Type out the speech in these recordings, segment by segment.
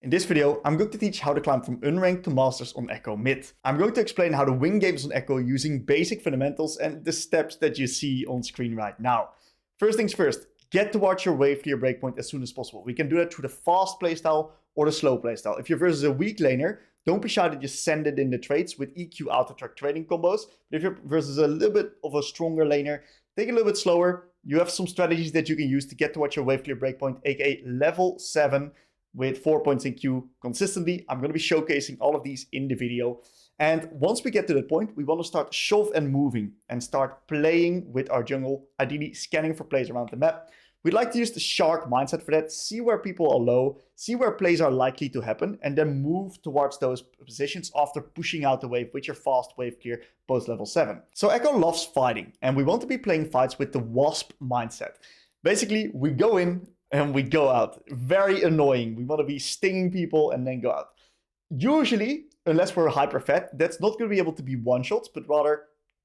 In this video, I'm going to teach how to climb from Unranked to Masters on Ekko mid. I'm going to explain how to win games on Ekko using basic fundamentals and the steps that you see on screen right now. First things first, get towards your wave clear breakpoint as soon as possible. We can do that through the fast playstyle or the slow playstyle. If you're versus a weak laner, don't be shy to just send it in the trades with EQ auto-track trading combos. But if you're versus a little bit of a stronger laner, take it a little bit slower. You have some strategies that you can use to get towards your wave clear breakpoint, aka level 7 with 4 points in Q consistently. I'm going to be showcasing all of these in the video. And once we get to that point, we want to start shove and moving and start playing with our jungle, ideally scanning for plays around the map. We'd like to use the shark mindset for that, see where people are low, see where plays are likely to happen, and then move towards those positions after pushing out the wave with your fast wave clear post level 7. So Ekko loves fighting, and we want to be playing fights with the wasp mindset. Basically, we go in and we go out. Very annoying. We want to be stinging people and then go out. Usually, unless we're hyper fat, that's not going to be able to be one shots, but rather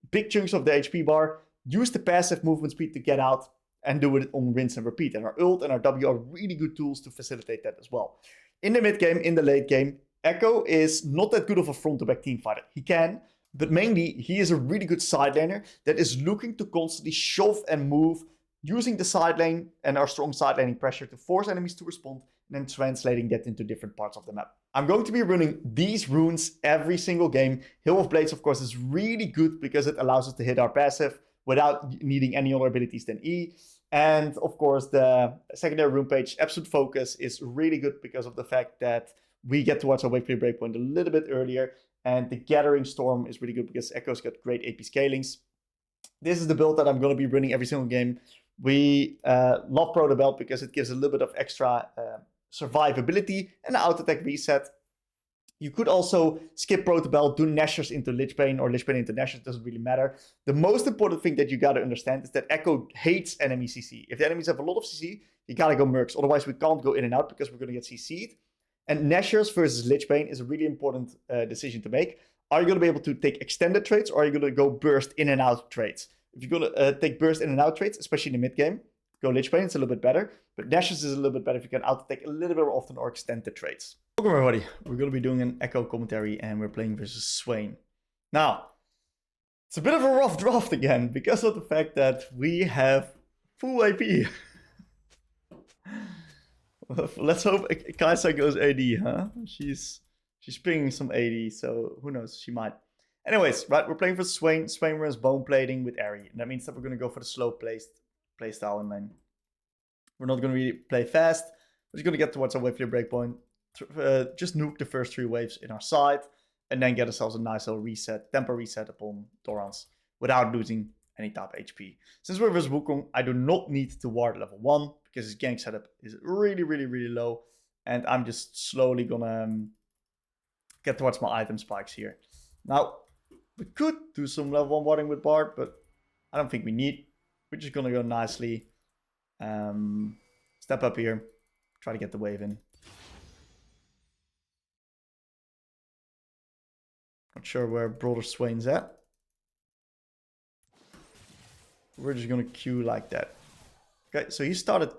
big chunks of the HP bar, use the passive movement speed to get out, and do it on rinse and repeat. And our ult and our W are really good tools to facilitate that as well. In the mid game, in the late game, Ekko is not that good of a front-to-back team fighter. He can, but mainly he is a really good side laner that is looking to constantly shove and move, using the side lane and our strong side laning pressure to force enemies to respond, and then translating that into different parts of the map. I'm going to be running these runes every single game. Hill of Blades, of course, is really good because it allows us to hit our passive without needing any other abilities than E. And of course, the secondary rune page, Absolute Focus, is really good because of the fact that we get towards our wave clear breakpoint a little bit earlier. And the Gathering Storm is really good because Ekko's got great AP scalings. This is the build that I'm going to be running every single game. We love Pro the Belt because it gives a little bit of extra survivability and auto-attack reset. You could also skip Pro to Belt, do Nashers into Lich Bane or Lich Bane into Nashers, doesn't really matter. The most important thing that you gotta understand is that Ekko hates enemy CC. If the enemies have a lot of CC, you gotta go Mercs. Otherwise, we can't go in and out because we're gonna get CC'd. And Nashers versus Lich Bane is a really important decision to make. Are you gonna be able to take extended trades or are you gonna go burst in and out trades? If you're gonna take burst in and out trades, especially in the mid game, go Lich Bane, it's a little bit better. But Nashers is a little bit better if you can auto-take a little bit more often or extend the trades. Welcome everybody, we're going to be doing an Ekko commentary and we're playing versus Swain. Now, it's a bit of a rough draft again because of the fact that we have full AP. Let's hope Kaisa goes AD, huh? She's pinging some AD, so who knows, she might. Anyways, right, we're playing for Swain. Swain runs bone plating with Ahri, and that means that we're going to go for the slow play style in lane. We're not going to really play fast. We're just going to get towards our wave clear breakpoint. Just nuke the first 3 waves in our side. And then get ourselves a nice little reset, tempo reset upon Torrance without losing any top HP. Since we're versus Wukong, I do not need to ward level 1 because his gank setup is really, really, really low. And I'm just slowly going to get towards my item spikes here. Now, we could do some level 1 warding with Bard, but I don't think we need. We're just going to go nicely. Step up here. Try to get the wave in. Not sure where Brother Swain's at. We're just going to queue like that. Okay, so he started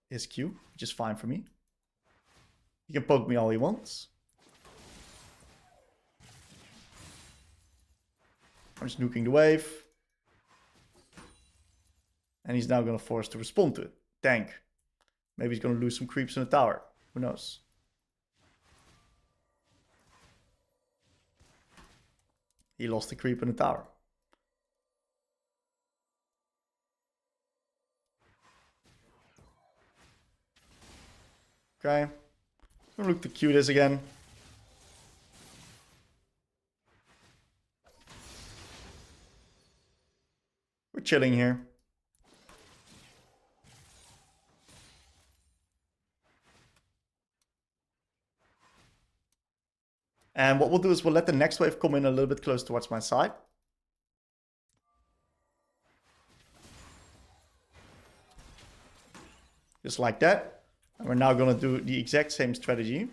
his queue, which is fine for me. He can poke me all he wants. I'm just nuking the wave. And he's now going to force to respond to it. Tank. Maybe he's going to lose some creeps in the tower. Who knows? He lost the creep in the tower. Okay. I'm going to look to queue this again. We're chilling here. And what we'll do is we'll let the next wave come in a little bit close towards my side. Just like that. And we're now going to do the exact same strategy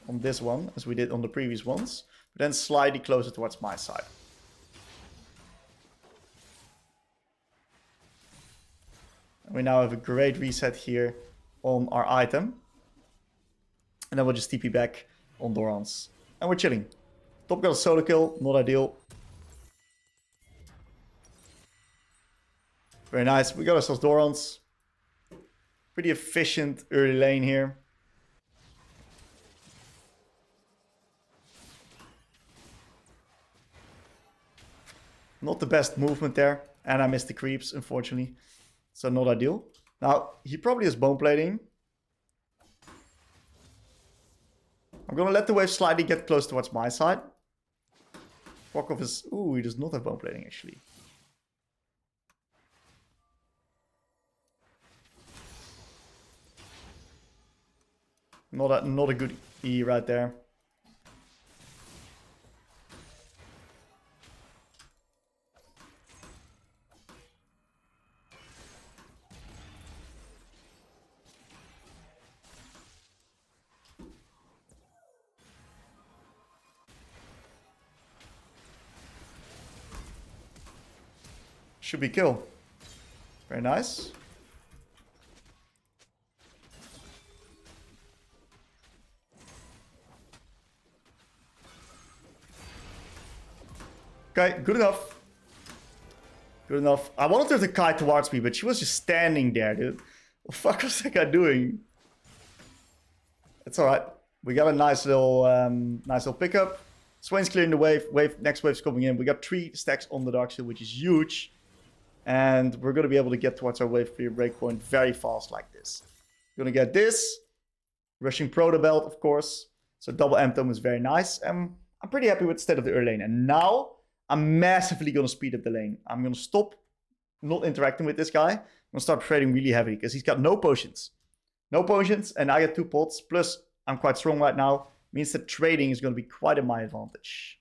on this one as we did on the previous ones. But then slightly closer towards my side. And we now have a great reset here on our item. And then we'll just TP back on Dorans. And we're chilling. Top got a solo kill, not ideal. Very nice. We got ourselves Dorans. Pretty efficient early lane here. Not the best movement there. And I missed the creeps, unfortunately. So not ideal. Now, he probably is bone plating. I'm going to let the wave slightly get close towards my side. Rokov is... Ooh, he does not have bone plating, actually. Not a good E right there. Should be kill. Very nice. Okay, good enough. Good enough. I wanted her to kite towards me, but she was just standing there, dude. What the fuck was that guy doing? It's alright. We got a nice little pickup. Swain's clearing the wave. Next wave's coming in. We got 3 stacks on the Dark Shield, which is huge. And we're going to be able to get towards our wave clear breakpoint very fast like this. We're going to get this. Rushing Proto Belt, of course. So double M-Tome is very nice. I'm pretty happy with the state of the early lane. And now I'm massively going to speed up the lane. I'm going to stop not interacting with this guy. I'm going to start trading really heavy because he's got no potions. No potions, and I get 2 pots. Plus, I'm quite strong right now. Means that trading is going to be quite in my advantage.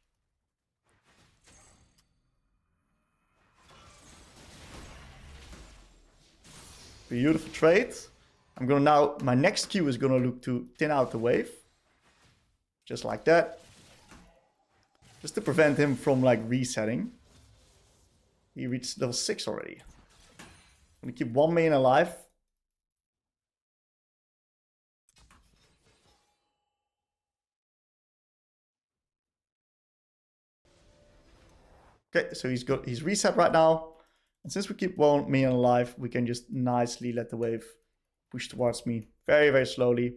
Beautiful trade. I'm going to now... My next Q is going to look to thin out the wave. Just like that. Just to prevent him from, like, resetting. He reached level 6 already. I'm going to keep 1 main alive. Okay, so he's reset right now. And since we keep 1 main alive, we can just nicely let the wave push towards me. Very, very slowly.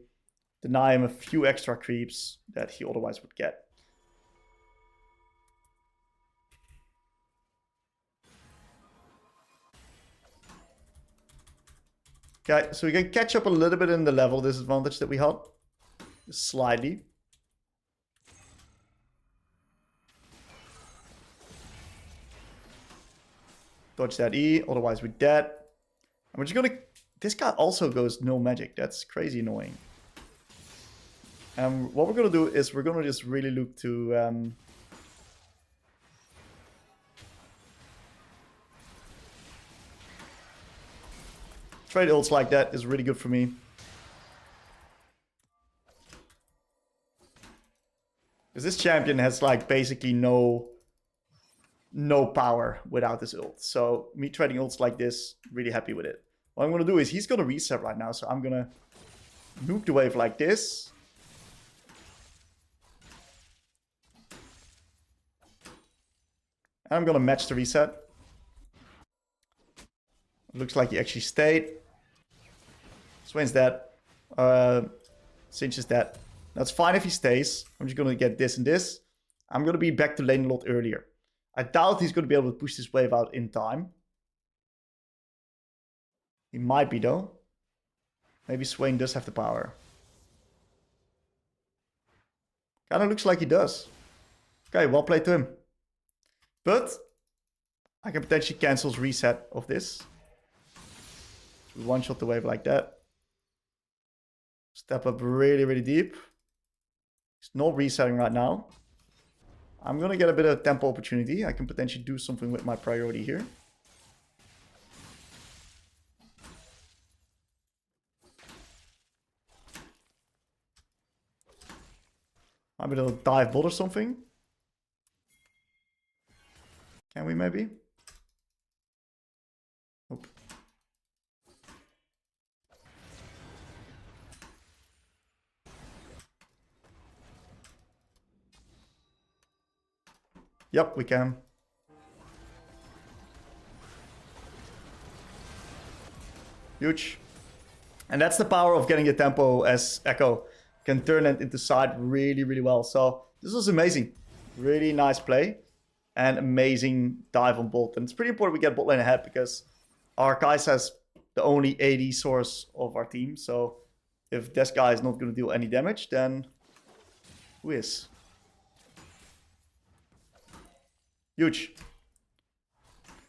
Deny him a few extra creeps that he otherwise would get. Okay, so we can catch up a little bit in the level disadvantage that we had. Just slightly. Dodge that E, otherwise we're dead. And we're just gonna... This guy also goes no magic. That's crazy annoying. What we're gonna do is we're gonna just really look to... Trade ults like that is really good for me. Because this champion has like basically no power without this ult. So me trading ults like this, really happy with it. What I'm going to do is he's going to reset right now. So I'm going to nuke the wave like this. And I'm going to match the reset. Looks like he actually stayed. Swain's dead. Sinch is dead. That's fine if he stays. I'm just going to get this and this. I'm going to be back to lane a lot earlier. I doubt he's going to be able to push this wave out in time. He might be though. Maybe Swain does have the power. Kind of looks like he does. Okay, well played to him. But I can potentially cancel his reset of this. So one-shot the wave like that. Step up really, really deep. He's not resetting right now. I'm going to get a bit of tempo opportunity. I can potentially do something with my priority here. I'm going to dive bot or something. Can we maybe? Nope. Yep, we can. Huge. And that's the power of getting a tempo as Ekko. Can turn it into side really, really well. So this was amazing. Really nice play. And amazing dive on bot. And it's pretty important we get bot lane ahead because our guys has the only AD source of our team. So if this guy is not going to deal any damage, then who is? Huge.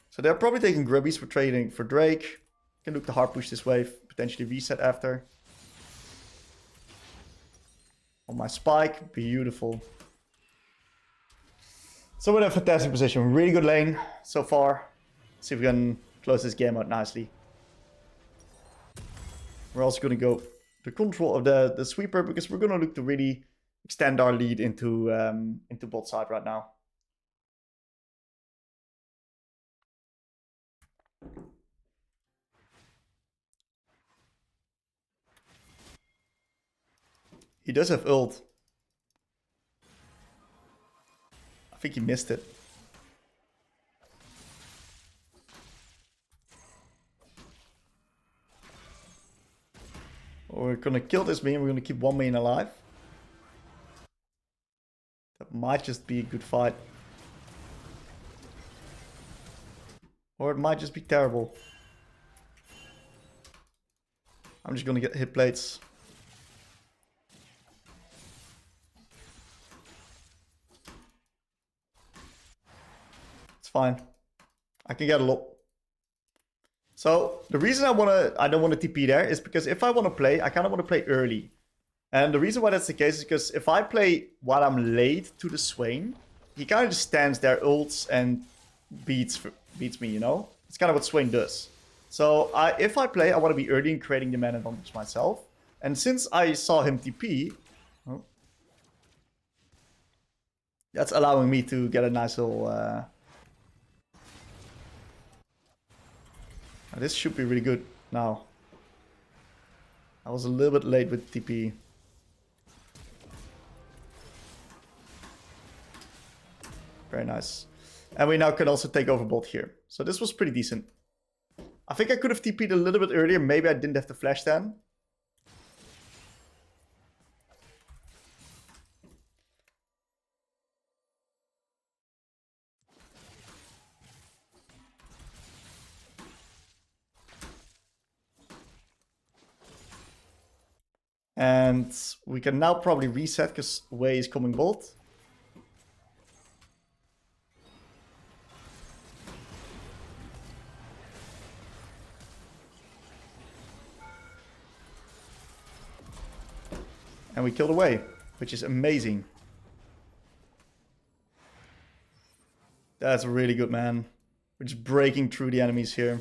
So they're probably taking grubbies for trading for Drake. Can look to hard push this wave, potentially reset after. On my spike, beautiful. So we're in a fantastic position, really good lane so far. Let's see if we can close this game out nicely. We're also going to go to control of the sweeper because we're going to look to really extend our lead into bot side right now. He does have ult. I think he missed it. We're gonna kill this minion. We're gonna keep one minion alive. That might just be a good fight. Or it might just be terrible. I'm just gonna get hit plates. It's fine. I can get a lot. So the reason I don't want to TP there is because if I want to play, I kind of want to play early. And the reason why that's the case is because if I play while I'm late to the Swain, he kind of just stands there, ults, and beats me, you know? It's kind of what Swain does. So if I play, I want to be early in creating the man advantage myself. And since I saw him TP, oh, that's allowing me to get a nice little... this should be really good now. I was a little bit late with TP. Very nice. And we now can also take over bot here. So this was pretty decent. I think I could have TP'd a little bit earlier. Maybe I didn't have the flash then. And we can now probably reset because Hwei is coming bolt. And we killed Hwei, which is amazing. That's really good, man. We're just breaking through the enemies here.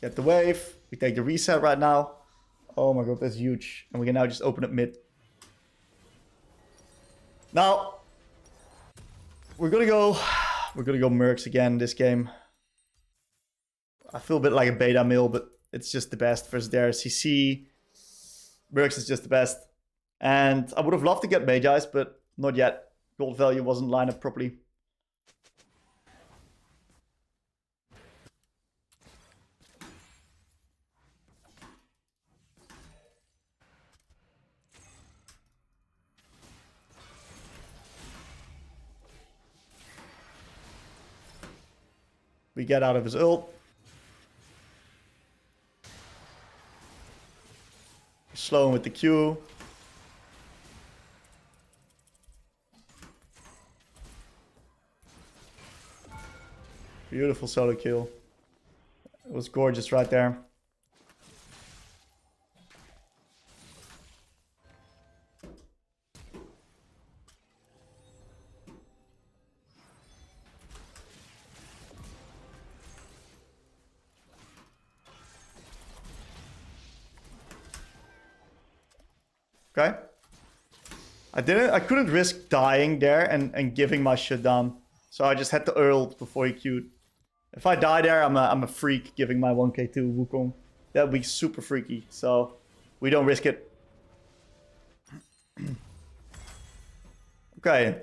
Get the wave. We take the reset right now. Oh my god, that's huge. And we can now just open up mid. Now, we're gonna go Mercs again this game. I feel a bit like a beta male, but it's just the best versus their CC. Mercs is just the best. And I would have loved to get Magi's, but not yet. Gold value wasn't lined up properly. We get out of his ult. Slow him with the Q. Beautiful solo kill. It was gorgeous right there. Okay. I couldn't risk dying there and giving my shit down. So I just had to ult before he queued. If I die there, I'm a freak giving my 1k to Wukong. That would be super freaky. So we don't risk it. Okay.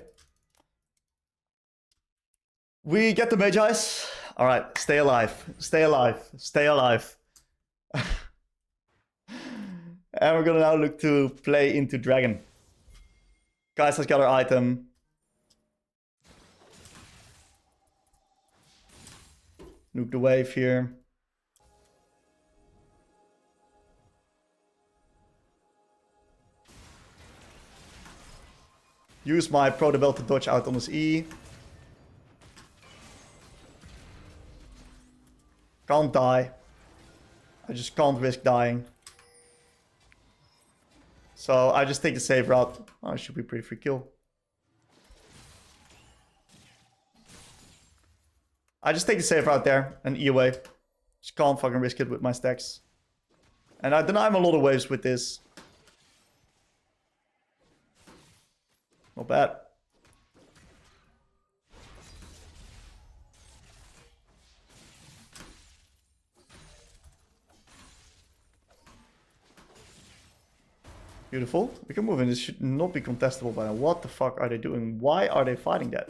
We get the Magi's. Alright, stay alive. Stay alive. Stay alive. And we're gonna now look to play into Dragon. Guys, let's get our item. Nuke the wave here. Use my Pro Belt to dodge out on his E. Can't die. I just can't risk dying. So I just take the safe route. Oh, it should be pretty free kill. I just take the safe route there and E away. Just can't fucking risk it with my stacks. And I deny him a lot of waves with this. Not bad. Beautiful. We can move in. This should not be contestable by now. What the fuck are they doing? Why are they fighting that?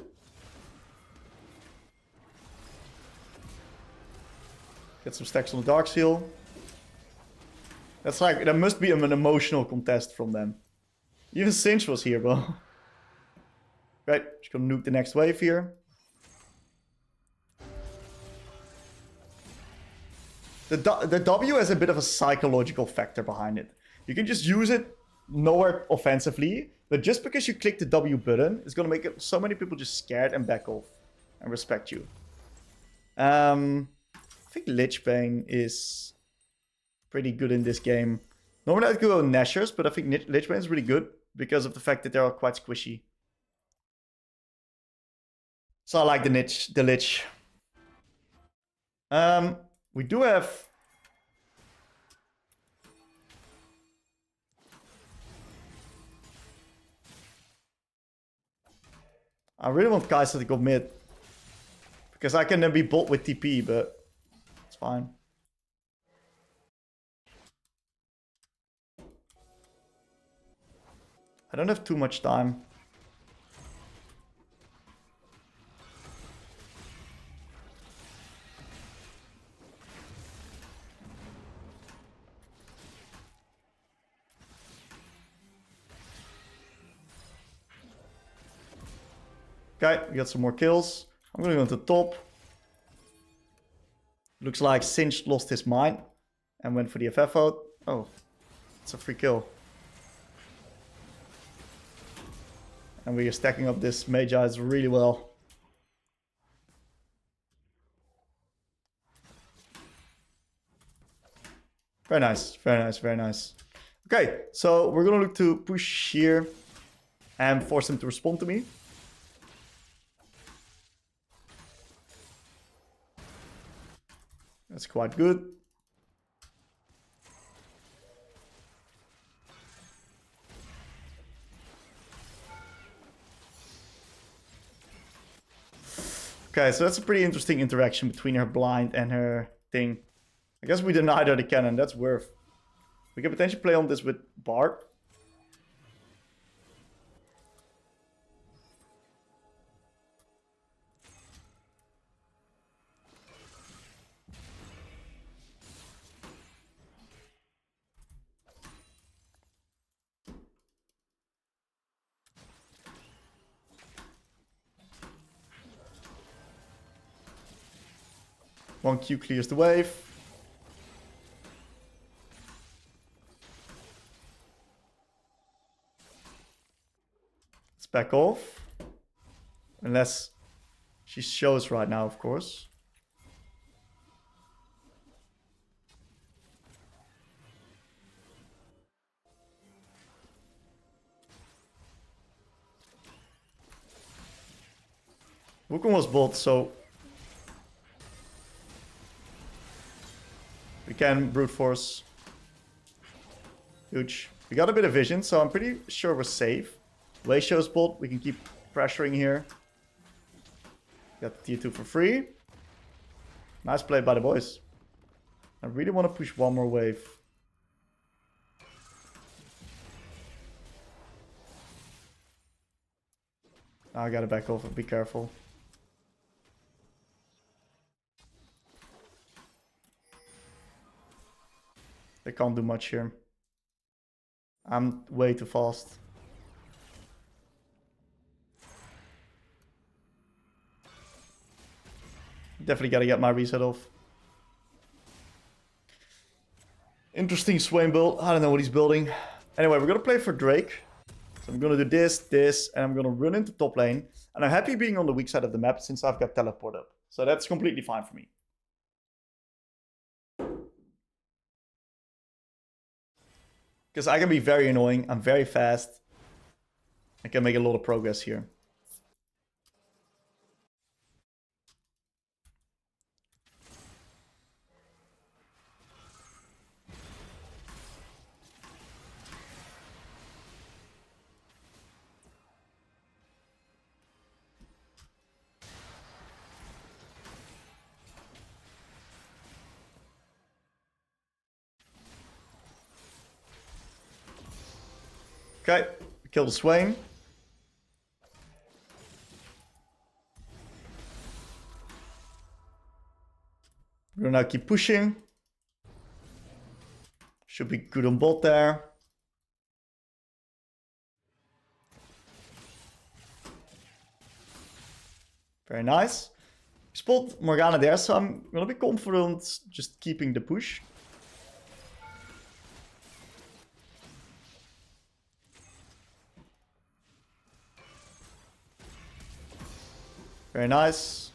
Get some stacks on the Dark Seal. That's like, there must be an emotional contest from them. Even Cinch was here, bro. Right, just gonna nuke the next wave here. The W has a bit of a psychological factor behind it. You can just use it nowhere offensively, but just because you click the W button, it's gonna make it so many people just scared and back off and respect you. I think Lich Bane is pretty good in this game. Normally I'd go Nashers, but I think Lich Bane is really good because of the fact that they are quite squishy. So I like the Lich. We do have... I really want Kai'Sa to go mid. Because I can then be bot with TP, but it's fine. I don't have too much time. Okay, we got some more kills. I'm gonna go to the top. Looks like Cinch lost his mind and went for the FF out. Oh, it's a free kill. And we are stacking up this Magi's really well. Very nice, very nice, very nice. Okay, so we're gonna look to push here and force him to respond to me. That's quite good. Okay, so that's a pretty interesting interaction between her blind and her thing. I guess we denied her the cannon, that's worth. We can potentially play on this with Bard. One Q clears the wave. Let's back off. Unless she shows right now, of course. Wukong was bot, so we can brute force. Huge. We got a bit of vision, so I'm pretty sure we're safe. Hwei shows bot. We can keep pressuring here. Got the tier 2 for free. Nice play by the boys. I really want to push one more wave. I gotta back off and be careful. They can't do much here. I'm way too fast. Definitely gotta get my reset off. Interesting Swain build. I don't know what he's building. Anyway, we're gonna play for Drake. So I'm gonna do this, and I'm gonna run into top lane. And I'm happy being on the weak side of the map since I've got teleport up. So that's completely fine for me. Because I can be very annoying. I'm very fast. I can make a lot of progress here. Okay, kill the Swain. We're gonna now keep pushing. Should be good on bot there. Very nice. Spot Morgana there, so I'm gonna be confident just keeping the push. Very nice.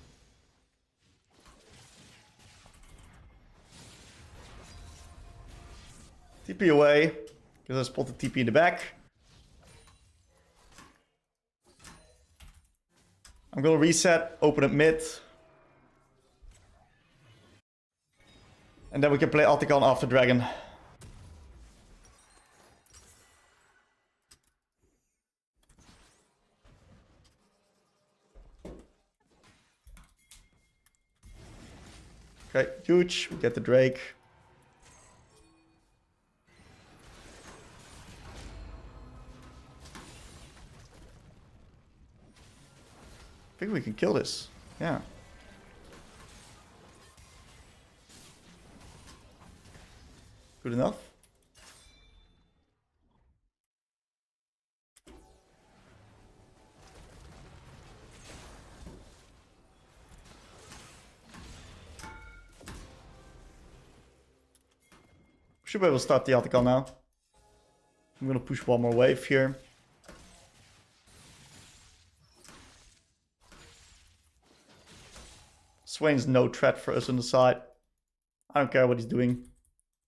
TP away, because I spotted TP in the back. I'm gonna reset, open up mid. And then we can play Articon after Dragon. Okay, huge. We get the Drake. I think we can kill this. Yeah. Good enough. Should be able to start the Article now. I'm gonna push one more wave here. Swain's no threat for us on the side. I don't care what he's doing.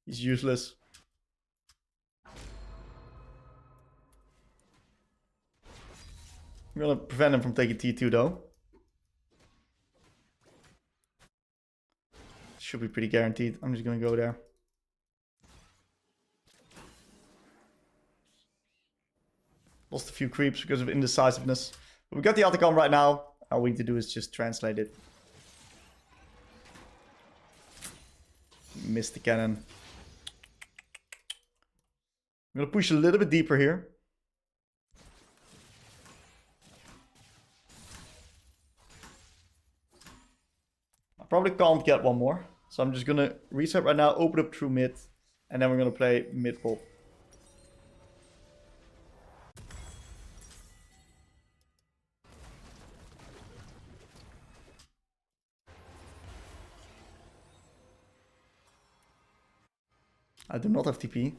He's useless. I'm gonna prevent him from taking T2 though. Should be pretty guaranteed. I'm just gonna go there. Lost a few creeps because of indecisiveness. But we got the Articon right now. All we need to do is just translate it. Missed the cannon. I'm gonna push a little bit deeper here. I probably can't get one more. So I'm just gonna reset right now, open up through mid. And then we're gonna play mid pop. I do not have TP.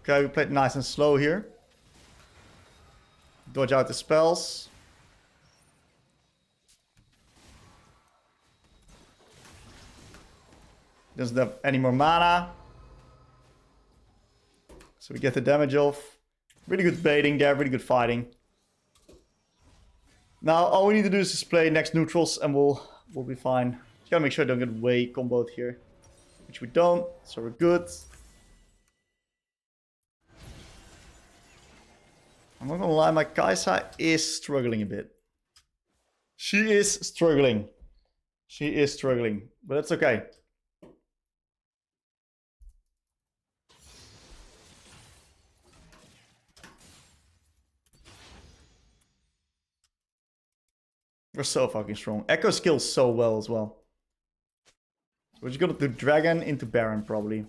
Okay, we played nice and slow here. Dodge out the spells. Doesn't have any more mana. So we get the damage off. Really good baiting there, really good fighting. Now all we need to do is just play next neutrals and we'll be fine. Just gotta make sure I don't get Hwei comboed here. Which we don't, so we're good. I'm not gonna lie, my Kai'Sa is struggling a bit. She is struggling. She is struggling, but that's okay. We're so fucking strong. Ekko skills so well as well. So we're just gonna do Dragon into Baron probably.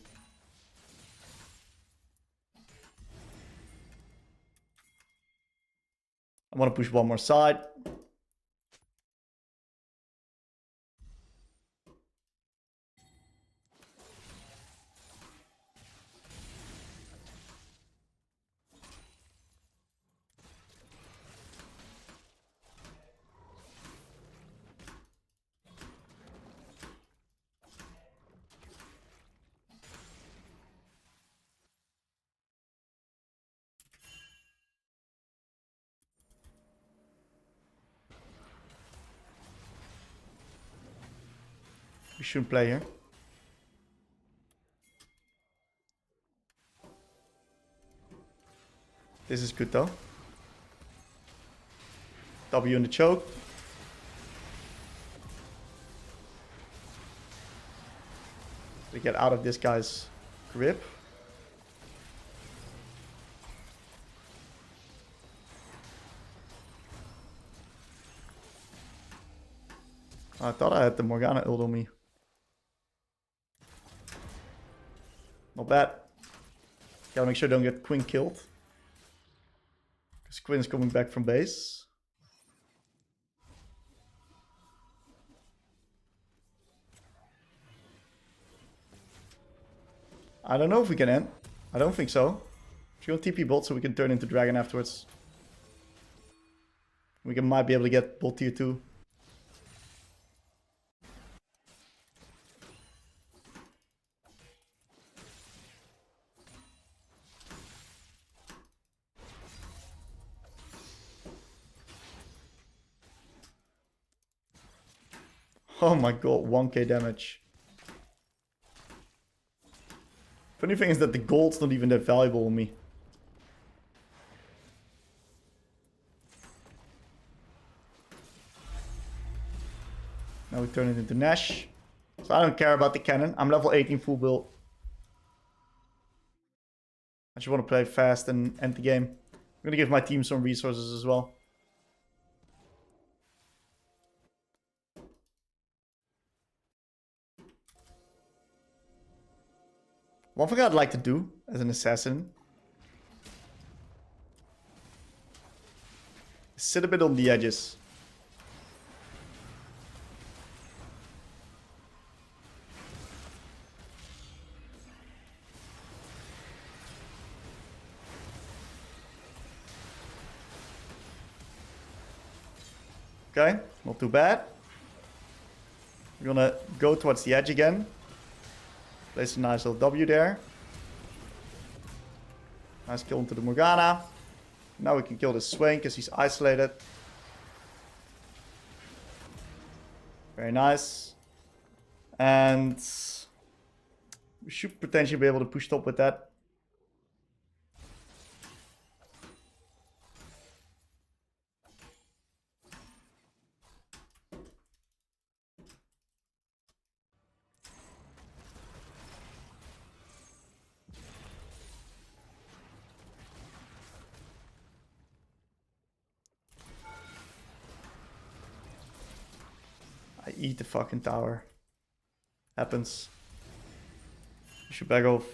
I want to push one more side. We shouldn't play here. This is good though. W in the choke. We get out of this guy's grip. I thought I had the Morgana ult on me. Not bad. Gotta make sure I don't get Quinn killed. Because Quinn's coming back from base. I don't know if we can end. I don't think so. She'll TP bot so we can turn into dragon afterwards. Might be able to get bot tier 2. Oh my god, 1k damage. Funny thing is that the gold's not even that valuable on me. Now we turn it into Nash. So I don't care about the cannon. I'm level 18 full build. I just want to play fast and end the game. I'm going to give my team some resources as well. One thing I'd like to do as an assassin is sit a bit on the edges. Okay, not too bad. We're gonna go towards the edge again. Place a nice little W there. Nice kill into the Morgana. Now we can kill the Swain because he's isolated. Very nice. And we should potentially be able to push top with that. I eat the fucking tower. Happens. We should back off.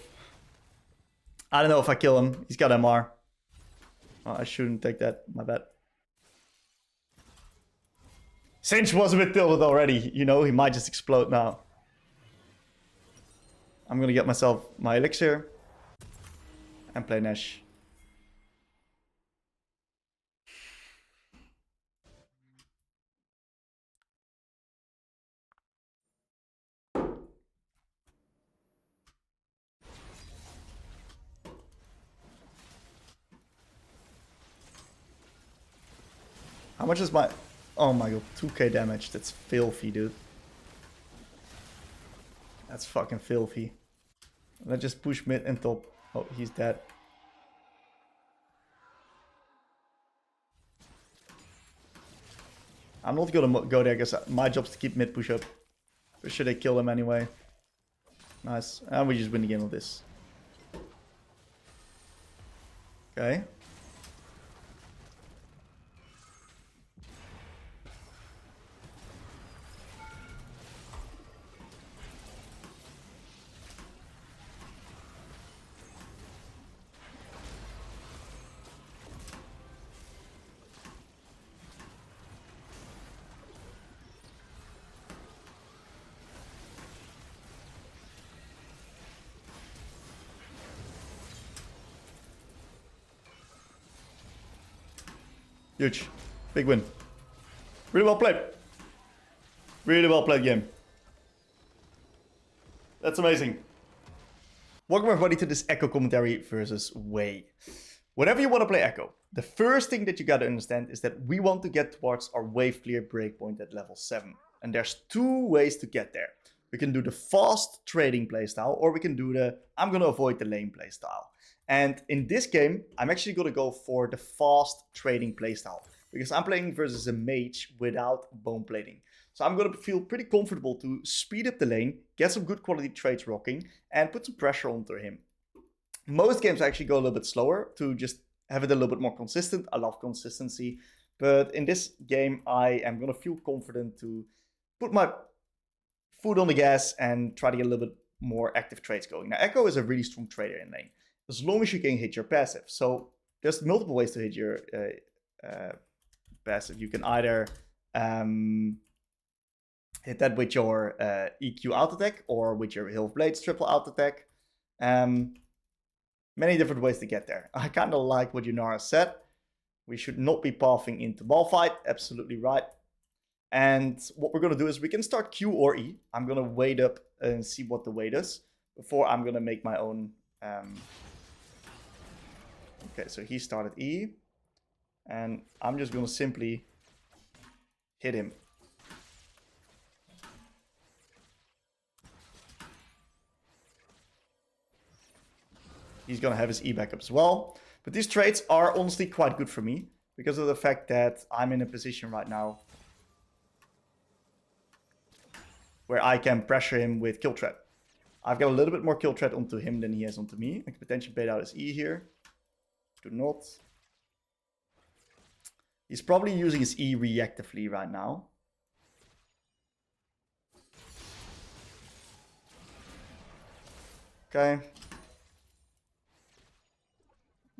I don't know if I kill him. He's got MR. Oh, I shouldn't take that. My bad. Singe was a bit tilted already. You know, he might just explode now. I'm gonna get myself my elixir. And play Nash. How much is my... Oh my god, 2k damage. That's filthy, dude. That's fucking filthy. Let's just push mid and top. Oh, he's dead. I'm not gonna go there because my job's to keep mid push up. Or should I kill him anyway? Nice. And we just win the game with this. Okay. Huge. Big win. Really well played. Really well played game. That's amazing. Welcome everybody to this Ekko commentary versus Hwei. Whenever you want to play Ekko, the first thing that you got to understand is that we want to get towards our wave clear breakpoint at level 7. And there's two ways to get there. We can do the fast trading playstyle, or we can do the I'm going to avoid the lane playstyle. And in this game, I'm actually going to go for the fast trading playstyle, because I'm playing versus a mage without bone plating. So I'm going to feel pretty comfortable to speed up the lane, get some good quality trades rocking, and put some pressure onto him. Most games actually go a little bit slower to just have it a little bit more consistent. I love consistency. But in this game, I am going to feel confident to put my foot on the gas and try to get a little bit more active trades going. Now, Ekko is a really strong trader in lane, as long as you can hit your passive. So there's multiple ways to hit your passive. You can either hit that with your EQ out attack or with your Hill of Blades triple out attack. Many different ways to get there. I kind of like what Yunara said. We should not be pathing into ball fight. Absolutely right. And what we're going to do is we can start Q or E. I'm going to wait up and see what the weight is before I'm going to make my own... Okay, so he started E. And I'm just going to simply hit him. He's going to have his E backup as well. But these trades are honestly quite good for me, because of the fact that I'm in a position right now where I can pressure him with kill threat. I've got a little bit more kill threat onto him than he has onto me. I can potentially bait out his E here. Do not. He's probably using his E reactively right now. Okay.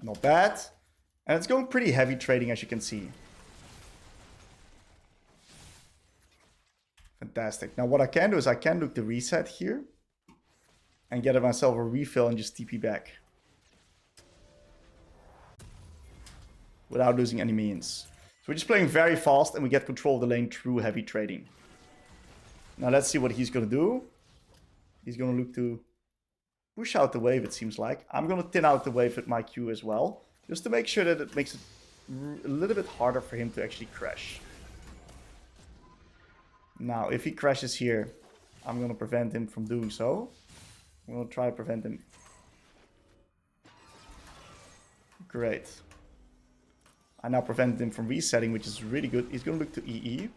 Not bad. And it's going pretty heavy trading, as you can see. Fantastic. Now what I can do is I can look the reset here and get myself a refill and just TP back without losing any minions. So we're just playing very fast and we get control of the lane through heavy trading. Now let's see what he's going to do. He's going to look to push out the wave, it seems like. I'm going to thin out the wave with my Q as well, just to make sure that it makes it a little bit harder for him to actually crash. Now, if he crashes here, I'm going to prevent him from doing so. I'm going to try to prevent him. Great. I now prevented him from resetting, which is really good. He's going to look to EE.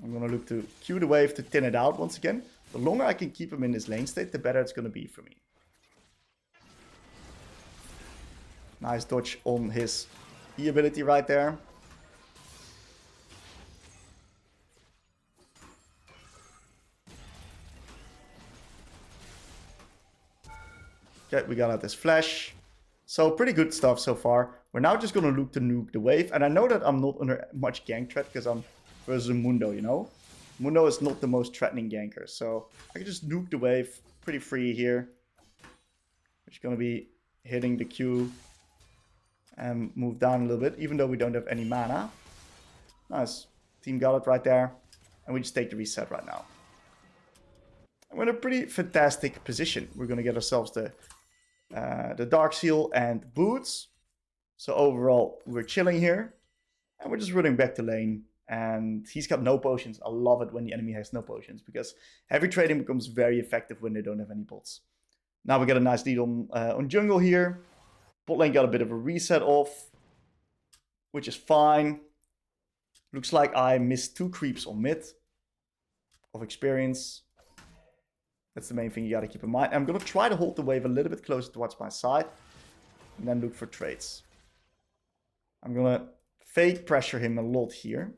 I'm going to look to Q the wave to thin it out once again. The longer I can keep him in this lane state, the better it's going to be for me. Nice dodge on his E ability right there. Okay, we got out this flash. So pretty good stuff so far. We're now just going to look to nuke the wave. And I know that I'm not under much gank threat because I'm versus Mundo, you know. Mundo is not the most threatening ganker. So I can just nuke the wave pretty free here. Which is going to be hitting the Q and move down a little bit, even though we don't have any mana. Nice. Team got it right there. And we just take the reset right now. And we're in a pretty fantastic position. We're going to get ourselves the Dark Seal and boots. So overall, we're chilling here. And we're just running back to lane. And he's got no potions. I love it when the enemy has no potions, because heavy trading becomes very effective when they don't have any bots. Now we got a nice lead on jungle here. Bot lane got a bit of a reset off, which is fine. Looks like I missed 2 creeps on mid of experience. That's the main thing you got to keep in mind. I'm going to try to hold the wave a little bit closer towards my side. And then look for trades. I'm going to fake pressure him a lot here.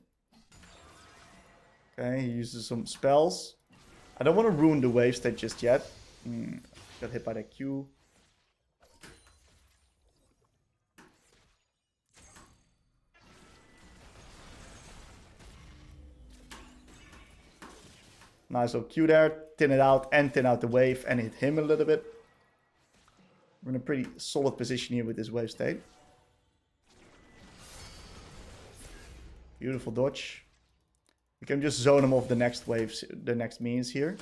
Okay, he uses some spells. I don't want to ruin the wave state just yet. Got hit by that Q. Nice little Q there. Thin it out and thin out the wave and hit him a little bit. We're in a pretty solid position here with this wave state. Beautiful dodge. We can just zone him off the next waves, the next minions here.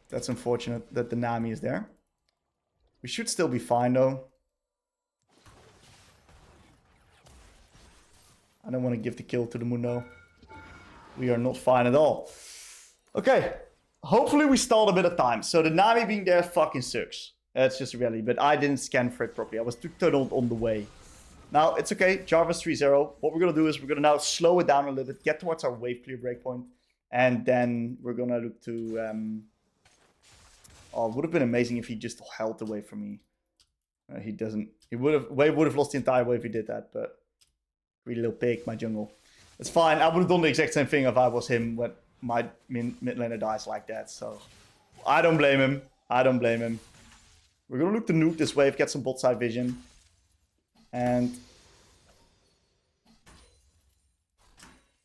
That's unfortunate that the Nami is there. We should still be fine though. I don't want to give the kill to the Mundo. We are not fine at all. Okay. Hopefully we stalled a bit of time. So the Nami being there fucking sucks. That's just really. But I didn't scan for it properly. I was too tunneled on the way. Now, it's okay. Jarvan's 3-0. What we're going to do is we're going to now slow it down a little bit. Get towards our wave clear breakpoint. And then we're going to look to... Oh, it would have been amazing if he just held the wave from me. He doesn't. Wave would have lost the entire wave if he did that, but really little pig, my jungle. It's fine. I would have done the exact same thing if I was him when my mid laner dies like that. So I don't blame him. I don't blame him. We're gonna look to nuke this wave, get some bot side vision, and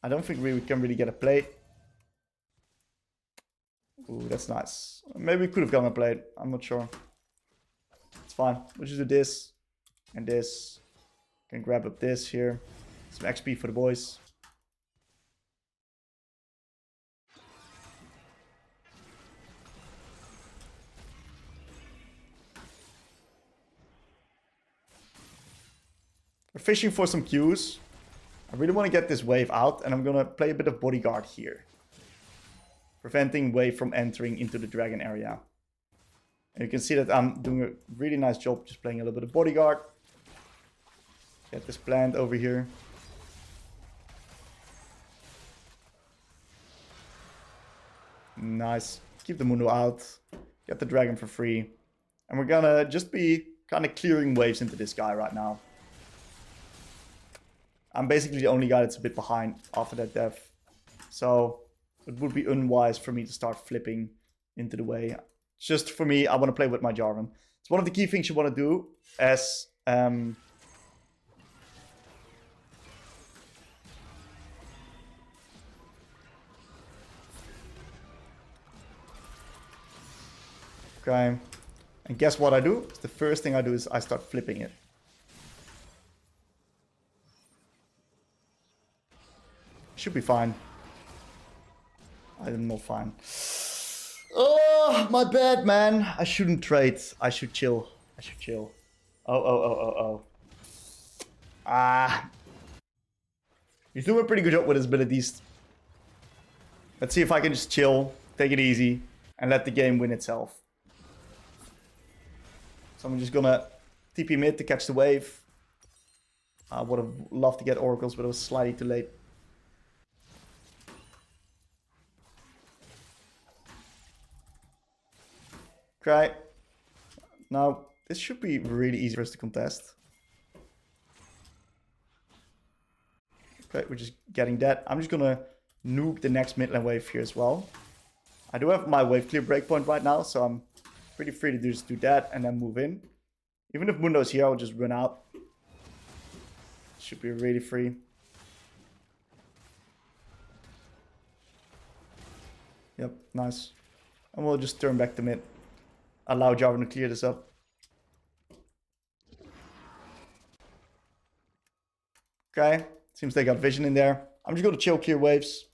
I don't think we can really get a play. Ooh, that's nice. Maybe we could have gotten a plate. I'm not sure. It's fine. We'll just do this and this. Can grab up this here. Some XP for the boys. We're fishing for some Qs. I really want to get this wave out, and I'm going to play a bit of bodyguard here. Preventing wave from entering into the dragon area. And you can see that I'm doing a really nice job just playing a little bit of bodyguard. Get this plant over here. Nice. Keep the Mundo out. Get the dragon for free. And we're gonna just be kind of clearing waves into this guy right now. I'm basically the only guy that's a bit behind after that death. So it would be unwise for me to start flipping into the way. Just for me, I want to play with my Jarvan. It's one of the key things you want to do as... Okay. And guess what I do? The first thing I do is I start flipping it. Should be fine. I'm not fine. Oh, my bad, man. I shouldn't trade. I should chill. I should chill. Oh. Ah. He's doing a pretty good job with his abilities. Let's see if I can just chill, take it easy, and let the game win itself. So I'm just gonna TP mid to catch the wave. I would have loved to get oracles, but it was slightly too late. Okay. Now, this should be really easy for us to contest. Okay, we're just getting that. I'm just gonna nuke the next mid lane wave here as well. I do have my wave clear breakpoint right now, so I'm pretty free to just do that and then move in. Even if Mundo's here, I'll just run out. Should be really free. Yep, nice. And we'll just turn back to mid. Allow Jarvan to clear this up. Okay, seems they got vision in there. I'm just going to chill clear waves.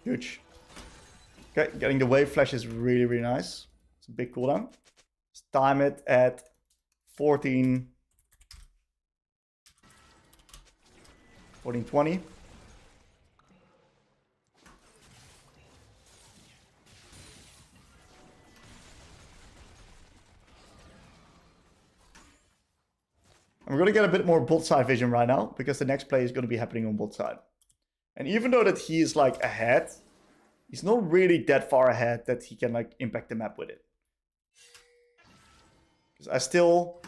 Huge. Okay, getting the wave flash is really, really nice. It's a big cooldown. Let's time it at 14. 1420. And we're going to get a bit more bot side vision right now, because the next play is going to be happening on bot side. And even though that he is like ahead, he's not really that far ahead that he can like impact the map with it. Because I still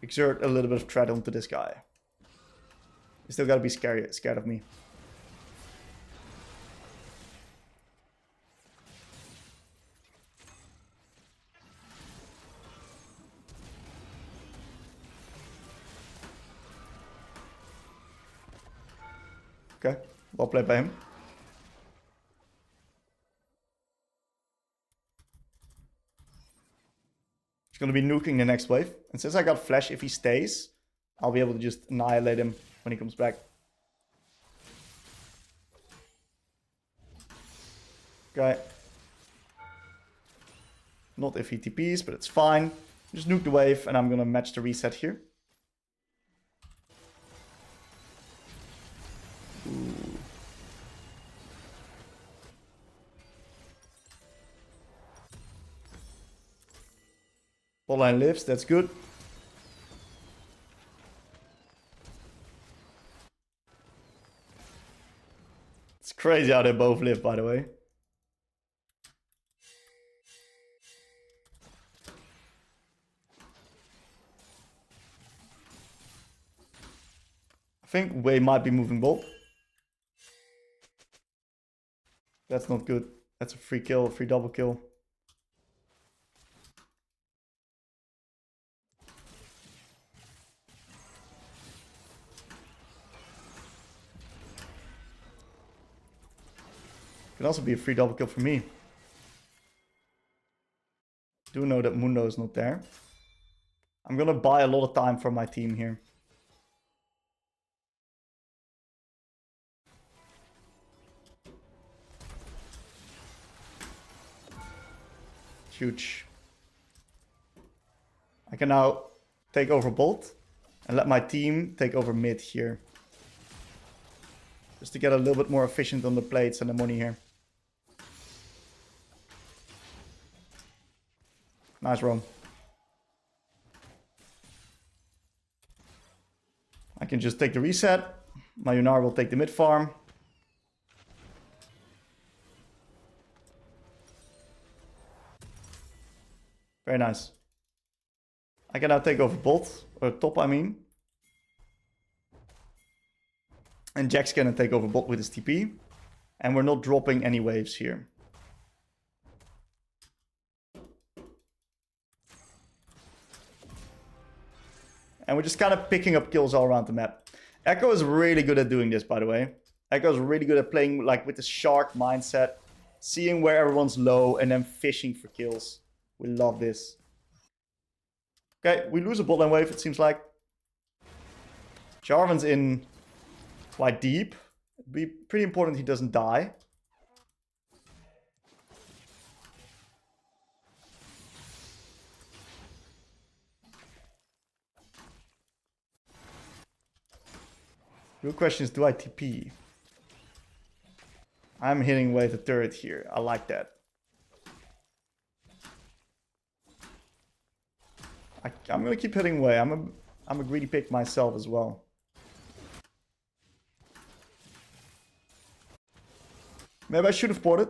exert a little bit of threat onto this guy. You still gotta be scared of me. Okay, well played by him. He's gonna be nuking the next wave. And since I got flash, if he stays, I'll be able to just annihilate him when he comes back. Okay. Not if he TPs, but it's fine. Just nuke the wave and I'm gonna match the reset here. Ooh. Bot line lives, that's good. It's crazy how they both live, by the way. I think Hwei might be moving bot. That's not good. That's a free kill, a free double kill. Could also be a free double kill for me. Do know that Mundo is not there. I'm gonna buy a lot of time for my team here. Huge. I can now take over bot and let my team take over mid here. Just to get a little bit more efficient on the plates and the money here. Nice roam. I can just take the reset. My Yunar will take the mid farm. Very nice. I can now take over bot, or top I mean. And Jack's gonna take over bot with his TP. And we're not dropping any waves here. And we're just kind of picking up kills all around the map. Ekko is really good at doing this, by the way. Ekko is really good at playing like with the shark mindset. Seeing where everyone's low and then fishing for kills. We love this. Okay, we lose a bot lane wave, it seems like. Jarvan's in quite deep. It'd be pretty important he doesn't die. Real question is, do I TP? I'm hitting away the turret here. I like that. I'm gonna keep hitting away. I'm a greedy pick myself as well. Maybe I should have ported.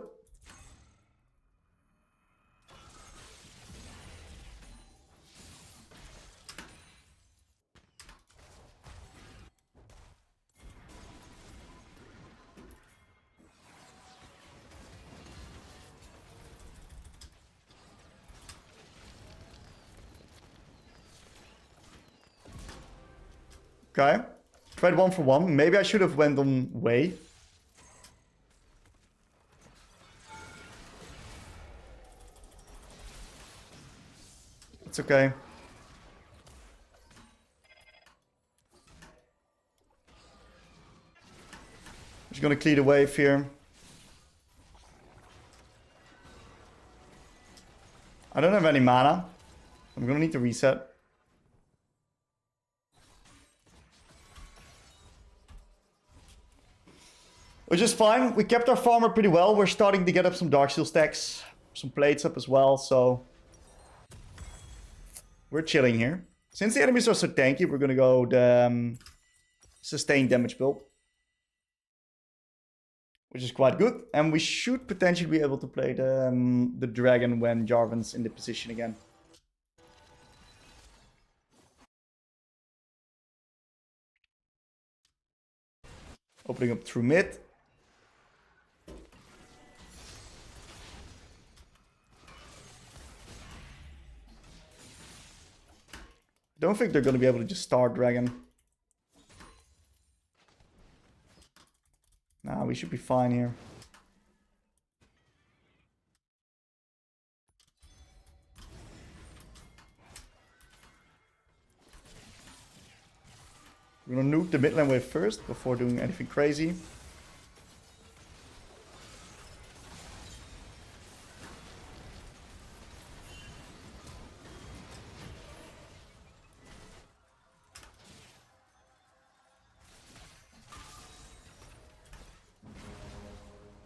Okay. Tried 1 for 1. Maybe I should have went on Hwei. It's okay. Just gonna clear the wave here. I don't have any mana. I'm gonna need to reset. Which is fine. We kept our farmer pretty well. We're starting to get up some Dark Steel stacks. Some plates up as well, so... we're chilling here. Since the enemies are so tanky, we're gonna go the sustained damage build. Which is quite good. And we should potentially be able to play the dragon when Jarvan's in the position again. Opening up through mid. Don't think they're going to be able to just start dragon. Nah, we should be fine here. We're going to nuke the mid lane wave first before doing anything crazy.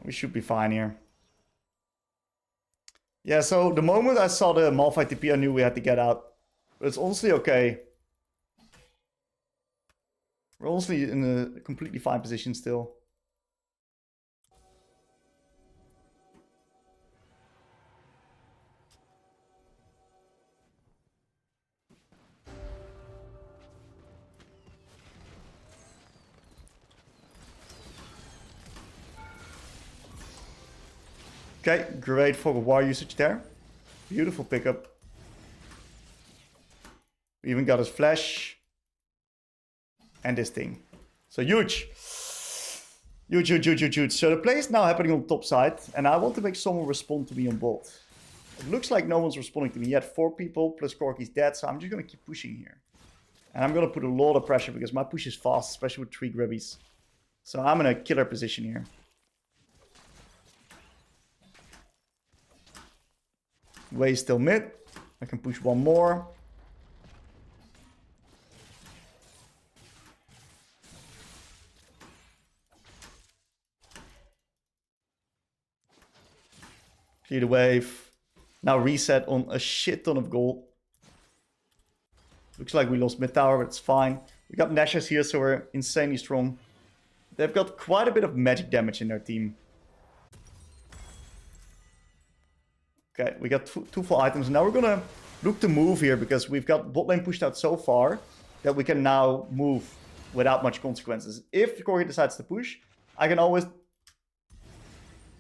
We should be fine here. Yeah, so the moment I saw the Malphite TP, I knew we had to get out. But it's honestly okay. We're honestly in a completely fine position still. Okay, great Fog of War usage there. Beautiful pickup. We even got his flash. And this thing. So huge. Huge, huge, huge, huge, huge. So the play is now happening on top side. And I want to make someone respond to me on bot. It looks like no one's responding to me yet. 4 people plus Corky's dead. So I'm just going to keep pushing here. And I'm going to put a lot of pressure because my push is fast. Especially with 3 grabbies. So I'm in a killer position here. Hwei still mid. I can push one more. Clear the wave. Now reset on a shit ton of gold. Looks like we lost mid tower, but it's fine. We got Nashers here, so we're insanely strong. They've got quite a bit of magic damage in their team. Okay, we got two full items. Now we're gonna look to move here because we've got bot lane pushed out so far that we can now move without much consequences. If Corey decides to push, I can always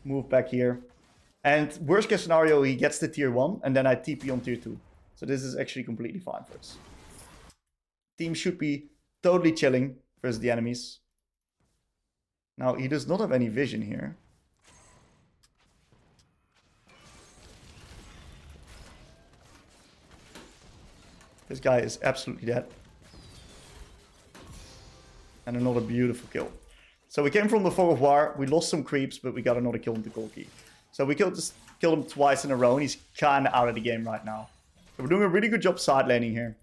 move back here. And worst case scenario, he gets the tier 1 and then I TP on tier 2. So this is actually completely fine for us. Team should be totally chilling versus the enemies. Now, he does not have any vision here. This guy is absolutely dead. And another beautiful kill. So we came from the Fog of War. We lost some creeps, but we got another kill into Corky. So we killed him twice in a row, and he's kind of out of the game right now. So we're doing a really good job side laning here.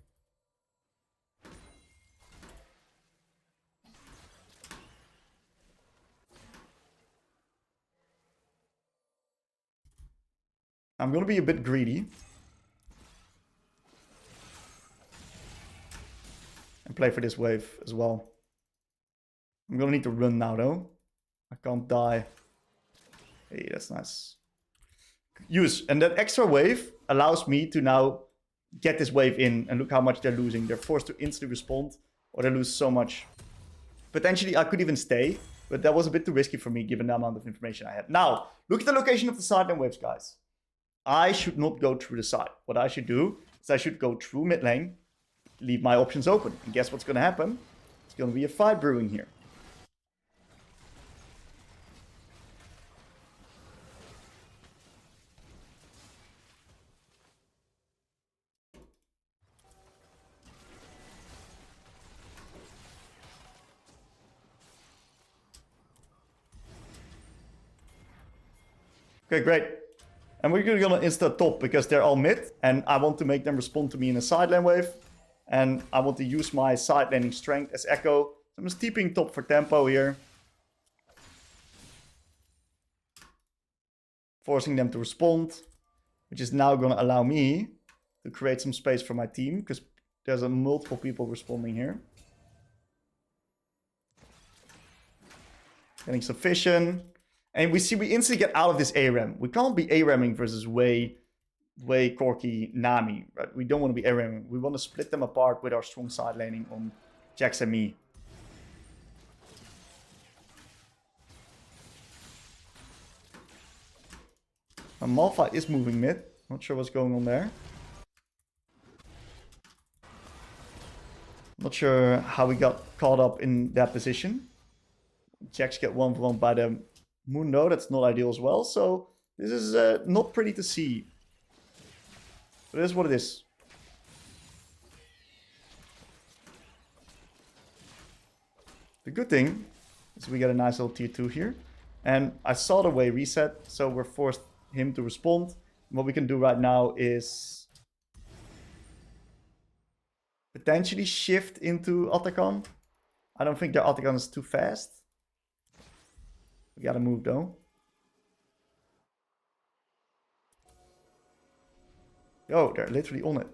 I'm going to be a bit greedy. And play for this wave as well. I'm going to need to run now, though. I can't die. Hey, that's nice. Use. And that extra wave allows me to now get this wave in. And look how much they're losing. They're forced to instantly respond. Or they lose so much. Potentially, I could even stay. But that was a bit too risky for me, given the amount of information I had. Now, look at the location of the side lane waves, guys. I should not go through the side. What I should do is I should go through mid lane. Leave my options open. And guess what's going to happen? It's going to be a fight brewing here. Okay, great. And we're gonna insta top because they're all mid. And I want to make them respond to me in a side lane wave. And I want to use my side laning strength as Ekko. So I'm just TPing top for tempo here. Forcing them to respond. Which is now gonna allow me to create some space for my team. Because there's multiple people responding here. Getting sufficient. And we instantly get out of this ARAM. We can't be ARAMing versus Hwei, Corki, Nami. Right? We don't want to be ARAMing. We want to split them apart with our strong side laning on Jax and me. Malphite is moving mid. Not sure what's going on there. Not sure how we got caught up in that position. Jax get 1v1 by the Mundo. That's not ideal as well. So this is not pretty to see. But it is what it is. The good thing is we get a nice little tier 2 here. And I saw the Hwei reset. So we're forced him to respond. And what we can do right now is potentially shift into Atacon. I don't think their Atacon is too fast. We gotta move though. Yo, they're literally on it.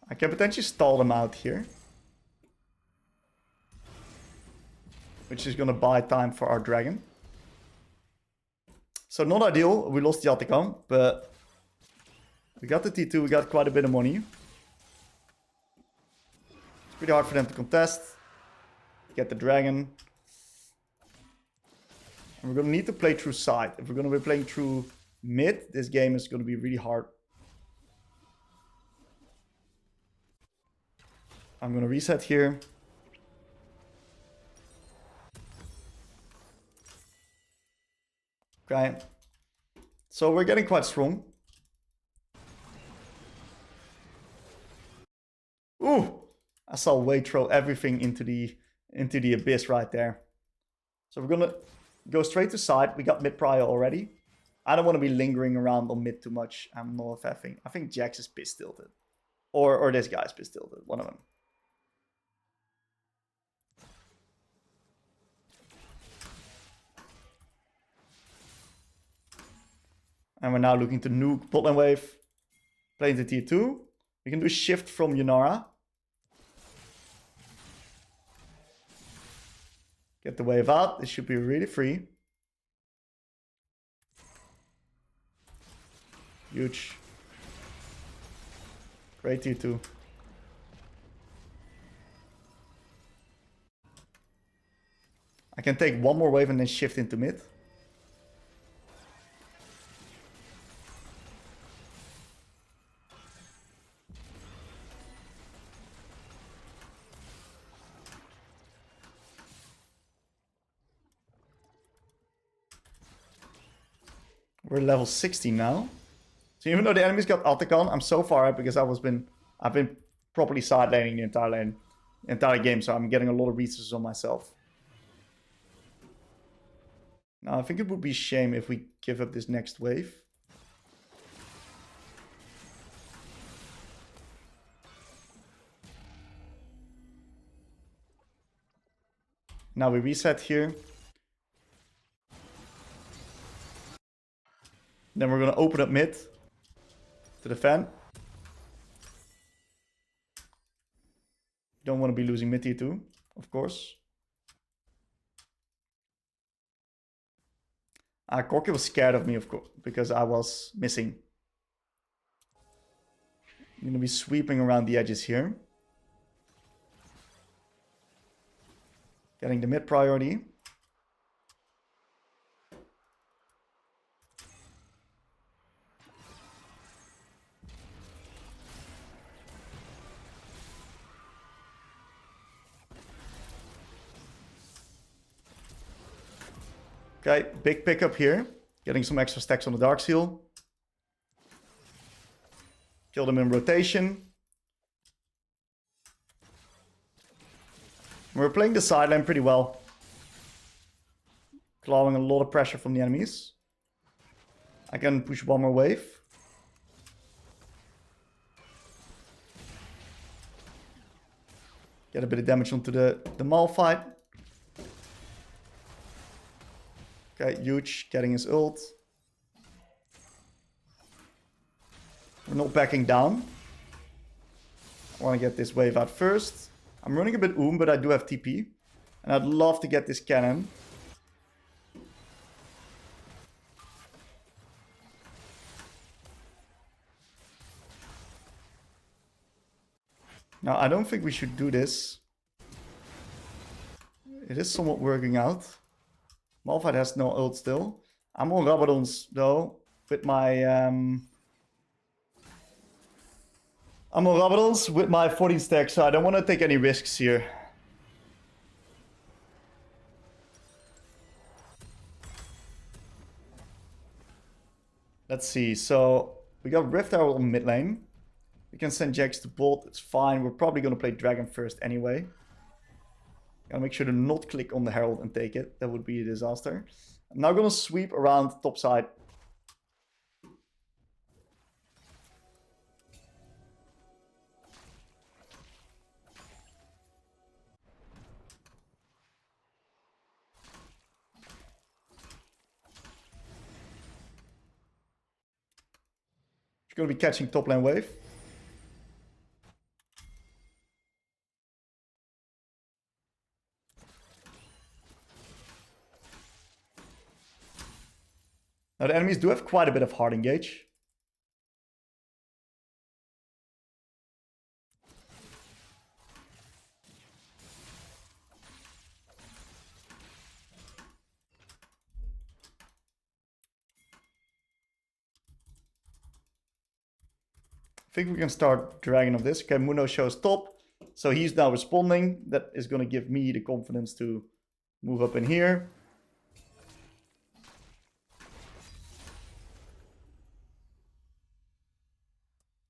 I can potentially stall them out here. Which is going to buy time for our dragon. So not ideal. We lost the Atacon, but we got the T2. We got quite a bit of money. It's pretty hard for them to contest. Get the dragon. And we're going to need to play through side. If we're going to be playing through mid, this game is going to be really hard. I'm going to reset here. Okay. So we're getting quite strong. Ooh! I saw Hwei throw everything into the abyss right there. So we're gonna go straight to side. We got mid prior already. I don't want to be lingering around on mid too much. I'm not faffing. I think Jax is piss tilted. Or this guy's piss tilted. One of them. And we're now looking to nuke botlane wave. Play into tier 2. We can do shift from Yunara. Get the wave out. This should be really free. Huge. Great tier 2. I can take one more wave and then shift into mid. We're level 60 now. So even though the enemies got Atacon, I'm so far up because I've been properly side laning the entire game, so I'm getting a lot of resources on myself. Now I think it would be a shame if we give up this next wave. Now we reset here. Then we're going to open up mid to defend. Don't want to be losing mid tier 2, of course. Corki was scared of me, of course, because I was missing. I'm going to be sweeping around the edges here. Getting the mid priority. Okay, big pickup here. Getting some extra stacks on the Dark Seal. Kill them in rotation. We're playing the side lane pretty well. Allowing a lot of pressure from the enemies. I can push one more wave. Get a bit of damage onto the Malphite. Okay, huge, getting his ult. We're not backing down. I want to get this wave out first. I'm running a bit but I do have TP. And I'd love to get this cannon. Now, I don't think we should do this. It is somewhat working out. Malphite has no ult still. I'm on Rabadons though, with my... I'm on Rabadons with my 14 stack, so I don't want to take any risks here. Let's see, so we got Rift Arrow on mid lane. We can send Jax to bot, it's fine. We're probably going to play Dragon first anyway. Gotta make sure to not click on the Herald and take it. That would be a disaster. I'm now going to sweep around top side. It's going to be catching top lane wave. Now the enemies do have quite a bit of hard engage. I think we can start dragging of this. Okay, Muno shows top. So he's now responding. That is going to give me the confidence to move up in here.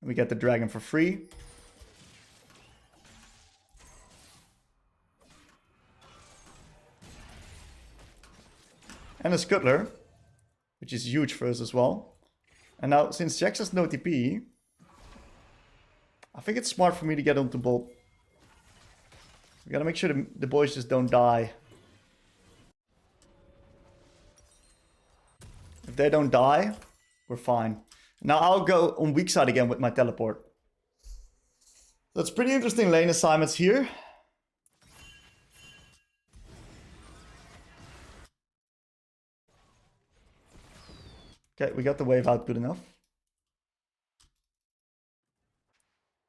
We get the dragon for free. And a scuttler, which is huge for us as well. And now, since Jax has no TP, I think it's smart for me to get onto bot. We gotta make sure the boys just don't die. If they don't die, we're fine. Now I'll go on weak side again with my teleport. That's pretty interesting lane assignments here. Okay, we got the wave out good enough.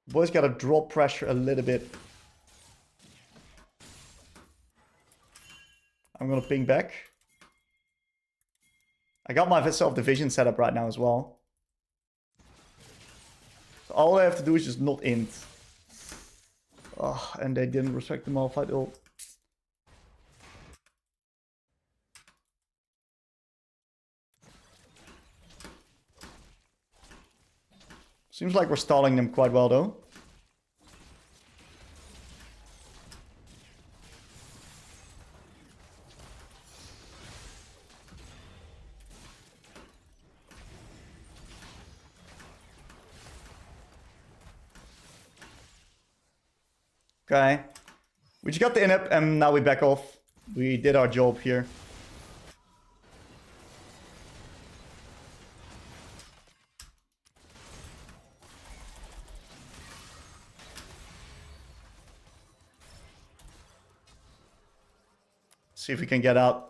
Boys gotta drop pressure a little bit. I'm gonna ping back. I got my self-division set up right now as well. So all I have to do is just not int. Oh, and they didn't respect the Malphite ult. Seems like we're stalling them quite well though. Okay, we just got the inhib and now we back off. We did our job here. See if we can get out.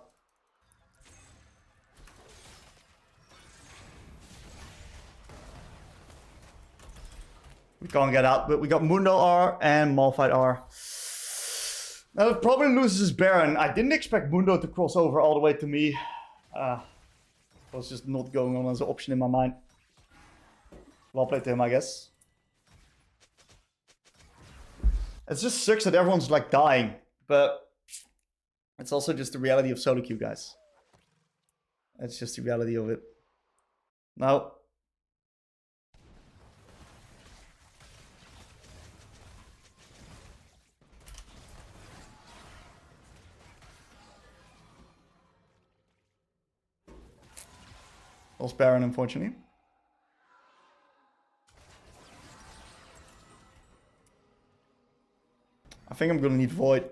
We can't get out, but we got Mundo R and Malphite R. Now it probably loses Baron. I didn't expect Mundo to cross over all the way to me. Was just not going on as an option in my mind. Well played to him, I guess. It just sucks that everyone's like dying, but it's also just the reality of solo queue, guys. That's just the reality of it. Now, lost Baron, unfortunately. I think I'm gonna need Void.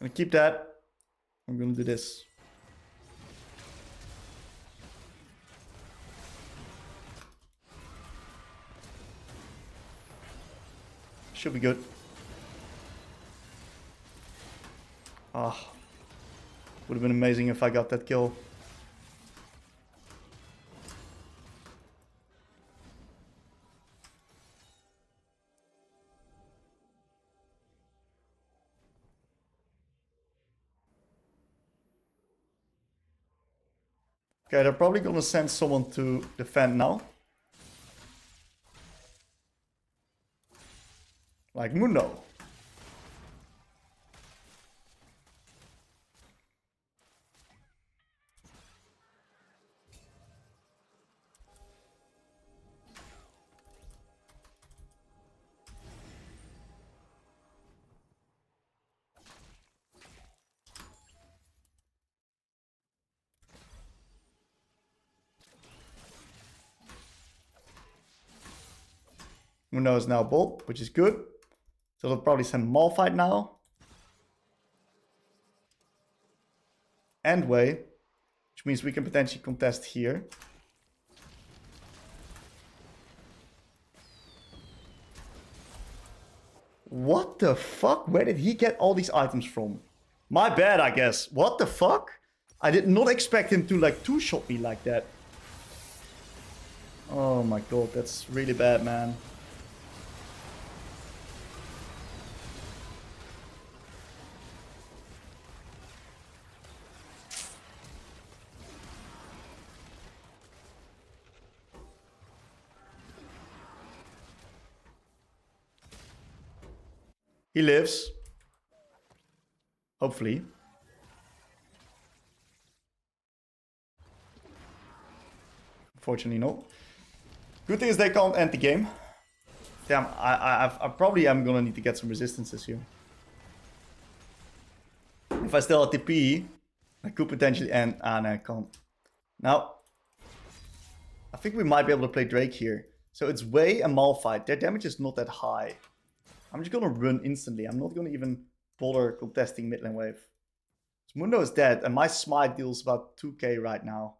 Gonna keep that. I'm gonna do this. Should be good. Ah, would have been amazing if I got that kill. Okay, they're probably gonna send someone to defend now. Like Mundo. Mundo is now bolt, which is good. So they'll probably send Malphite now. And Hwei, which means we can potentially contest here. What the fuck? Where did he get all these items from? My bad, I guess. What the fuck? I did not expect him to like two-shot me like that. Oh my god, that's really bad, man. He lives. Hopefully. Unfortunately, no. Good thing is they can't end the game. Damn, I probably am gonna need to get some resistances here. If I still had TP, I could potentially end. Ah, no, I can't. Now, I think we might be able to play Drake here. So it's Hwei and Malphite. Their damage is not that high. I'm just gonna run instantly. I'm not gonna even bother contesting mid lane wave. So Mundo is dead, and my smite deals about 2k right now.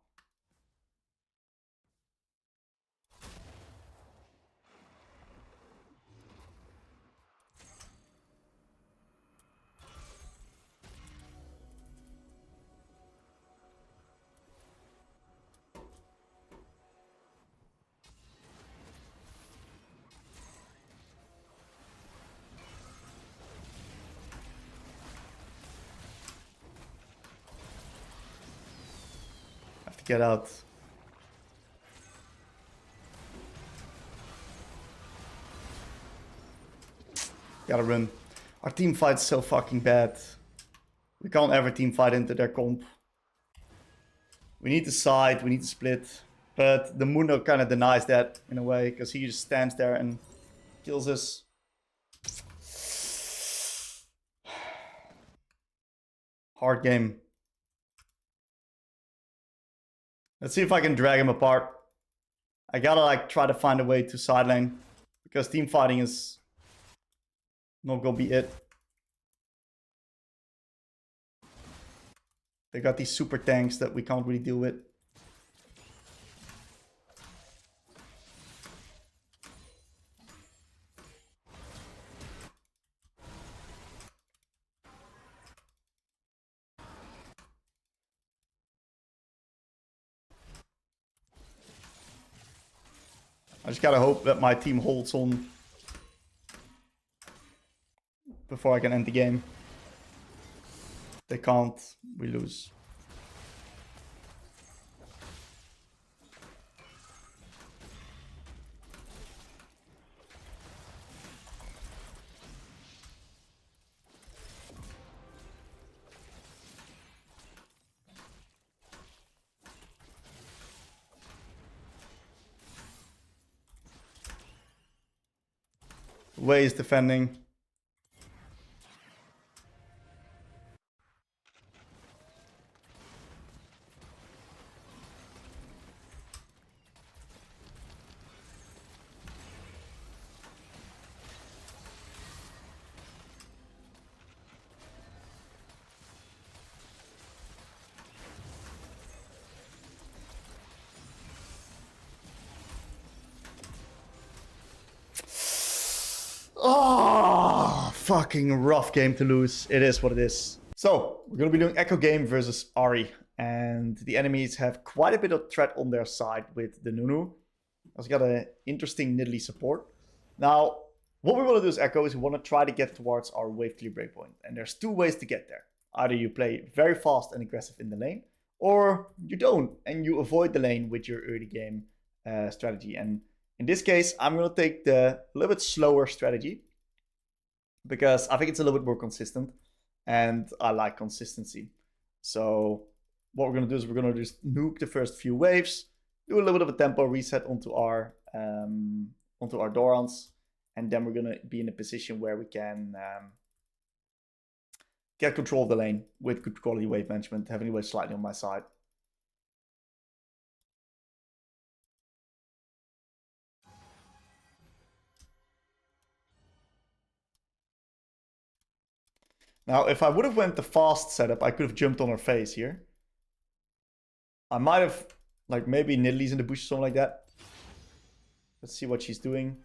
Get out. Gotta run. Our team fight's so fucking bad. We can't ever team fight into their comp. We need to side, we need to split. But the Mundo kind of denies that in a way, because he just stands there and kills us. Hard game. Let's see if I can drag him apart. I gotta like try to find a way to side lane, because team fighting is not gonna be it. They got these super tanks that we can't really deal with. I just gotta hope that my team holds on before I can end the game. If they can't, we lose. Hwei is defending. Oh, fucking rough game to lose. It is what it is. So, we're going to be doing Ekko game versus Ahri. And the enemies have quite a bit of threat on their side with the Nunu. Also got an interesting Nidalee support. Now, what we want to do as Ekko is we want to try to get towards our wave clear breakpoint. And there's two ways to get there. Either you play very fast and aggressive in the lane, or you don't, and you avoid the lane with your early game strategy. And in this case, I'm going to take the little bit slower strategy because I think it's a little bit more consistent and I like consistency. So what we're going to do is we're going to just nuke the first few waves, do a little bit of a tempo reset onto our Dorans, and then we're going to be in a position where we can get control of the lane with good quality wave management, having the wave slightly on my side. Now, if I would have went the fast setup, I could have jumped on her face here. I might have, like, maybe Nidalee's in the bush or something like that. Let's see what she's doing.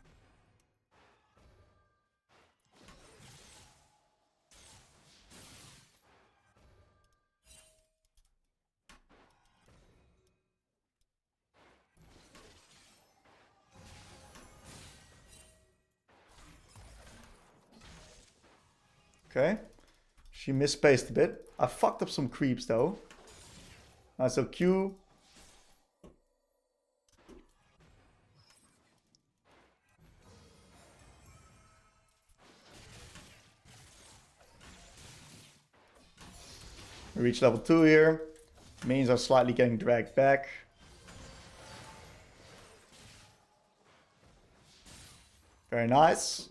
Okay. She misspaced a bit. I fucked up some creeps though. So Q. We reach level 2 here. Minions are slightly getting dragged back. Very nice.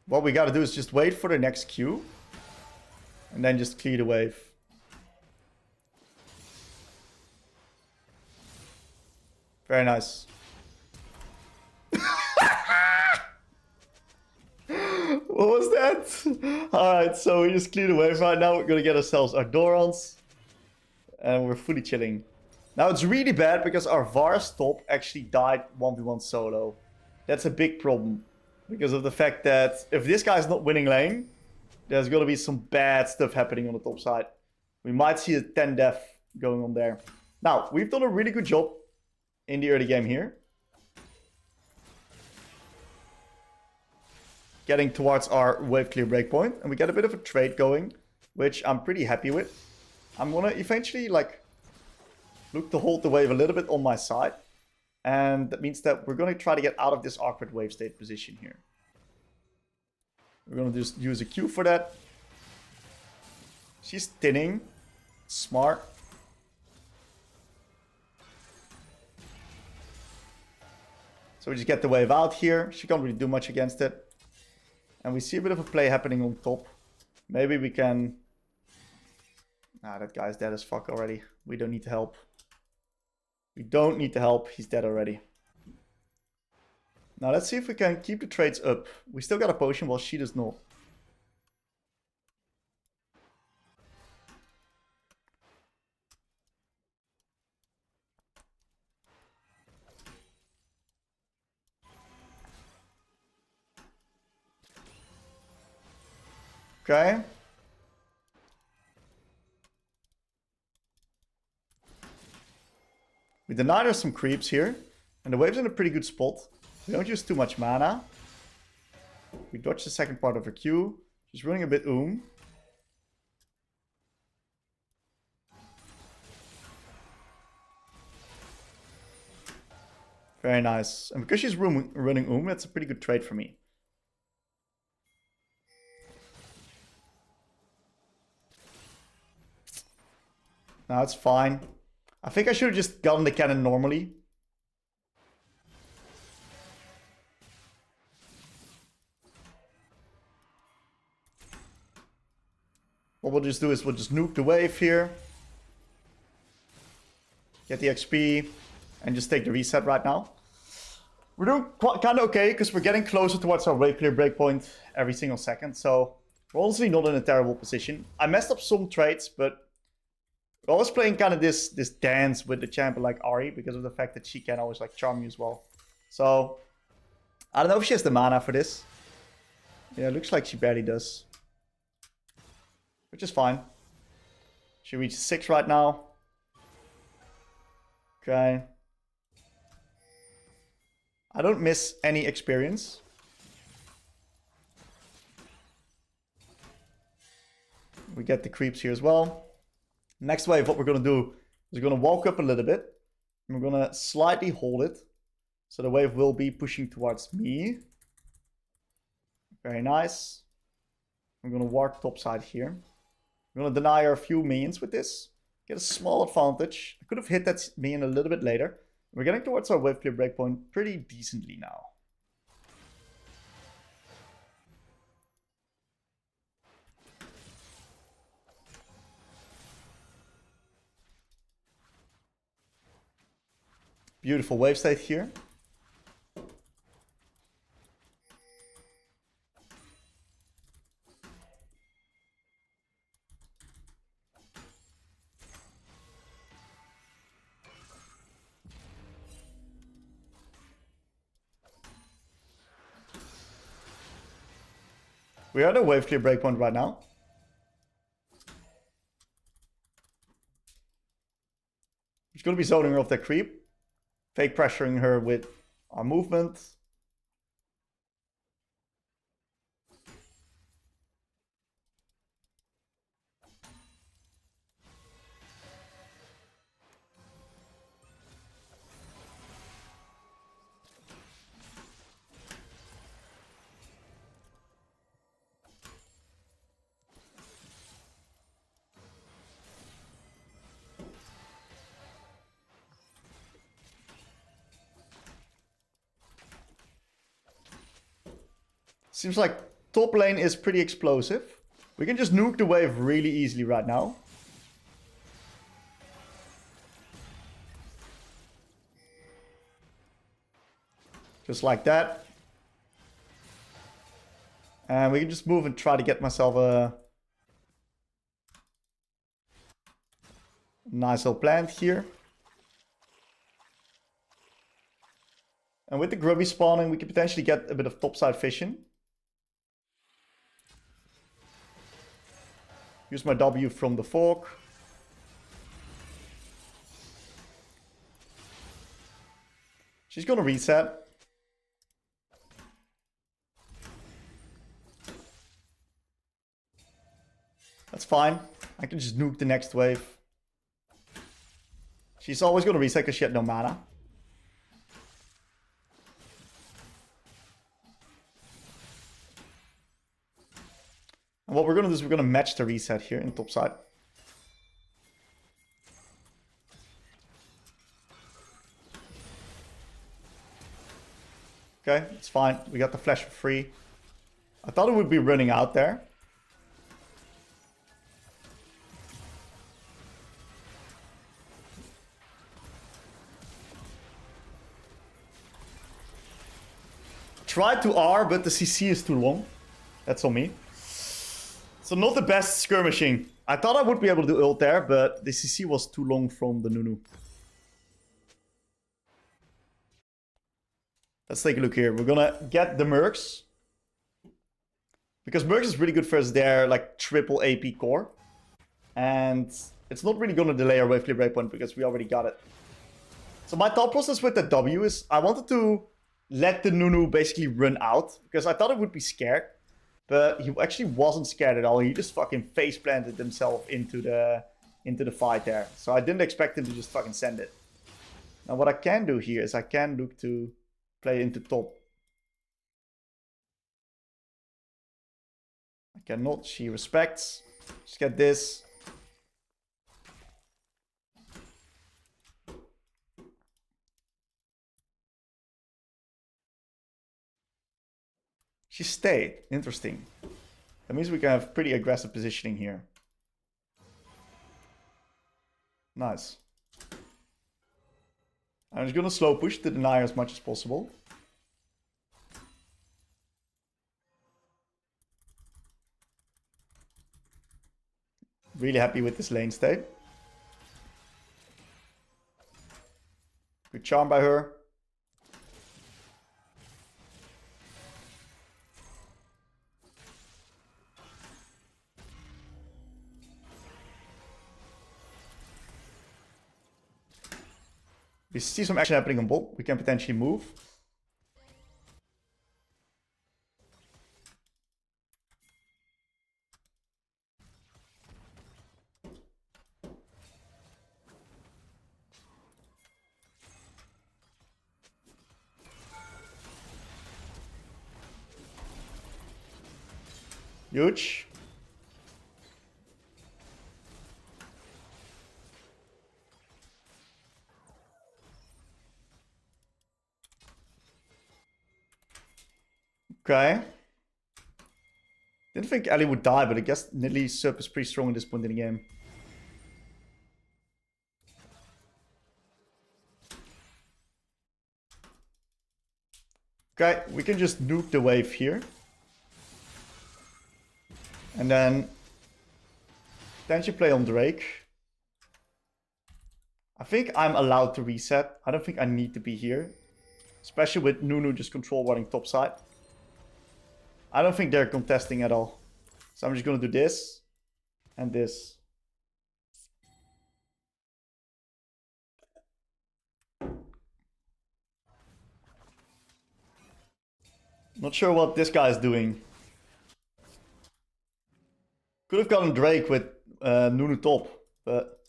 What we gotta do is just wait for the next Q. And then just clear the wave. Very nice. What was that? Alright, so we just clear the wave right now. We're gonna get ourselves our Dorans. And we're fully chilling. Now it's really bad because our Varus top actually died 1v1 solo. That's a big problem. Because of the fact that if this guy's not winning lane, there's going to be some bad stuff happening on the top side. We might see a 10 death going on there. Now, we've done a really good job in the early game here. Getting towards our wave clear breakpoint. And we get a bit of a trade going, which I'm pretty happy with. I'm going to eventually like look to hold the wave a little bit on my side. And that means that we're going to try to get out of this awkward wave state position here. We're going to just use a Q for that. She's thinning. Smart. So we just get the wave out here. She can't really do much against it. And we see a bit of a play happening on top. Maybe we can... Ah, that guy's dead as fuck already. We don't need to help. We don't need the help. He's dead already. Now let's see if we can keep the trades up. We still got a potion while she does not. Okay. We denied her some creeps here. And the wave's in a pretty good spot. We don't use too much mana. We dodge the second part of her Q. She's running a bit Very nice. And because she's running that's a pretty good trade for me. No, it's fine. I think I should have just gotten the cannon normally. What we'll just do is we'll just nuke the wave here. Get the XP. And just take the reset right now. We're doing kind of okay because we're getting closer towards our wave clear breakpoint every single second. So we're honestly not in a terrible position. I messed up some trades, but we're always playing kind of this dance with the champion like Ahri because of the fact that she can always like charm you as well. So I don't know if she has the mana for this. Yeah, it looks like she barely does. Which is fine. She reaches 6 right now. Okay. I don't miss any experience. We get the creeps here as well. Next wave, what we're going to do is we're going to walk up a little bit. And we're going to slightly hold it. So the wave will be pushing towards me. Very nice. I'm going to walk topside here. We're going to deny her a few minions with this. Get a small advantage. I could have hit that minion a little bit later. We're getting towards our wave clear breakpoint pretty decently now. Beautiful wave state here. We are at a wave clear breakpoint right now. Just going to be zoning her off that creep. Fake pressuring her with our movement. Seems like top lane is pretty explosive. We can just nuke the wave really easily right now. Just like that. And we can just move and try to get myself a nice little plant here. And with the grubby spawning, we could potentially get a bit of topside vision. Use my W from the fork. She's gonna reset. That's fine. I can just nuke the next wave. She's always gonna reset because she had no mana. And what we're going to do is we're going to match the reset here in topside. Okay, it's fine. We got the flash for free. I thought it would be running out there. Tried to R, but the CC is too long. That's on me. So not the best skirmishing. I thought I would be able to do ult there, but the CC was too long from the Nunu. Let's take a look here. We're gonna get the Mercs. Because Mercs is really good versus their like triple AP core. And it's not really gonna delay our wave clear breakpoint because we already got it. So my thought process with the W is I wanted to let the Nunu basically run out. Because I thought it would be scared. But he actually wasn't scared at all. He just fucking face planted himself into the fight there. So I didn't expect him to just fucking send it. Now what I can do here is I can look to play into top. I cannot. She respects. Just get this. She stayed. Interesting. That means we can have pretty aggressive positioning here. Nice. I'm just gonna slow push to deny her as much as possible. Really happy with this lane state. Good charm by her. We see some action happening on bot. We can potentially move. Huge. Okay. Didn't think Ahri would die, but I guess Nidalee's Sup is pretty strong at this point in the game. Okay, we can just nuke the wave here. And then potentially play on Drake. I think I'm allowed to reset. I don't think I need to be here. Especially with Nunu just control warding top side. I don't think they're contesting at all. So I'm just going to do this. And this. Not sure what this guy is doing. Could have gotten Drake with Nunu top, but...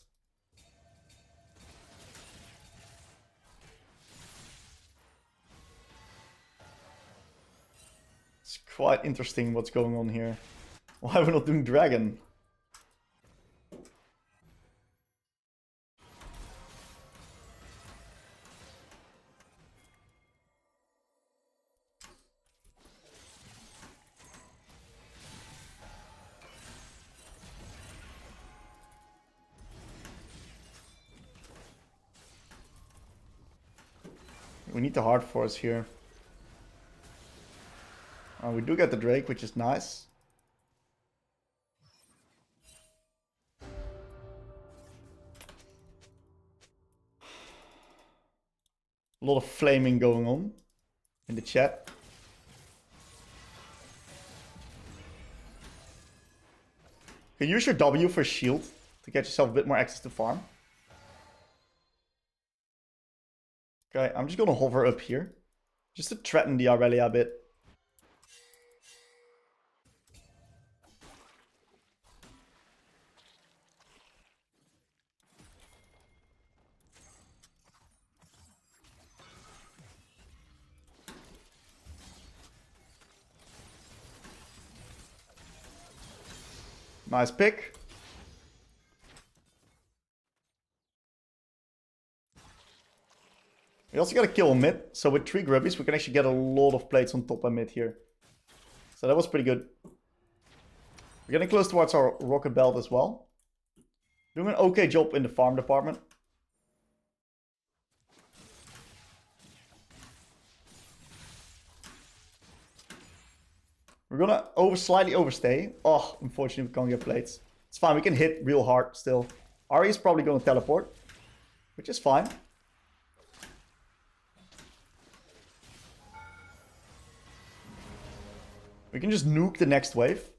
It's quite interesting what's going on here. Why are we not doing Dragon? We need the hard force here. We do get the Drake, which is nice. A lot of flaming going on in the chat. You can use your W for shield to get yourself a bit more access to farm. Okay, I'm just gonna hover up here. Just to threaten the Aurelia a bit. Nice pick. We also got to kill mid, so with 3 grubbies we can actually get a lot of plates on top and mid here. So that was pretty good. We're getting close towards our rocket belt as well. Doing an okay job in the farm department. We're gonna slightly overstay. Oh, unfortunately we can't get plates. It's fine, we can hit real hard still. Ahri is probably gonna teleport, which is fine. We can just nuke the next wave.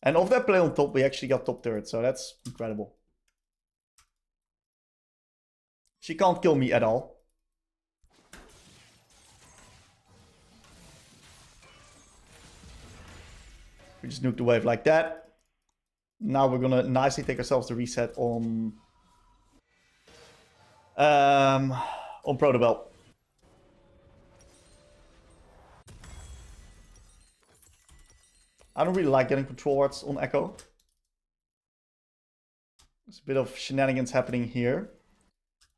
And off that play on top, we actually got top turret, so that's incredible. She can't kill me at all. We just nuke the wave like that. Now we're gonna nicely take ourselves the reset on Protobelt. I don't really like getting control wards on Ekko. There's a bit of shenanigans happening here.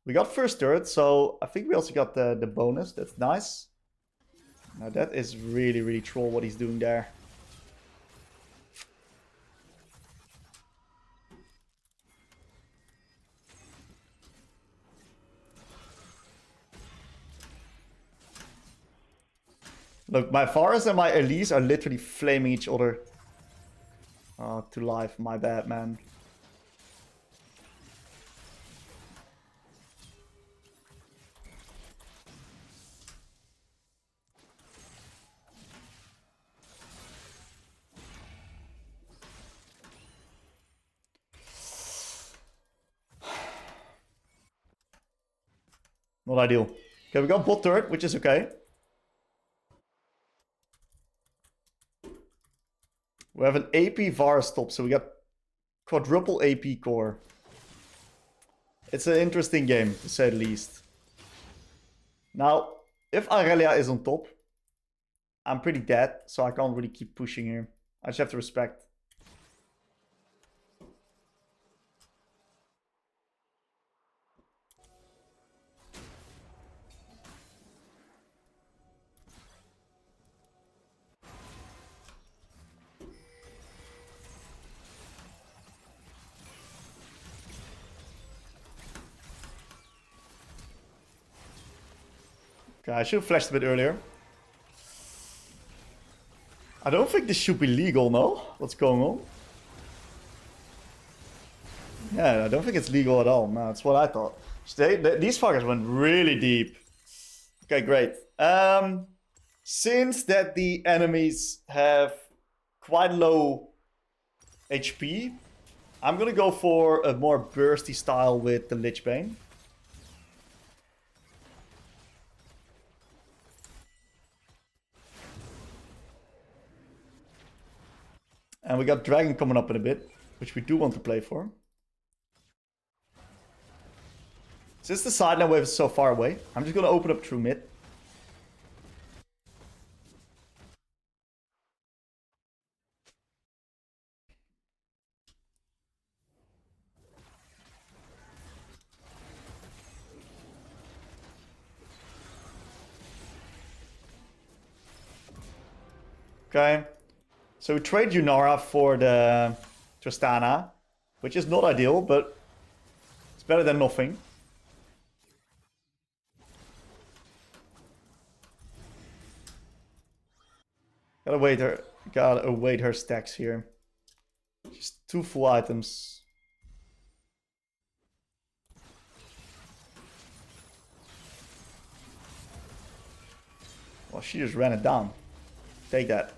We got first turret, so I think we also got the bonus. That's nice. Now that is really, really troll what he's doing there. Look, my Varus and my Elise are literally flaming each other. Oh, to life. My bad, man. Not ideal. Okay, we got bot turret, which is okay. We have an AP Varus top, so we got quadruple AP core. It's an interesting game, to say the least. Now, if Aurelia is on top, I'm pretty dead, so I can't really keep pushing here. I just have to respect. Okay, I should have flashed a bit earlier. I don't think this should be legal, no? What's going on? Yeah, I don't think it's legal at all. No, that's what I thought. These fuckers went really deep. Okay, great. Since that the enemies have quite low HP, I'm gonna go for a more bursty style with the Lich Bane. And we got Dragon coming up in a bit, which we do want to play for. Since the sideline wave is so far away, I'm just going to open up through mid. Okay. So we trade Yunara for the Tristana, which is not ideal, but it's better than nothing. Gotta await her stacks here. Just 2 full items. Well, she just ran it down. Take that.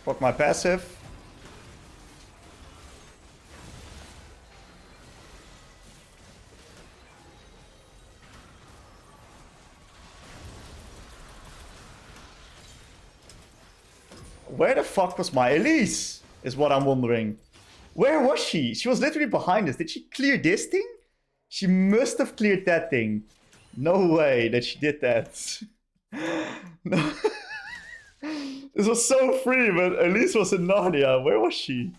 Fuck my passive. Where the fuck was my Elise? Is what I'm wondering. Where was she? She was literally behind us. Did she clear this thing? She must have cleared that thing. No way that she did that. No. This was so free, but Elise was in Narnia. Where was she?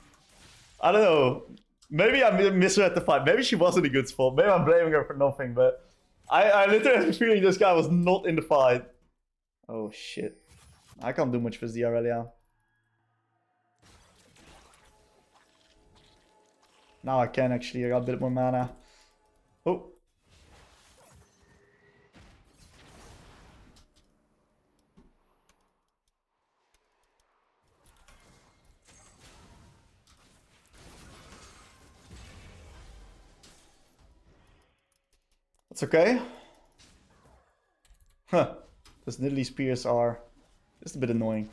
I don't know. Maybe I misread the fight. Maybe she wasn't a good spot. Maybe I'm blaming her for nothing, but I literally have a feeling this guy was not in the fight. Oh shit. I can't do much with the Aurelia. Now I can actually. I got a bit more mana. Oh. That's okay. Huh. Those Nidalee Spears are just a bit annoying.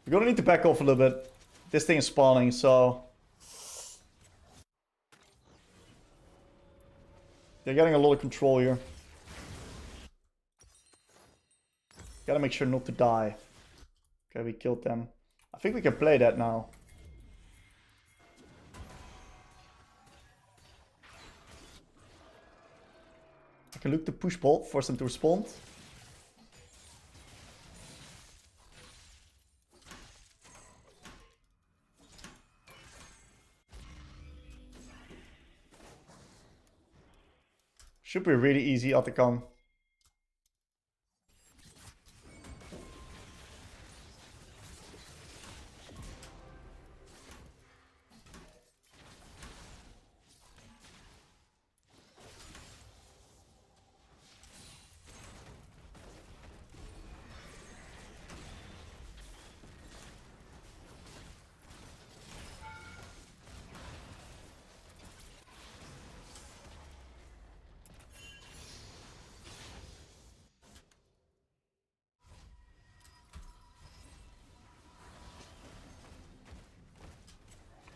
We're gonna need to back off a little bit. This thing is spawning, so... They're getting a lot of control here. Gotta make sure not to die. Okay, we killed them. I think we can play that now. can look to push ball, force them to respond. Should be really easy at the come.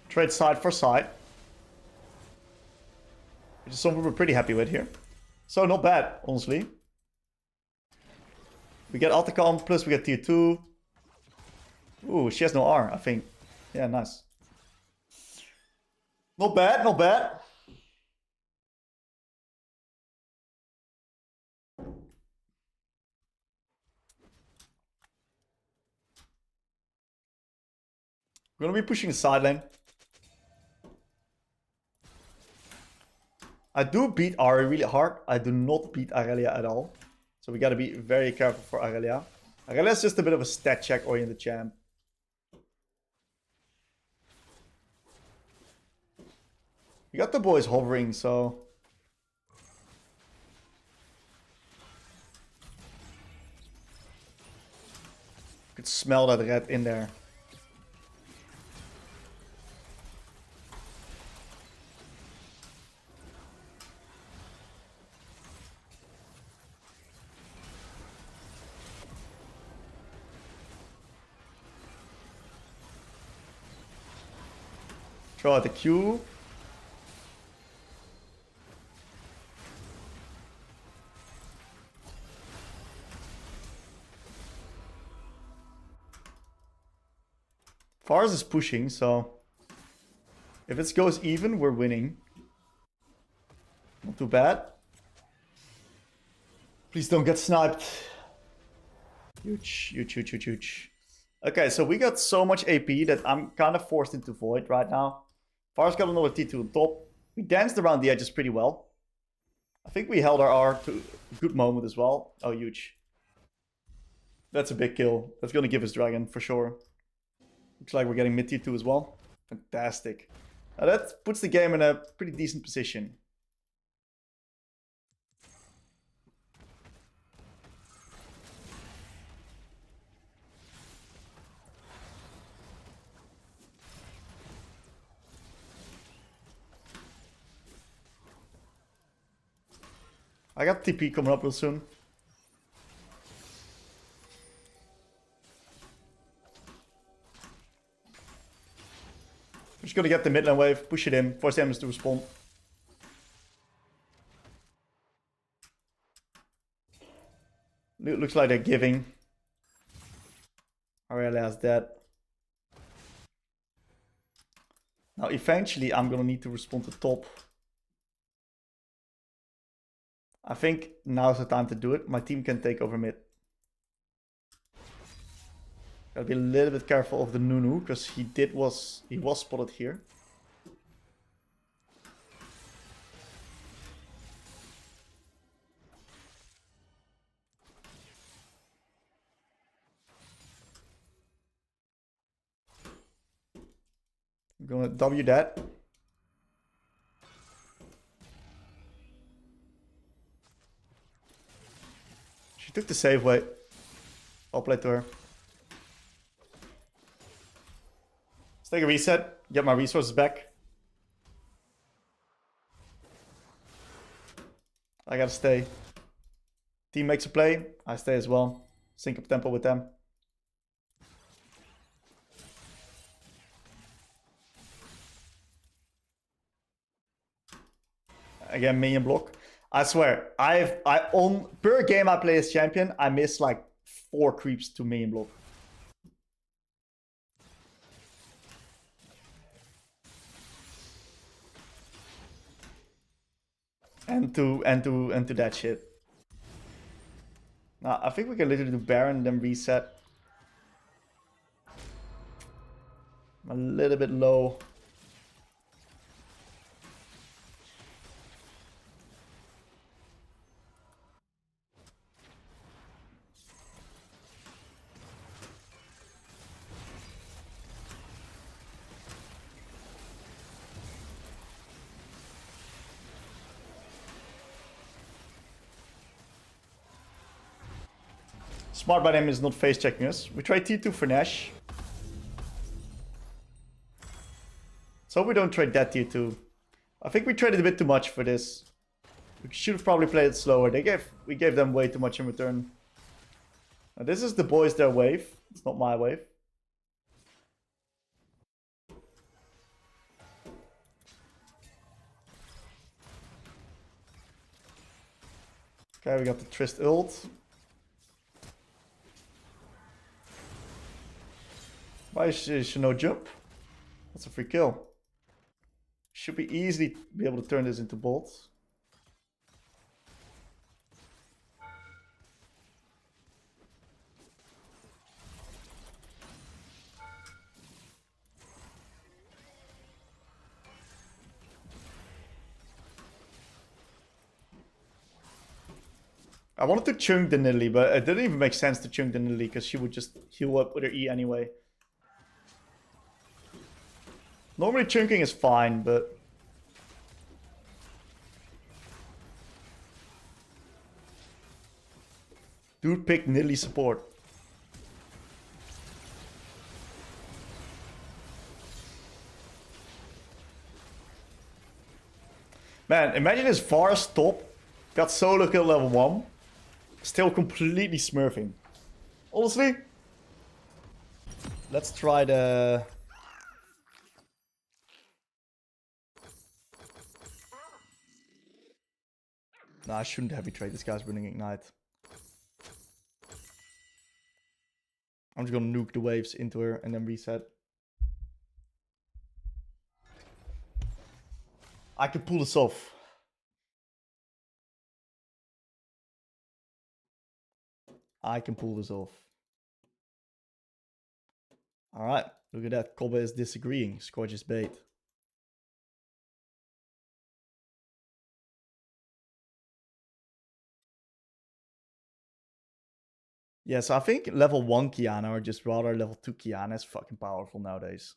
Trade side for side. Which is something we're pretty happy with here. So not bad, honestly. We get Altacom, plus we get tier 2. Ooh, she has no R, I think. Yeah, nice. Not bad, not bad. We're gonna be pushing the side lane. I do beat Ahri really hard. I do not beat Aurelia at all. So we gotta be very careful for Aurelia. Aurelia is just a bit of a stat check oriented champ. We got the boys hovering, so... Could smell that red in there. Throw out the Q. Fars is pushing, so if it goes even, we're winning. Not too bad. Please don't get sniped. Huge, huge, huge, huge, huge. Okay, so we got so much AP that I'm kind of forced into Void right now. Fars got another T2 on top. We danced around the edges pretty well. I think we held our R to a good moment as well. Oh, huge. That's a big kill. That's going to give us Dragon for sure. Looks like we're getting mid tier 2 as well. Fantastic. Now that puts the game in a pretty decent position. I got TP coming up real soon. We're just gonna get the mid lane wave, push it in, force the enemies to respond. Looks like they're giving. Aurelia is dead. Now eventually I'm gonna need to respond to top. I think now's the time to do it. My team can take over mid. Gotta be a little bit careful of the Nunu, because he was spotted here. I'm gonna W that. She took the save way. I'll play to her. Let's take a reset, get my resources back. I gotta stay. Team makes a play, I stay as well. Sync up tempo with them. Again, minion block. I swear, per game I play as champion, I miss like 4 creeps to minion block. And to that shit. Now, I think we can literally do Baron, then reset. I'm a little bit low. Smart by them is not face checking us. We try T2 for Nash. So we don't trade that T2. I think we traded a bit too much for this. We should have probably played it slower. We gave them way too much in return. Now, this is the boys' their wave. It's not my wave. Okay, we got the Trist ult. Why is no jump? That's a free kill. Should be easily be able to turn this into bolts. I wanted to chunk the Nidalee, but it didn't even make sense to chunk the Nidalee because she would just heal up with her E anyway. Normally chunking is fine, but... Dude picked Nidalee support. Man, imagine his Varus top got solo kill level 1. Still completely smurfing. Honestly. Let's try the... Nah, I shouldn't heavy trade. This guy's running Ignite. I'm just gonna nuke the waves into her and then reset. I can pull this off. I can pull this off. Alright, look at that. Kobe is disagreeing. Scorch is bait. Yeah, so I think level 1 Qiyana or just rather level 2 Qiyana is fucking powerful nowadays.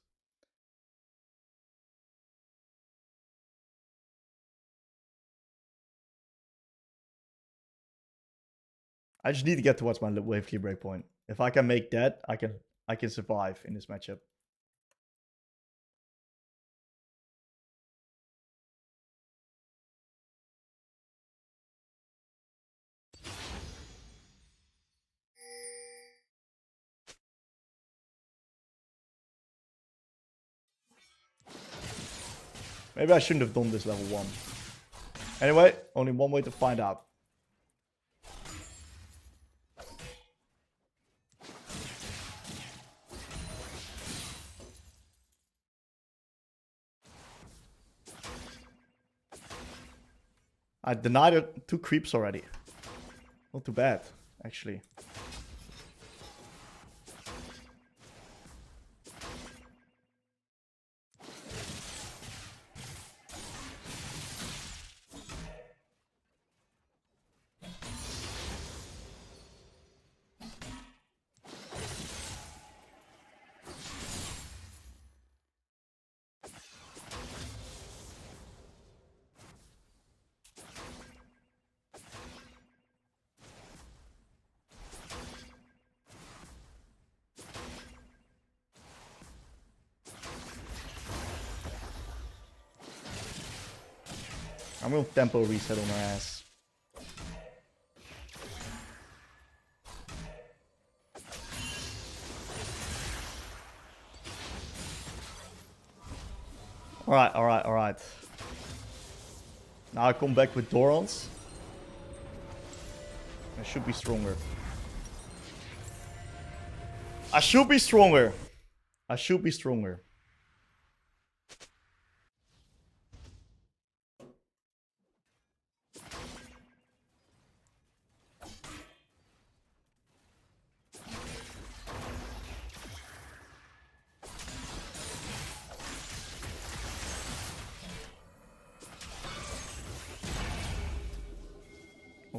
I just need to get towards my wave clear breakpoint. If I can make that, I can survive in this matchup. Maybe I shouldn't have done this level 1. Anyway, only one way to find out. I denied it 2 creeps already. Not too bad, actually. I'm gonna tempo reset on her ass. Alright, alright, alright. Now I come back with Dorans. I should be stronger. I should be stronger. I should be stronger.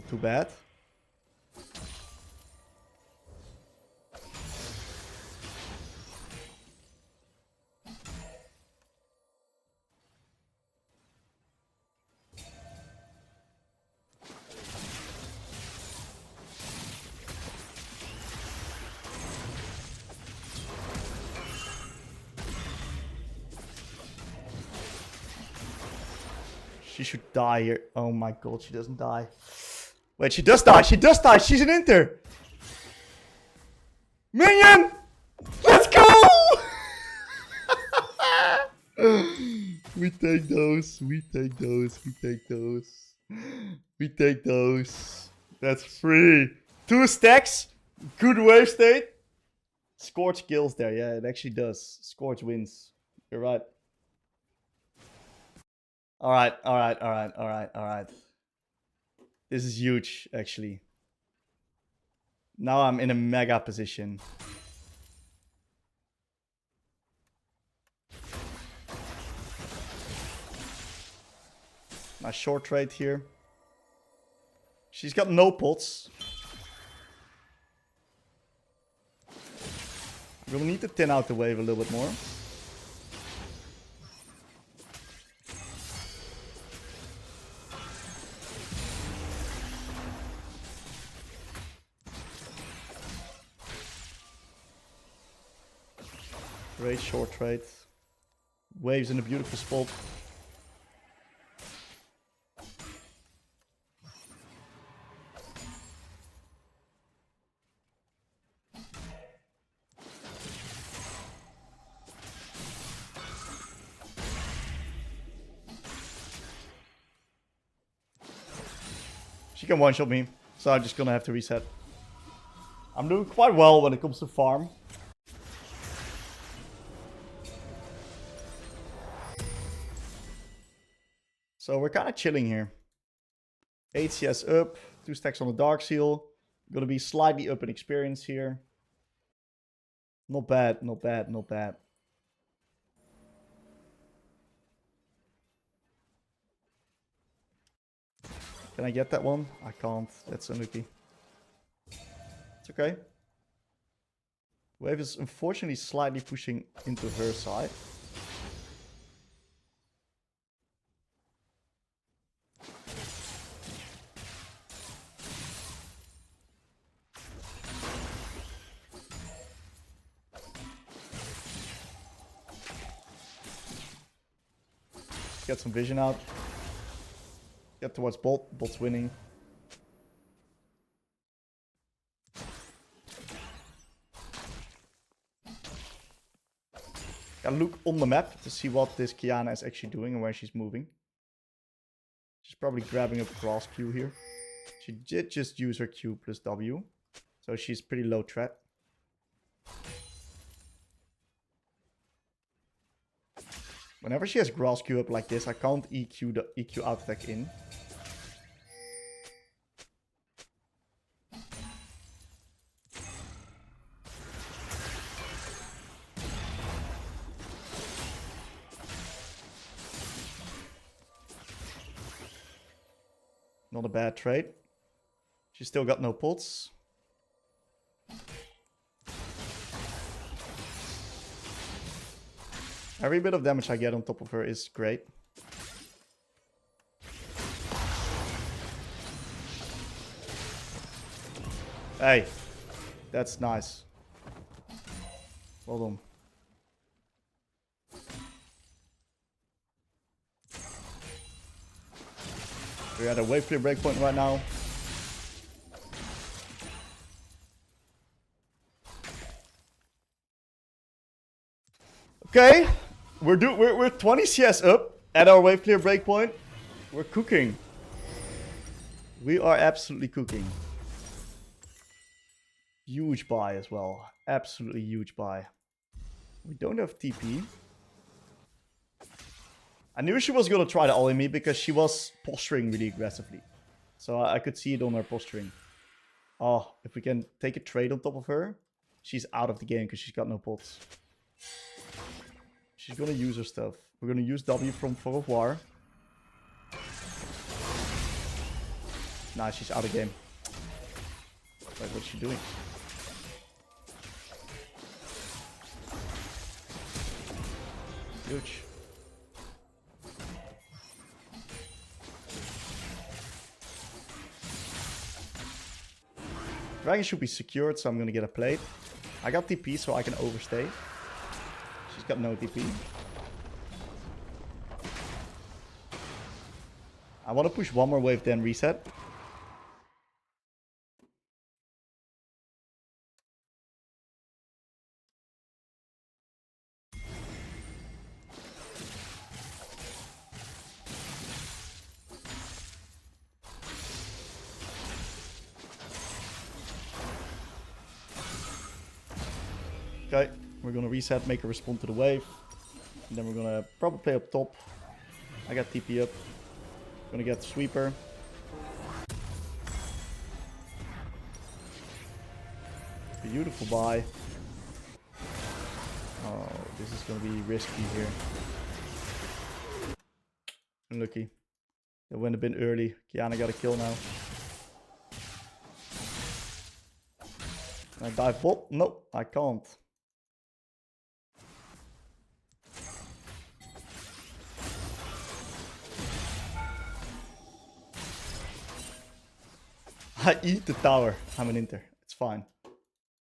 Not too bad. She should die here. Oh my god, she doesn't die. Wait, she does die. She does die. She's an Inter. Minion! Let's go! We take those. We take those. We take those. We take those. That's free. 2 stacks. Good wave state. Scorch kills there. Yeah, it actually does. Scorch wins. You're right. Alright, alright, alright, alright, alright. This is huge, actually. Now I'm in a mega position. Nice short trade here. She's got no pots. We'll need to thin out the wave a little bit more. Great short trade. Waves in a beautiful spot. She can one-shot me, so I'm just gonna have to reset. I'm doing quite well when it comes to farm. So we're kind of chilling here. 8 CS up, 2 stacks on the Dark Seal. Gonna be slightly up in experience here. Not bad, not bad, not bad. Can I get that one? I can't. That's unlucky. It's okay. Wave is unfortunately slightly pushing into her side. Get some vision out. Get towards bot. Bot's winning. Gotta look on the map to see what this Qiyana is actually doing and where she's moving. She's probably grabbing a cross Q here. She did just use her Q plus W. So she's pretty low threat. Whenever she has grass Q up like this, I can't EQ the EQ out attack in. Not a bad trade. She's still got no pots. Every bit of damage I get on top of her is great. Hey, that's nice. Well done. We're at a wave clear breakpoint right now. Okay, we're 20 CS up at our wave clear breakpoint. We're cooking. We are absolutely cooking. Huge buy as well. Absolutely huge buy. We don't have TP. I knew she was gonna try to ult me because she was posturing really aggressively. So I could see it on her posturing. Oh, if we can take a trade on top of her, she's out of the game because she's got no pots. She's gonna use her stuff. We're gonna use W from Fog of War. Nah, she's out of game. Wait, what's she doing? Huge. Dragon should be secured, so I'm gonna get a plate. I got TP, so I can overstay. She's got no TP. I want to push one more wave, then reset. Okay, we're gonna reset, make her respond to the wave. And then we're gonna probably play up top. I got TP up. Gonna get the sweeper. Beautiful buy. Oh, this is gonna be risky here. Unlucky. They went a bit early. Qiyana got a kill now. Can I dive bot? Nope, I can't. I eat the tower. I'm an inter. It's fine.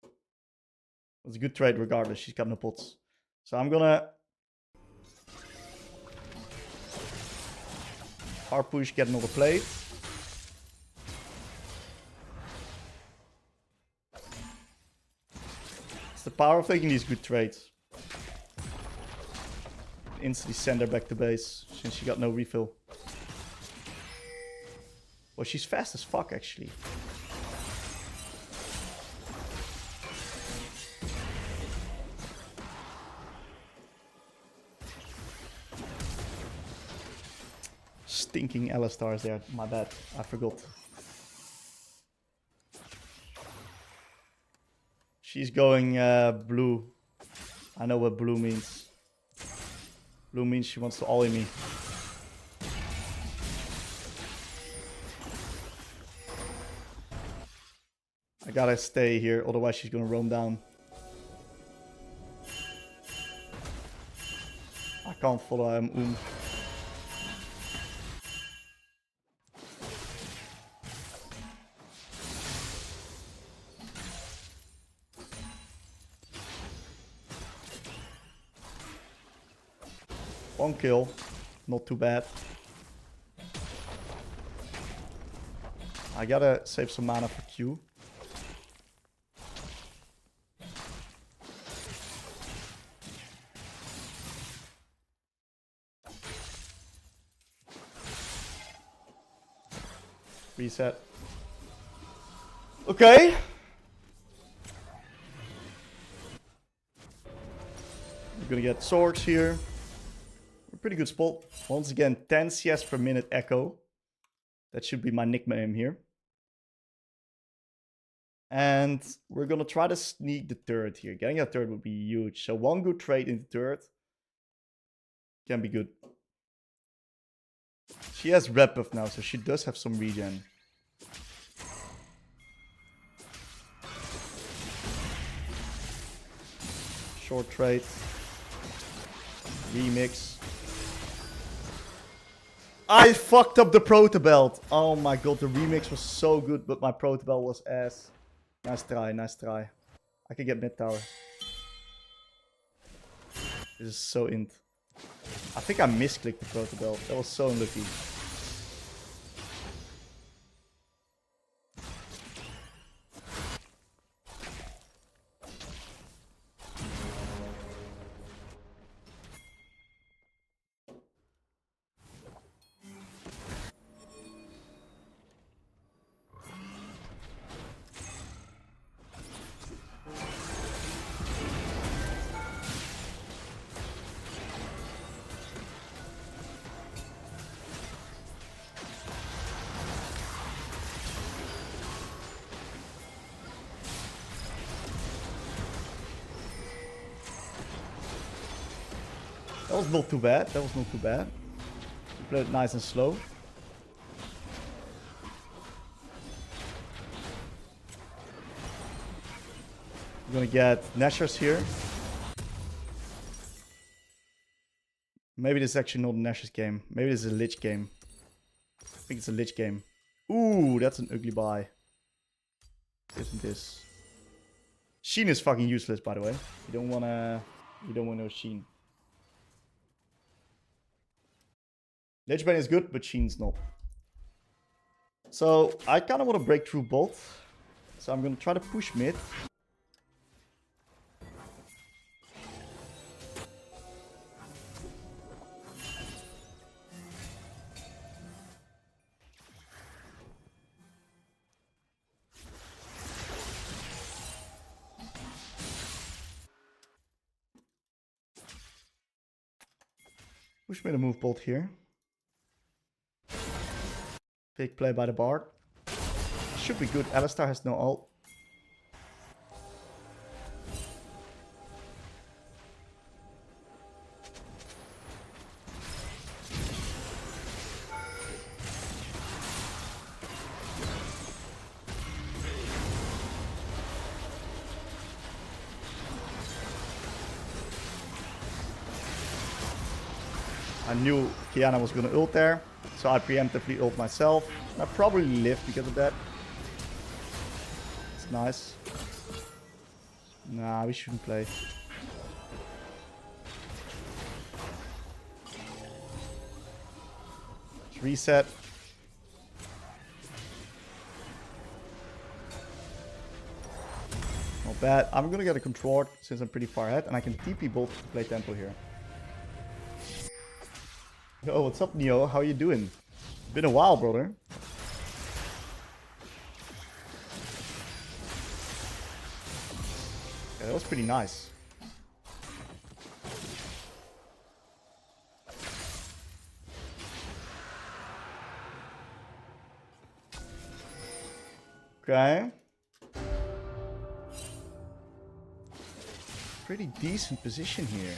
It was a good trade regardless. She's got no pots. So I'm gonna hard push, get another plate. It's the power of taking these good trades. Instantly send her back to base since she got no refill. Well, she's fast as fuck, actually. Stinking Alistars there. My bad. I forgot. She's going blue. I know what blue means. Blue means she wants to ollie me. I gotta stay here, otherwise she's gonna roam down. I can't follow him. One kill, not too bad. I gotta save some mana for Q. Reset. Okay. We're gonna get swords here. A pretty good spot. Once again, 10 CS per minute Ekko. That should be my nickname here. And we're gonna try to sneak the turret here. Getting a turret would be huge. So one good trade in the turret can be good. She has red buff now, so she does have some regen. Short trade. Remix. I fucked up the protobelt. Oh my god, the remix was so good, but my protobelt was ass. Nice try, nice try. I can get mid tower. This is so int. I think I misclicked the protobelt. That was so unlucky. That was not too bad. That was not too bad. We played it nice and slow. We're gonna get Nashers here. Maybe this is actually not a Nashers game. Maybe this is a Lich game. I think it's a Lich game. Ooh, that's an ugly buy. Isn't this? Sheen is fucking useless, by the way. You don't wanna... You don't want no Sheen. Lich Bane is good, but Sheen's not. So, I kind of want to break through bot. So I'm gonna try to push mid. Push made a move bolt here. Big play by the Bard. Should be good. Alistar has no ult. I knew Qiyana was going to ult there, so I preemptively ult myself. I probably lived because of that. It's nice. Nah, we shouldn't play. Let's reset. Not bad. I'm going to get a control since I'm pretty far ahead, and I can TP bolt to play tempo here. Yo, what's up, Neo? How you doing? Been a while, brother. Yeah, that was pretty nice. Okay. Pretty decent position here.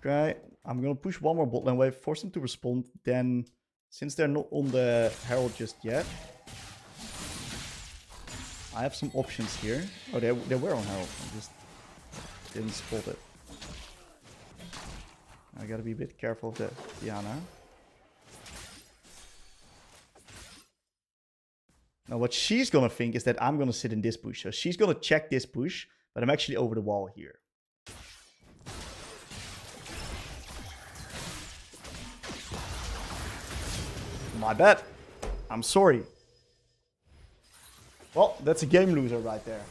Okay, I'm gonna push one more bot lane wave, force them to respond. Then, since they're not on the Herald just yet, I have some options here. Oh, they were on Herald. I just didn't spot it. I gotta be a bit careful of the Qiyana. Now, what she's gonna think is that I'm gonna sit in this bush. So she's gonna check this bush, but I'm actually over the wall here. My bad. I'm sorry. Well, that's a game loser right there.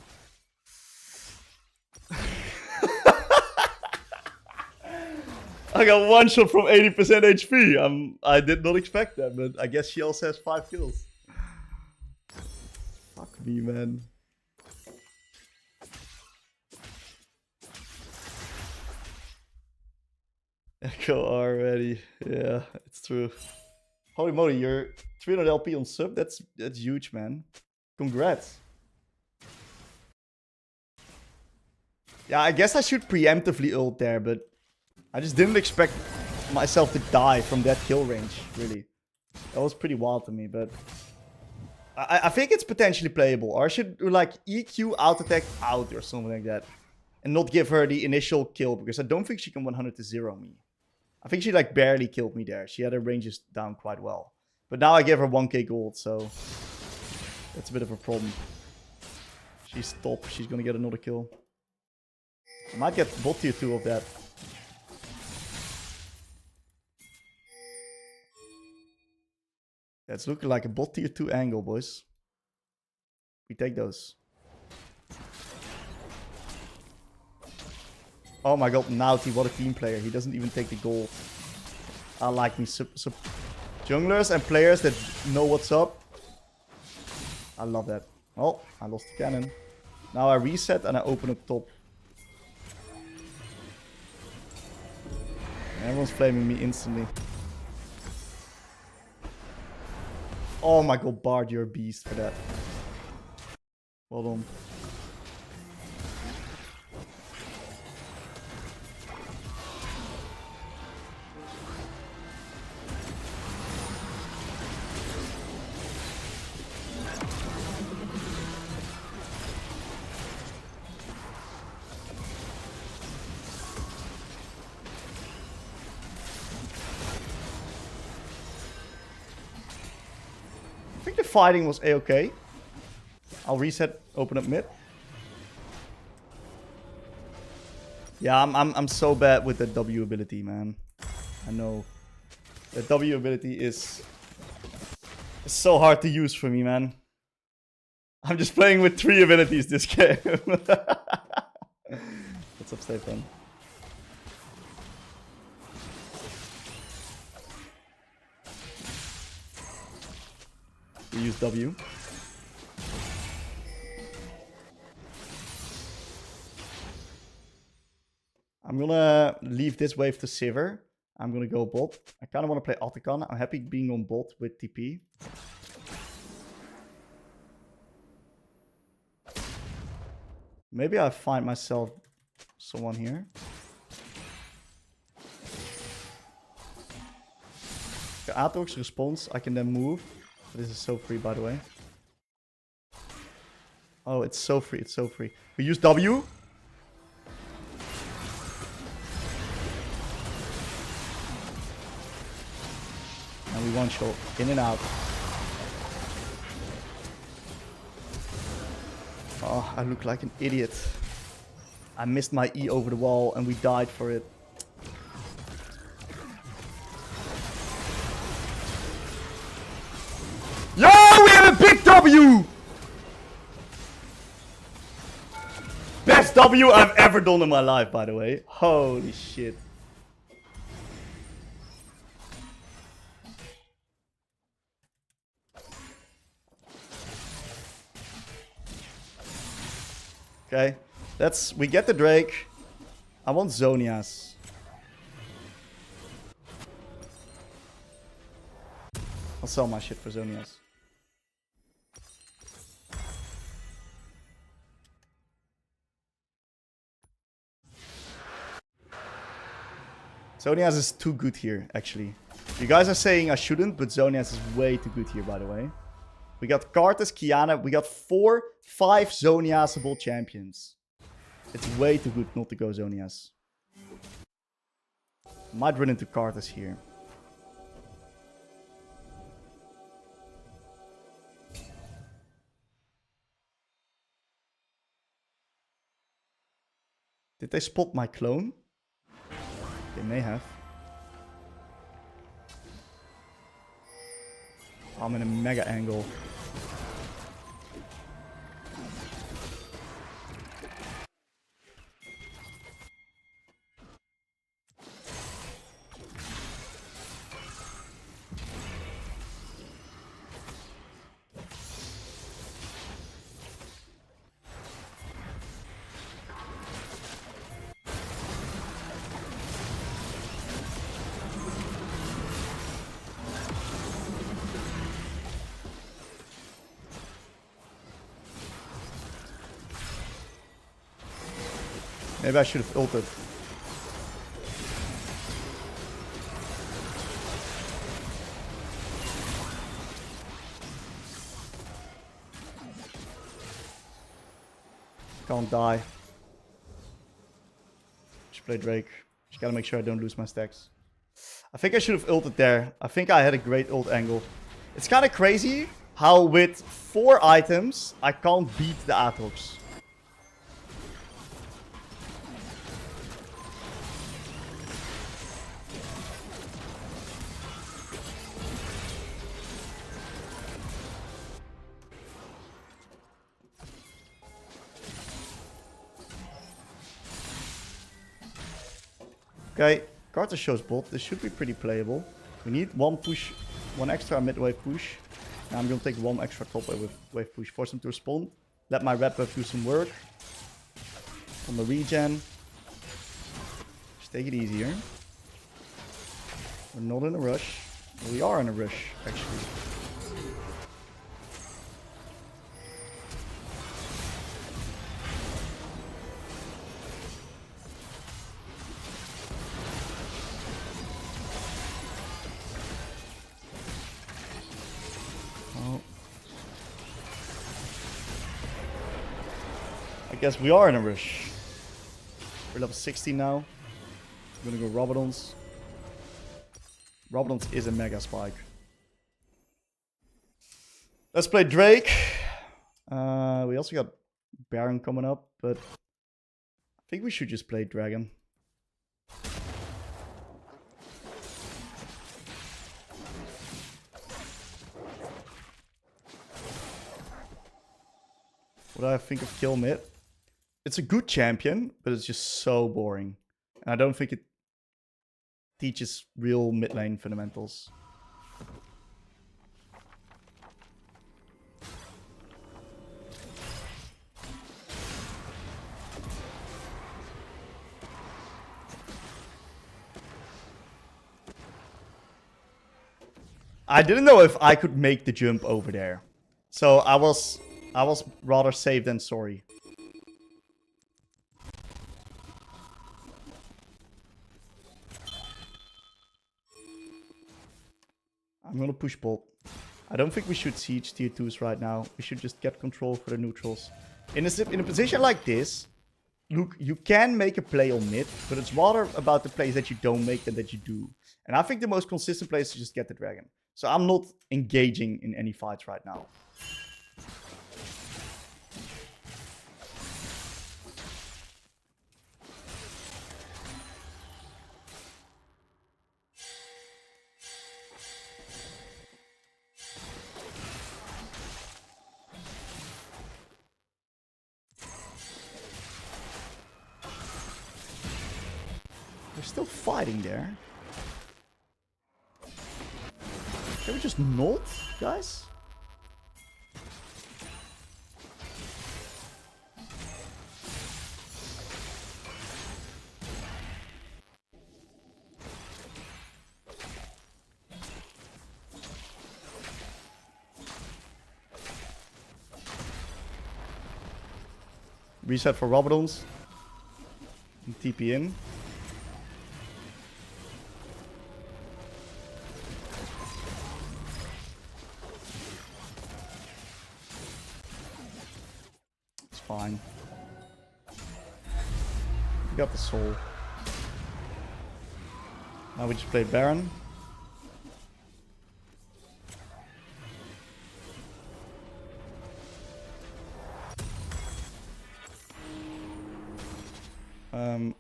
I got one shot from 80% HP. I did not expect that, but I guess she also has 5 kills. Fuck me, man. Ekko already. Yeah, it's true. Holy moly, you're 300 LP on sub. That's huge, man. Congrats. Yeah, I guess I should preemptively ult there, but I just didn't expect myself to die from that kill range, really. That was pretty wild to me, but I think it's potentially playable. Or I should do like EQ out attack out or something like that. And not give her the initial kill, because I don't think she can 100 to 0 me. I think she like barely killed me there. She had her ranges down quite well. But now I gave her 1k gold, so that's a bit of a problem. She's top. She's gonna get another kill. I might get bot tier 2 of that. Yeah, it's looking like a bot tier 2 angle, boys. We take those. Oh my god, Naughty, what a team player. He doesn't even take the gold. I like me. Junglers and players that know what's up. I love that. Oh, I lost the cannon. Now I reset and I open up top. Everyone's flaming me instantly. Oh my god, Bard, you're a beast for that. Well done. fighting was a-okay. I'll reset, open up mid. Yeah, I'm so bad with the W ability, man. I know. The W ability is so hard to use for me, man. I'm just playing with 3 abilities this game. What's up, Stefan? We use W. I'm gonna leave this wave to Sivir. I'm gonna go bot. I kind of want to play Atakan. I'm happy being on bot with TP. Maybe I find myself someone here. The Aatrox response, I can then move. This is so free, by the way. Oh, it's so free, it's so free. We use W. And we one shot in and out. Oh, I look like an idiot. I missed my E over the wall and we died for it. Yo, we have a big W! Best W I've ever done in my life, by the way. Holy shit. Okay, we get the Drake. I want Zonias. I'll sell my shit for Zonias. Zonias is too good here, actually. You guys are saying I shouldn't, but Zonias is way too good here, by the way. We got Karthus, Qiyana. We got 5 Zoniasable champions. It's way too good not to go Zonias. Might run into Karthus here. Did they spot my clone? They may have. I'm in a mega angle. Maybe I should have ulted. Can't die. Should play Drake. Just gotta make sure I don't lose my stacks. I think I should have ulted there. I think I had a great ult angle. It's kind of crazy how with 4 items I can't beat the Aatrox. Okay, Karthus shows bot. This should be pretty playable. We need 1 push, 1 extra mid-wave push. And I'm going to take 1 extra top wave push. Force him to respond. Let my red buff do some work. On the regen. Just take it easier. We're not in a rush. We are in a rush, actually. I guess we are in a rush. We're level 16 now. I'm gonna go Robodons. Robodons is a mega spike. Let's play Drake. We also got Baron coming up, but I think we should just play Dragon. What do I think of Kill Mid? It's a good champion, but it's just so boring. And I don't think it teaches real mid lane fundamentals. I didn't know if I could make the jump over there. So I was rather safe than sorry. I'm gonna push bot. I don't think we should siege tier 2s right now. We should just get control for the neutrals. In a position like this, look, you can make a play on mid, but it's rather about the plays that you don't make than that you do. And I think the most consistent play is to just get the dragon. So I'm not engaging in any fights right now. They're still fighting there. Can we just not, guys? Reset for Robodons. And TP in. Fine. We got the soul. Now we just play Baron.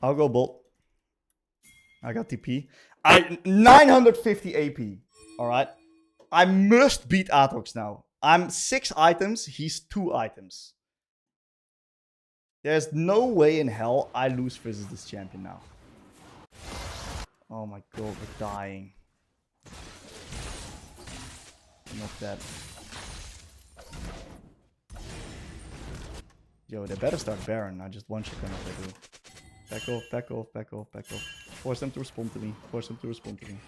I'll go bot. I got TP. 950 AP. Alright. I must beat Aatrox now. I'm 6 items, he's 2 items. There's no way in hell I lose versus this champion now. Oh my god, we're dying. Not dead. Yo, they better start Baron. I just one-shot them if they do. Back off, back off, back off, back off. Force them to respond to me. Force them to respond to me.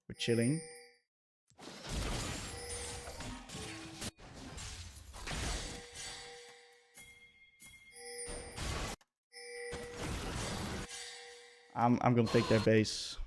We're chilling. I'm gonna take their base.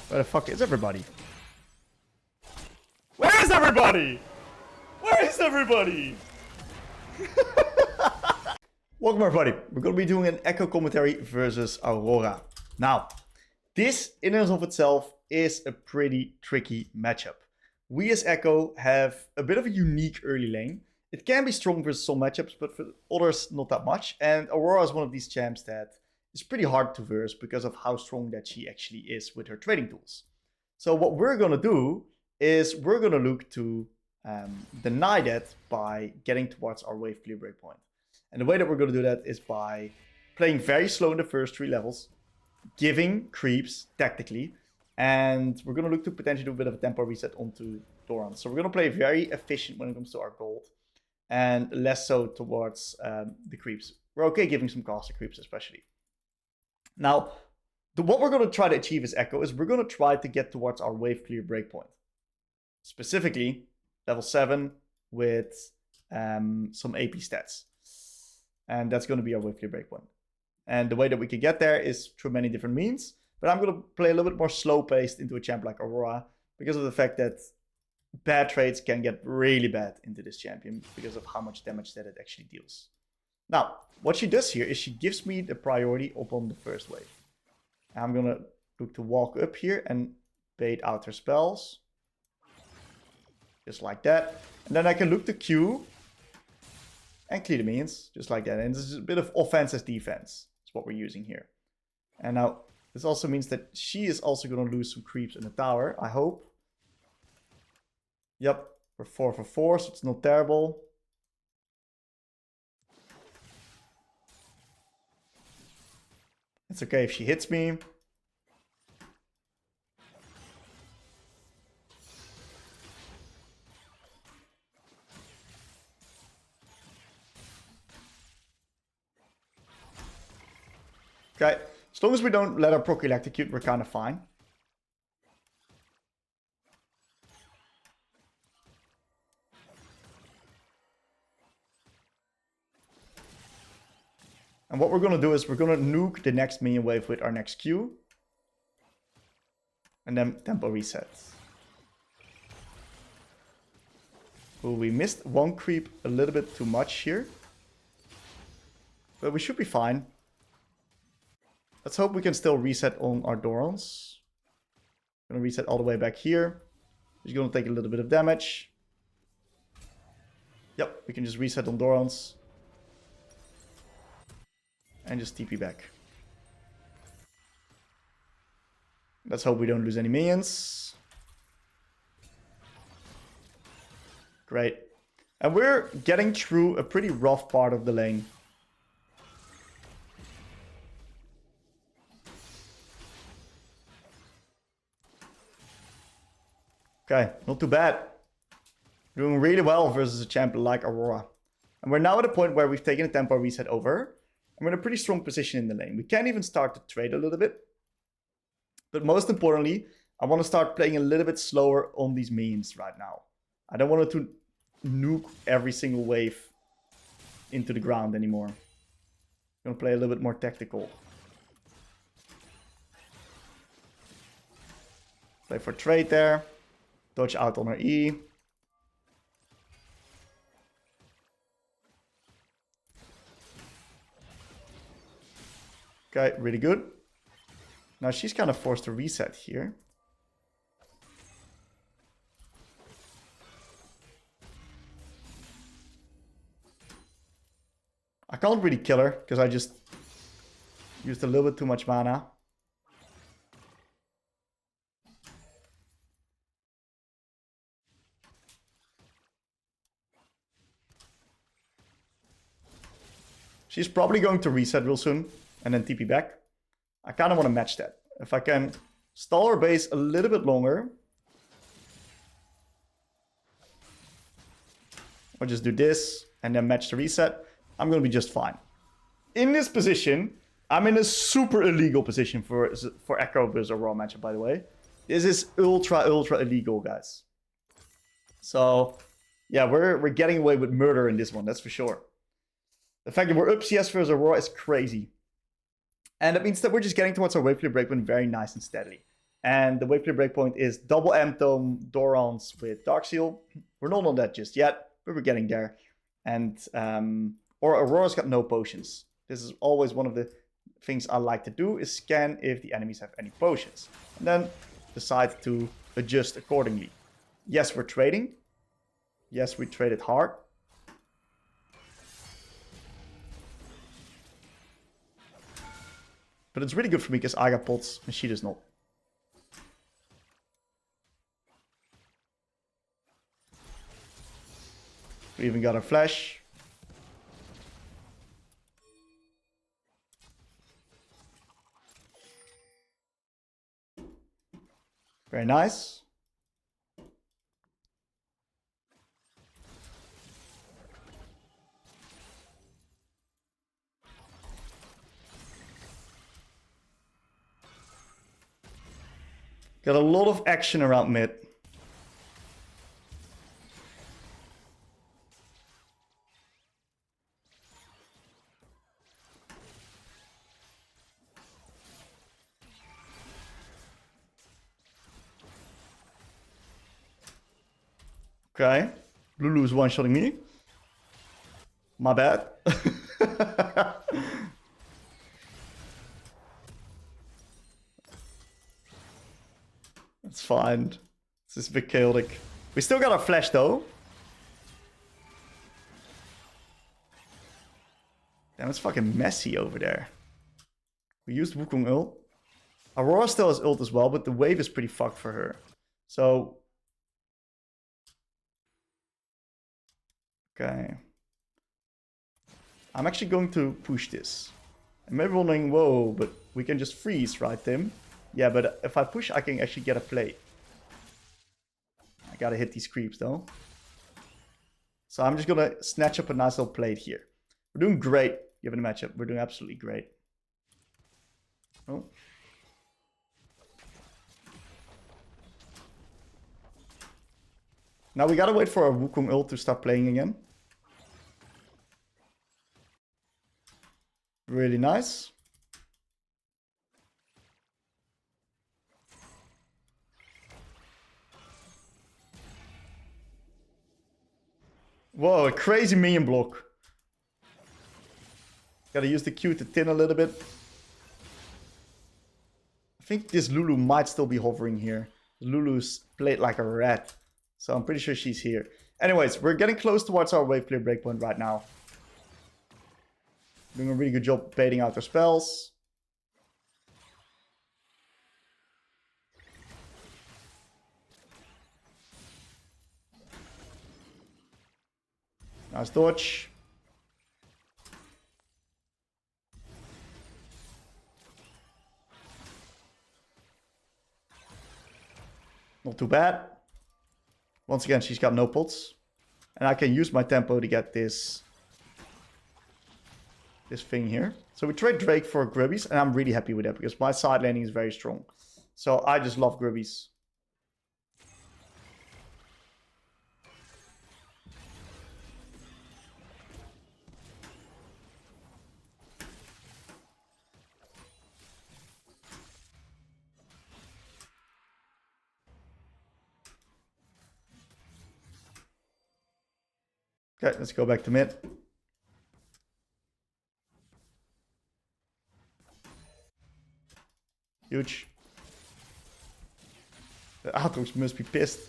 Where the fuck is everybody? Where is everybody? Where is everybody? Welcome everybody. We're going to be doing an Ekko commentary versus Aurora. Now, this in and of itself is a pretty tricky matchup. We as Ekko have a bit of a unique early lane. It can be strong versus some matchups, but for others not that much. And Aurora is one of these champs that is pretty hard to verse because of how strong that she actually is with her trading tools. So what we're going to do is we're going to look to deny that by getting towards our wave clear breakpoint. And the way that we're going to do that is by playing very slow in the first 3 levels, giving creeps tactically, and we're going to look to potentially do a bit of a tempo reset onto Doran. So we're going to play very efficient when it comes to our gold, and less so towards the creeps. We're okay giving some caster creeps especially. Now, what we're going to try to achieve as Ekko is we're going to try to get towards our wave clear breakpoint. Specifically, level 7 with some AP stats. And that's going to be our Wave Clear Breakpoint. And the way that we can get there is through many different means. But I'm going to play a little bit more slow-paced into a champ like Aurora because of the fact that bad trades can get really bad into this champion because of how much damage that it actually deals. Now, what she does here is she gives me the priority upon the first wave. I'm going to look to walk up here and bait out her spells. Just like that. And then I can look to Q and clear the minions, just like that. And this is a bit of offense as defense. That's what we're using here. And now, this also means that she is also going to lose some creeps in the tower, I hope. Yep, we're 4 for 4, so it's not terrible. It's okay if she hits me. Okay, as long as we don't let our proc electrocute, we're kind of fine. And what we're going to do is we're going to nuke the next minion wave with our next Q. And then tempo reset. Ooh, we missed one creep a little bit too much here. But we should be fine. Let's hope we can still reset on our Dorans. Gonna reset all the way back here. He's gonna take a little bit of damage. Yep, we can just reset on Dorans. And just TP back. Let's hope we don't lose any minions. Great. And we're getting through a pretty rough part of the lane. Okay, not too bad. Doing really well versus a champion like Aurora. And we're now at a point where we've taken a tempo reset over. And we're in a pretty strong position in the lane. We can even start to trade a little bit. But most importantly, I want to start playing a little bit slower on these minions right now. I don't want to nuke every single wave into the ground anymore. I'm going to play a little bit more tactical. Play for trade there. Dodge out on her E. Okay, really good. Now she's kind of forced to reset here. I can't really kill her because I just used a little bit too much mana. She's probably going to reset real soon and then TP back. I kind of want to match that. If I can stall her base a little bit longer. Or just do this and then match the reset. I'm going to be just fine. In this position, I'm in a super illegal position for Ekko versus Aurora matchup, by the way. This is ultra illegal, guys. So, yeah, we're getting away with murder in this one, that's for sure. The fact that we're up CS versus Aurora is crazy. And that means that we're just getting towards our wave clear breakpoint very nice and steadily. And the wave clear breakpoint is double M-Tome Dorans with Dark Seal. We're not on that just yet, but we're getting there. And or Aurora's got no potions. This is always one of the things I like to do, is scan if the enemies have any potions. And then decide to adjust accordingly. Yes, we're trading. Yes, we traded hard. But it's really good for me because I got pots and she does not. We even got a flash. Very nice. Got a lot of action around mid. Okay. Lulu's one-shotting me. My bad. It's fine. This is a bit chaotic. We still got our flash though. Damn, it's fucking messy over there. We used Wukong ult. Aurora still has ult as well, but the wave is pretty fucked for her. So... Okay. I'm actually going to push this. And maybe wondering, whoa, but we can just freeze, right, Tim? Yeah, but if I push, I can actually get a play. I gotta hit these creeps, though. So I'm just gonna snatch up a nice little plate here. We're doing great, given the matchup. We're doing absolutely great. Oh. Now we gotta wait for our Wukong ult to start playing again. Really nice. Whoa, a crazy minion block. Gotta use the Q to thin a little bit. I think this Lulu might still be hovering here. Lulu's played like a rat. So I'm pretty sure she's here. Anyways, we're getting close towards our wave clear breakpoint right now. Doing a really good job baiting out their spells. Nice dodge. Not too bad. Once again, she's got no pots. And I can use my tempo to get this thing here. So we trade Drake for Grubbies, and I'm really happy with that because my side laning is very strong. So I just love Grubbies. Okay, let's go back to mid. Huge. The Aatrox must be pissed.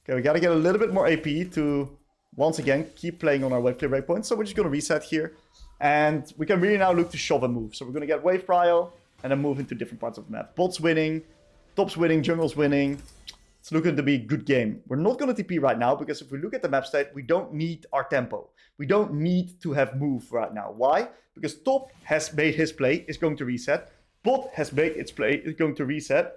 Okay, we gotta get a little bit more AP to, once again, keep playing on our wave clear breakpoint. So we're just gonna reset here. And we can really now look to shove and move. So we're gonna get wave prio and then move into different parts of the map. Bots winning, tops winning, jungles winning. It's looking to be a good game. We're not going to TP right now because if we look at the map state, we don't need our tempo. We don't need to have move right now. Why? Because top has made his play, is going to reset. Bot has made its play, is going to reset.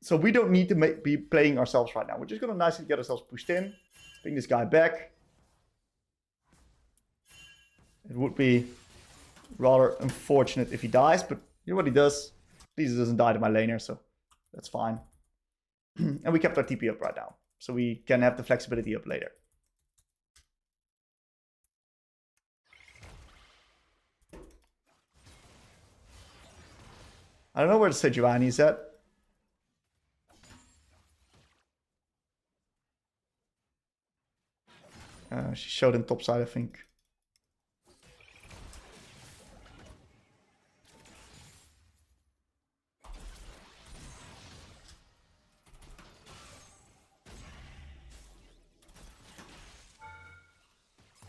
So we don't need to be playing ourselves right now. We're just going to nicely get ourselves pushed in. Bring this guy back. It would be rather unfortunate if he dies, but you know what he does? At least he doesn't die to my laner, so that's fine. And we kept our TP up right now, so we can have the flexibility up later. I don't know where the Sejuani is at. She showed in top side, I think.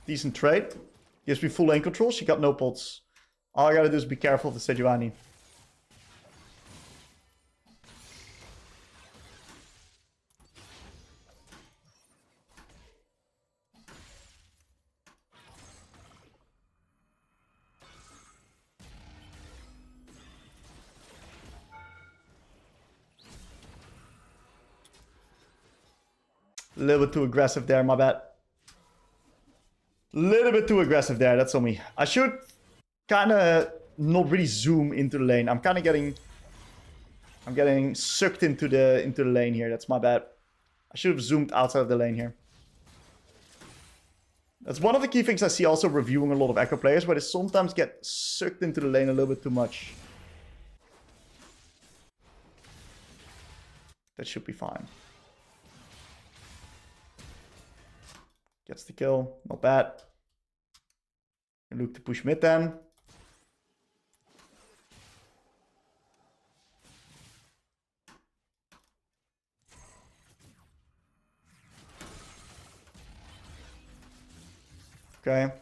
Decent trade. Gives me full lane control. She got no pots. All I gotta do is be careful of the Sejuani. A little bit too aggressive there, my bad. Little bit too aggressive there, that's on me. I should kind of not really zoom into the lane. I'm kind of getting... I'm getting sucked into the lane here, that's my bad. I should have zoomed outside of the lane here. That's one of the key things I see also reviewing a lot of Ekko players, where they sometimes get sucked into the lane a little bit too much. That should be fine. Gets the kill. Not bad. Look to push mid then. Okay.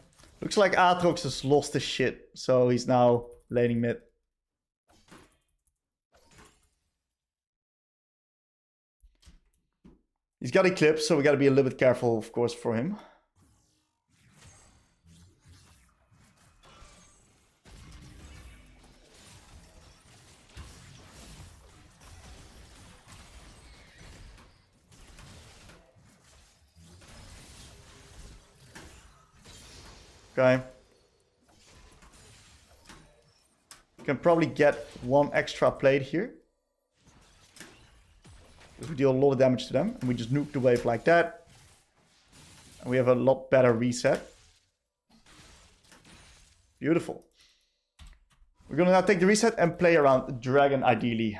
Looks like Aatrox has lost his shit, so he's now laning mid. He's got Eclipse, so we gotta be a little bit careful, of course, for him. Okay. Can probably get one extra plate here. Because we deal a lot of damage to them. And we just nuke the wave like that. And we have a lot better reset. Beautiful. We're gonna now take the reset and play around the dragon ideally.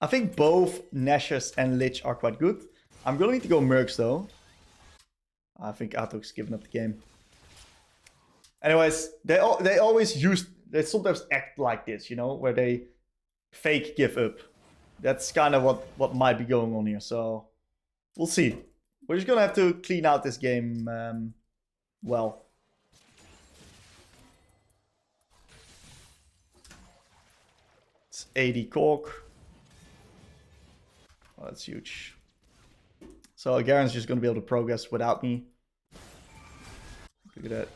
I think both Nashus and Lich are quite good. I'm gonna need to go Mercs though. I think Aatrox's given up the game. Anyways, they sometimes act like this, you know, where they fake give up. That's kind of what might be going on here, so we'll see. We're just gonna have to clean out this game well. It's 80 cork. Oh, that's huge. So Garen's just gonna be able to progress without me. Look at that.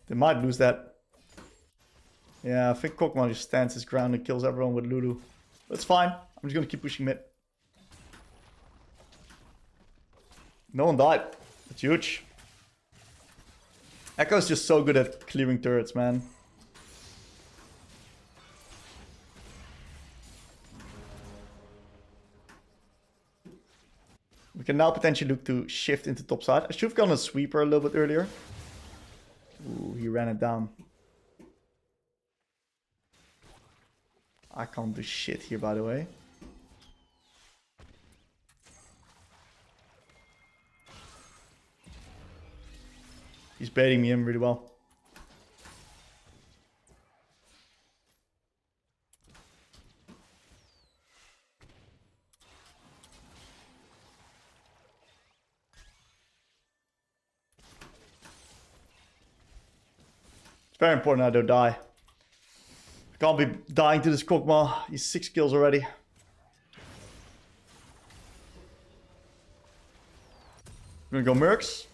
They might lose that. Yeah, I think Kokman just stands his ground and kills everyone with Lulu. That's fine. I'm just gonna keep pushing mid. No one died. That's huge. Ekko's just so good at clearing turrets, man. We can now potentially look to shift into top side. I should have gone a sweeper a little bit earlier. Ooh, he ran it down. I can't do shit here, by the way. He's baiting me in really well. It's very important I don't die. I can't be dying to this Kokma. He's 6 kills already. I'm gonna go Mercs.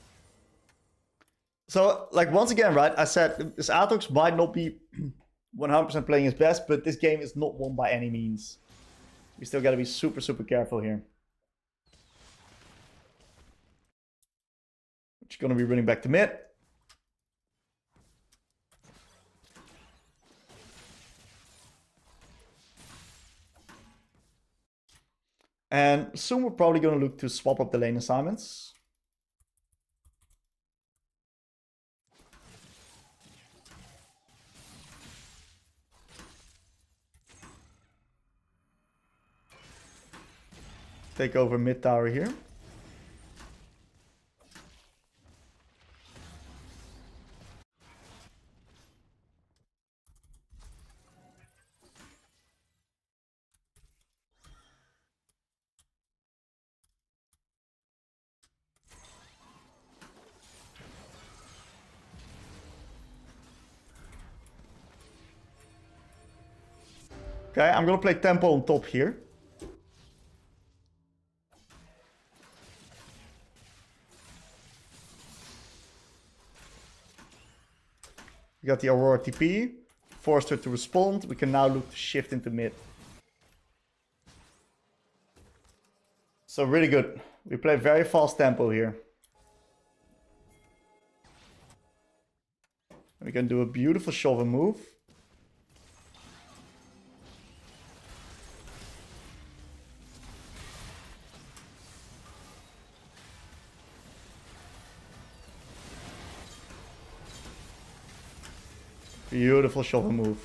So, like, once again, right, I said this Aatrox might not be 100% playing his best, but this game is not won by any means. We still gotta be super, super careful here. Just gonna be running back to mid. And soon we're probably going to look to swap up the lane assignments. Take over mid tower here. Okay, I'm gonna play tempo on top here. We got the Aurora TP, forced her to respond. We can now look to shift into mid. So really good. We play very fast tempo here. We can do a beautiful shovel move. Beautiful shovel move.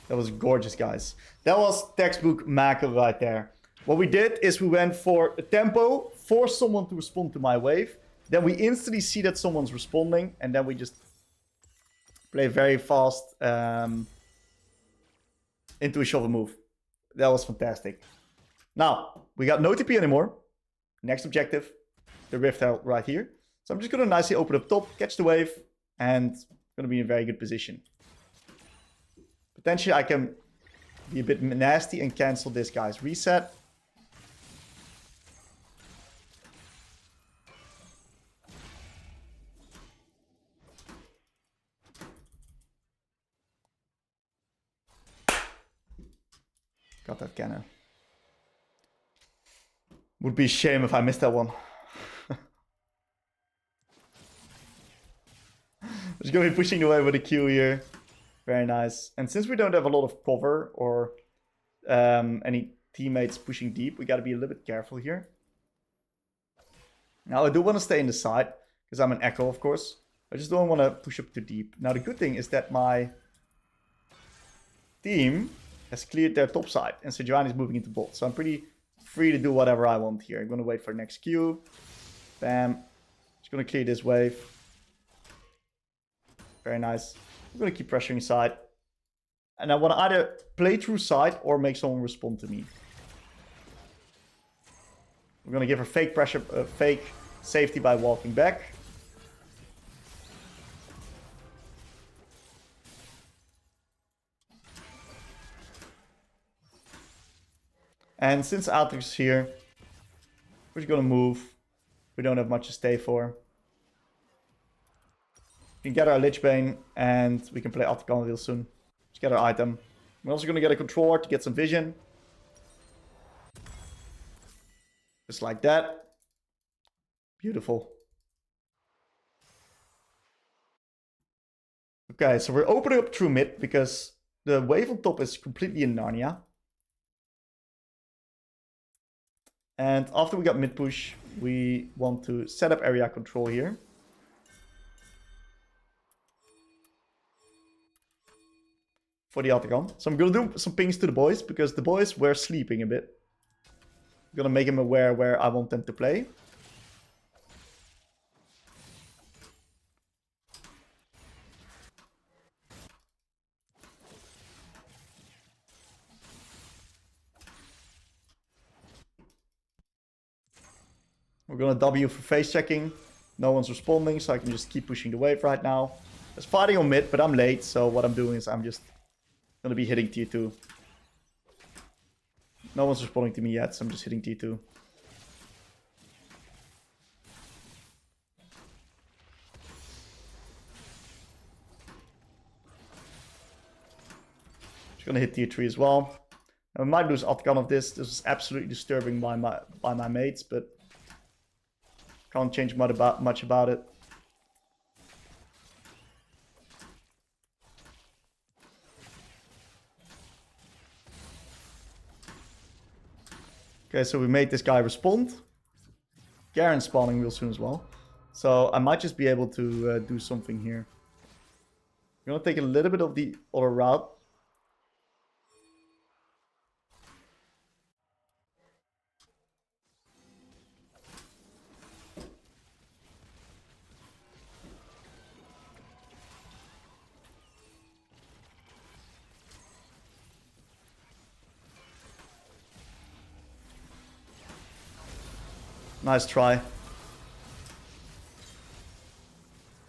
That was gorgeous, guys. That was textbook macro right there. What we did is we went for a tempo, force someone to respond to my wave. Then we instantly see that someone's responding. And then we just play very fast into a shovel move. That was fantastic. Now, we got no TP anymore. Next objective, the Rift Herald right here. So I'm just going to nicely open up top, catch the wave, and going to be in a very good position. Potentially I can be a bit nasty and cancel this guy's reset. Got that cannon. Would be a shame if I missed that one. Just going to be pushing away with a Q here. Very nice. And since we don't have a lot of cover or any teammates pushing deep, we got to be a little bit careful here. Now, I do want to stay in the side because I'm an Ekko, of course. I just don't want to push up too deep. Now, the good thing is that my team has cleared their top side and Sejuani is moving into bot. So I'm pretty free to do whatever I want here. I'm going to wait for the next Q. Bam. Just going to clear this wave. Very nice. I'm going to keep pressuring side. And I want to either play through side or make someone respond to me. We're going to give her fake pressure, fake safety by walking back. And since Alex is here, we're just going to move. We don't have much to stay for. We can get our Lich Bane, and we can play Atacama real soon. Just get our item. We're also going to get a controller to get some vision. Just like that. Beautiful. Okay, so we're opening up through mid, because the wave on top is completely in Narnia. And after we got mid push, we want to set up area control here. For the Atakan. So I'm going to do some pings to the boys, because the boys were sleeping a bit. I'm going to make them aware where I want them to play. We're going to W for face checking. No one's responding, so I can just keep pushing the wave right now. There's fighting on mid, but I'm late, so what I'm doing is I'm just going to be hitting tier 2. No one's responding to me yet, so I'm just hitting tier 2. Just going to hit tier 3 as well. I might lose outcome of this. This is absolutely disturbing by my mates, but can't change much about it. Okay, so we made this guy respond. Garen's spawning real soon as well. So I might just be able to do something here. I'm going to take a little bit of the other route. Nice try.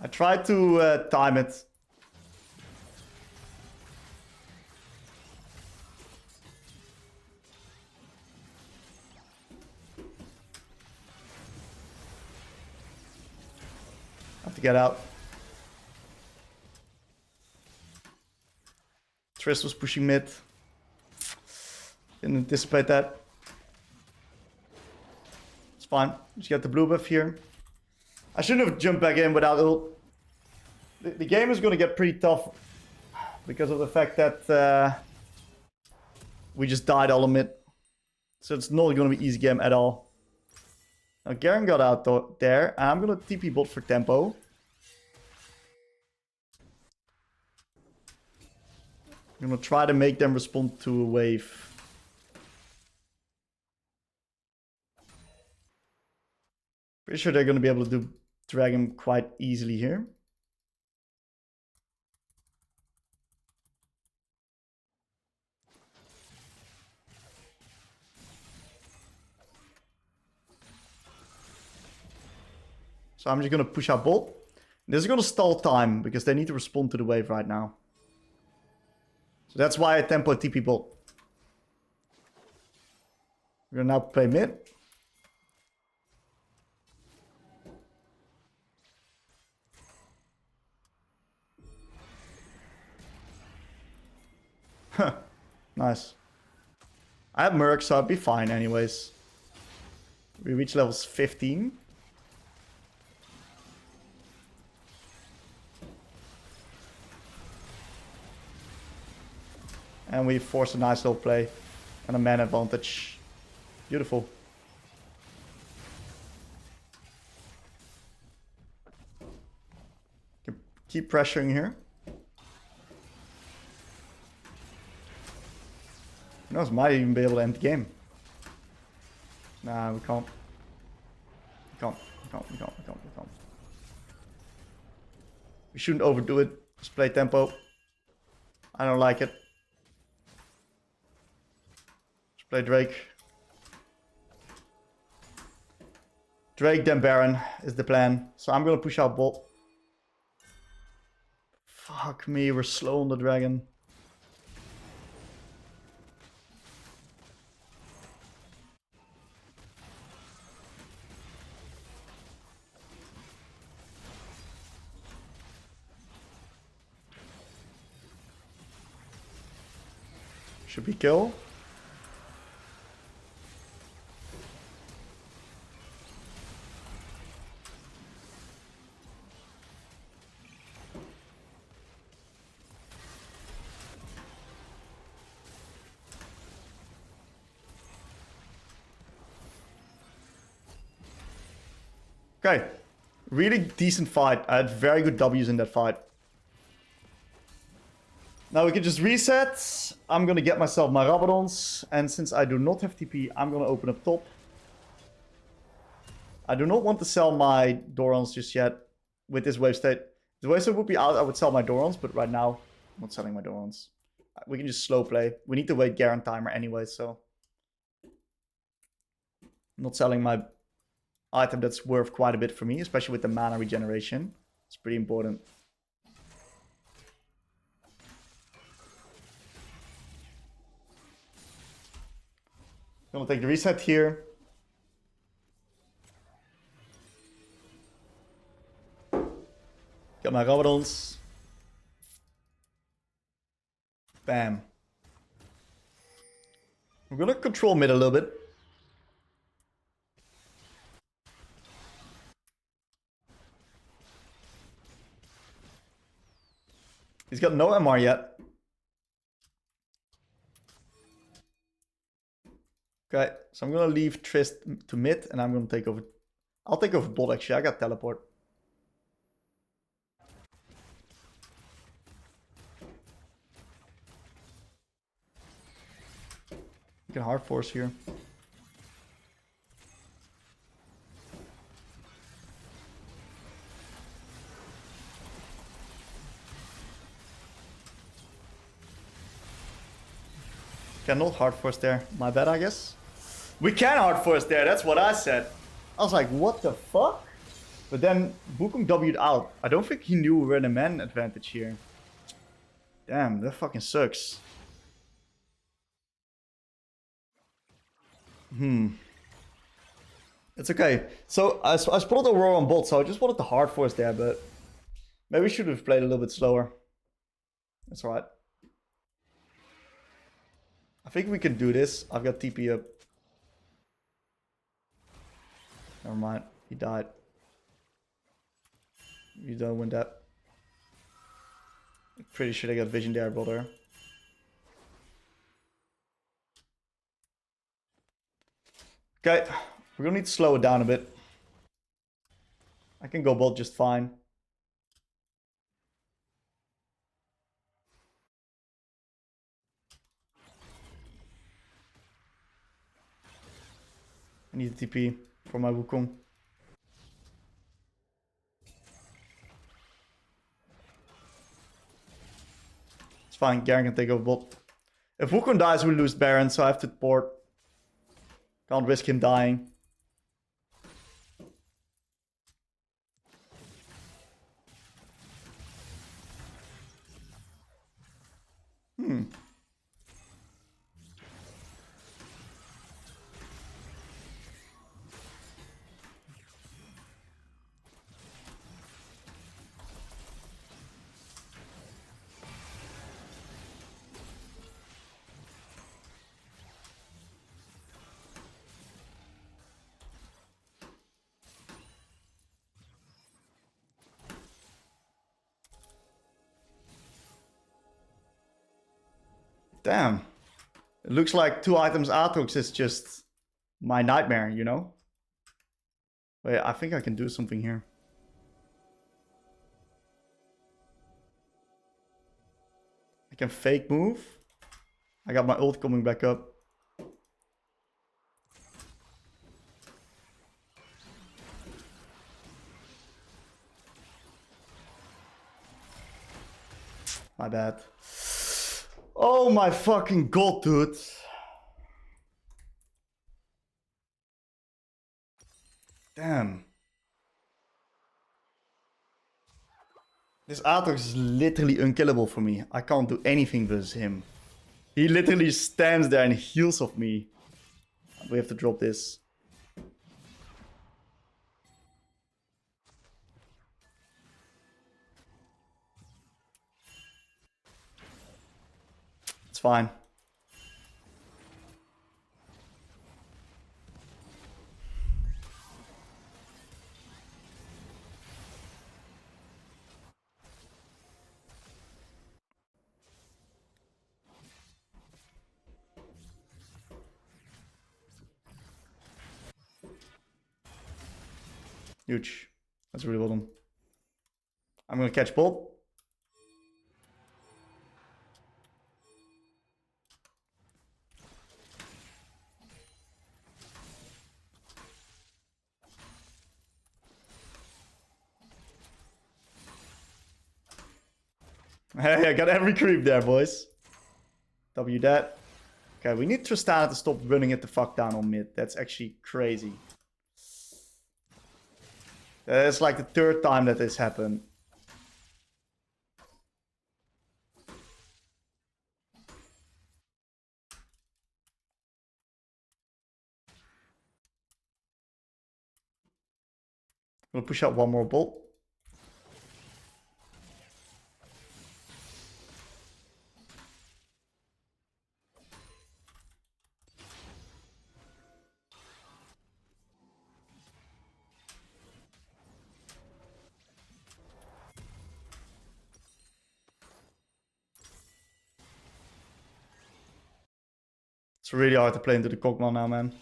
I tried to time it. I have to get out. Triss was pushing mid. Didn't anticipate that. It's fine. Just get the blue buff here. I shouldn't have jumped back in without ult. The game is going to get pretty tough because of the fact that we just died all mid. So it's not going to be easy game at all. Now Garen got out there. And I'm going to TP bot for tempo. I'm going to try to make them respond to a wave. Pretty sure they're going to be able to do Dragon quite easily here. So I'm just going to push out bot. This is going to stall time because they need to respond to the wave right now. So that's why I tempo TP bot. We're going to now play mid. Huh. Nice. I have Merc, so I'd be fine anyways. We reach levels 15. And we force a nice little play and a man advantage. Beautiful. Keep pressuring here. Who knows, might even be able to end the game. Nah, we can't. We can't. We shouldn't overdo it. Just play tempo. I don't like it. Play Drake. Drake then Baron is the plan. So I'm gonna push out bot. Fuck me, we're slow on the dragon. Should be kill. Okay, really decent fight. I had very good W's in that fight. Now we can just reset. I'm gonna get myself my Rabadons. And since I do not have TP, I'm gonna open up top. I do not want to sell my Dorans just yet with this wave state. If the wave state would be out, I would sell my Dorans, but right now, I'm not selling my Dorans. We can just slow play. We need to wait Garen timer anyway, so. I'm not selling my item that's worth quite a bit for me, especially with the mana regeneration. It's pretty important. I'm gonna take the reset here. Got my Rabadons. Bam. We're gonna control mid a little bit. He's got no MR yet. Okay, so I'm gonna leave Trist to mid and I'm gonna take over. I'll take over bot actually, I got teleport. You can hard force here. Cannot hard force there. My bad, I guess. We can hard force there. That's what I said. I was like, what the fuck? But then Wukong W'd out. I don't think he knew we were in a man advantage here. Damn, that fucking sucks. It's okay. So I spotted Aurora on bot, so I just wanted to hard force there, but maybe we should have played a little bit slower. That's alright. I think we can do this. I've got TP up. Never mind. He died. You don't win that. Pretty sure they got vision there, brother. Okay, we're gonna need to slow it down a bit. I can go bolt just fine. I need a TP for my Wukong. It's fine, Garen can take over bot. If Wukong dies, we lose Baron, so I have to port. Can't risk him dying. Damn. It looks like 2 items Aatrox is just my nightmare, you know? Wait, I think I can do something here. I can fake move. I got my ult coming back up. My bad. Oh my fucking god, dude. Damn. This Aatrox is literally unkillable for me. I can't do anything versus him. He literally stands there and heals off me. We have to drop this. It's fine. Huge. That's really well done. I'm gonna catch bolt. Hey, I got every creep there, boys. W that. Okay, we need Tristana to stop running it the fuck down on mid. That's actually crazy. That's like the 3rd time that this happened. I'm gonna push out one more bolt. It's really hard to play into the Kog'Maw now, man.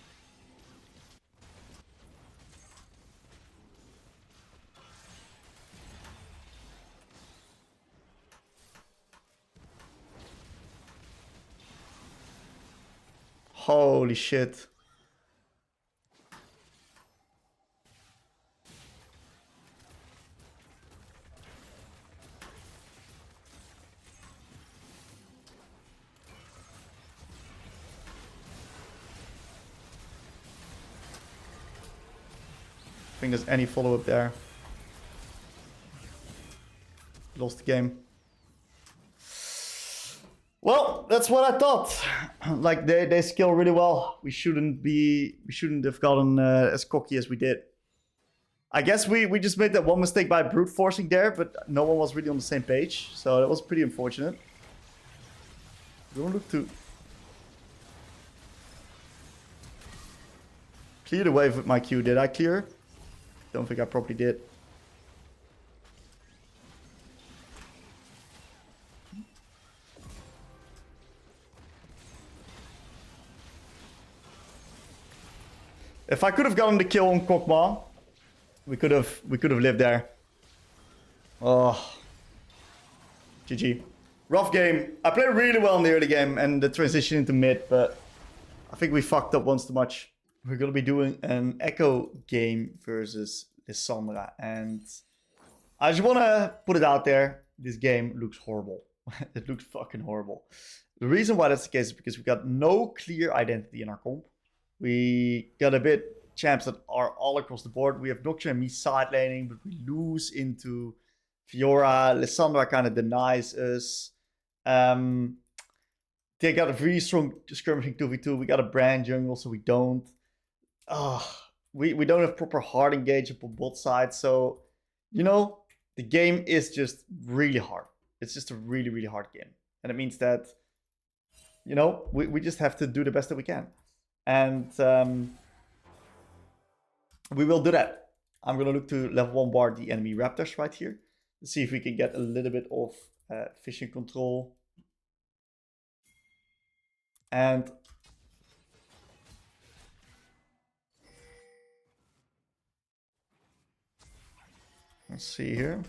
Holy shit. I think there's any follow-up there. Lost the game. Well, that's what I thought. Like they skill really well. We shouldn't have gotten as cocky as we did. I guess we just made that one mistake by brute forcing there, but no one was really on the same page, so that was pretty unfortunate. Don't look too. clear the wave with my Q. Did I clear? Don't think I probably did. If I could have gotten the kill on Kokma, we could have lived there. Oh. GG. Rough game. I played really well in the early game and the transition into mid, but I think we fucked up once too much. We're going to be doing an Ekko game versus Lissandra, and I just want to put it out there. This game looks horrible. It looks fucking horrible. The reason why that's the case is because we got no clear identity in our comp. We got a bit champs that are all across the board. We have Doctor and me side laning, but we lose into Fiora. Lissandra kind of denies us. They got a really strong skirmishing 2v2. We got a brand jungle, so we don't. We don't have proper hard engagement on both sides. So, you know, the game is just really hard. It's just a really, really hard game. And it means that, you know, we just have to do the best that we can. And we will do that. I'm going to look to level 1 bar the enemy raptors right here. To see if we can get a little bit of vision control. And let's see here.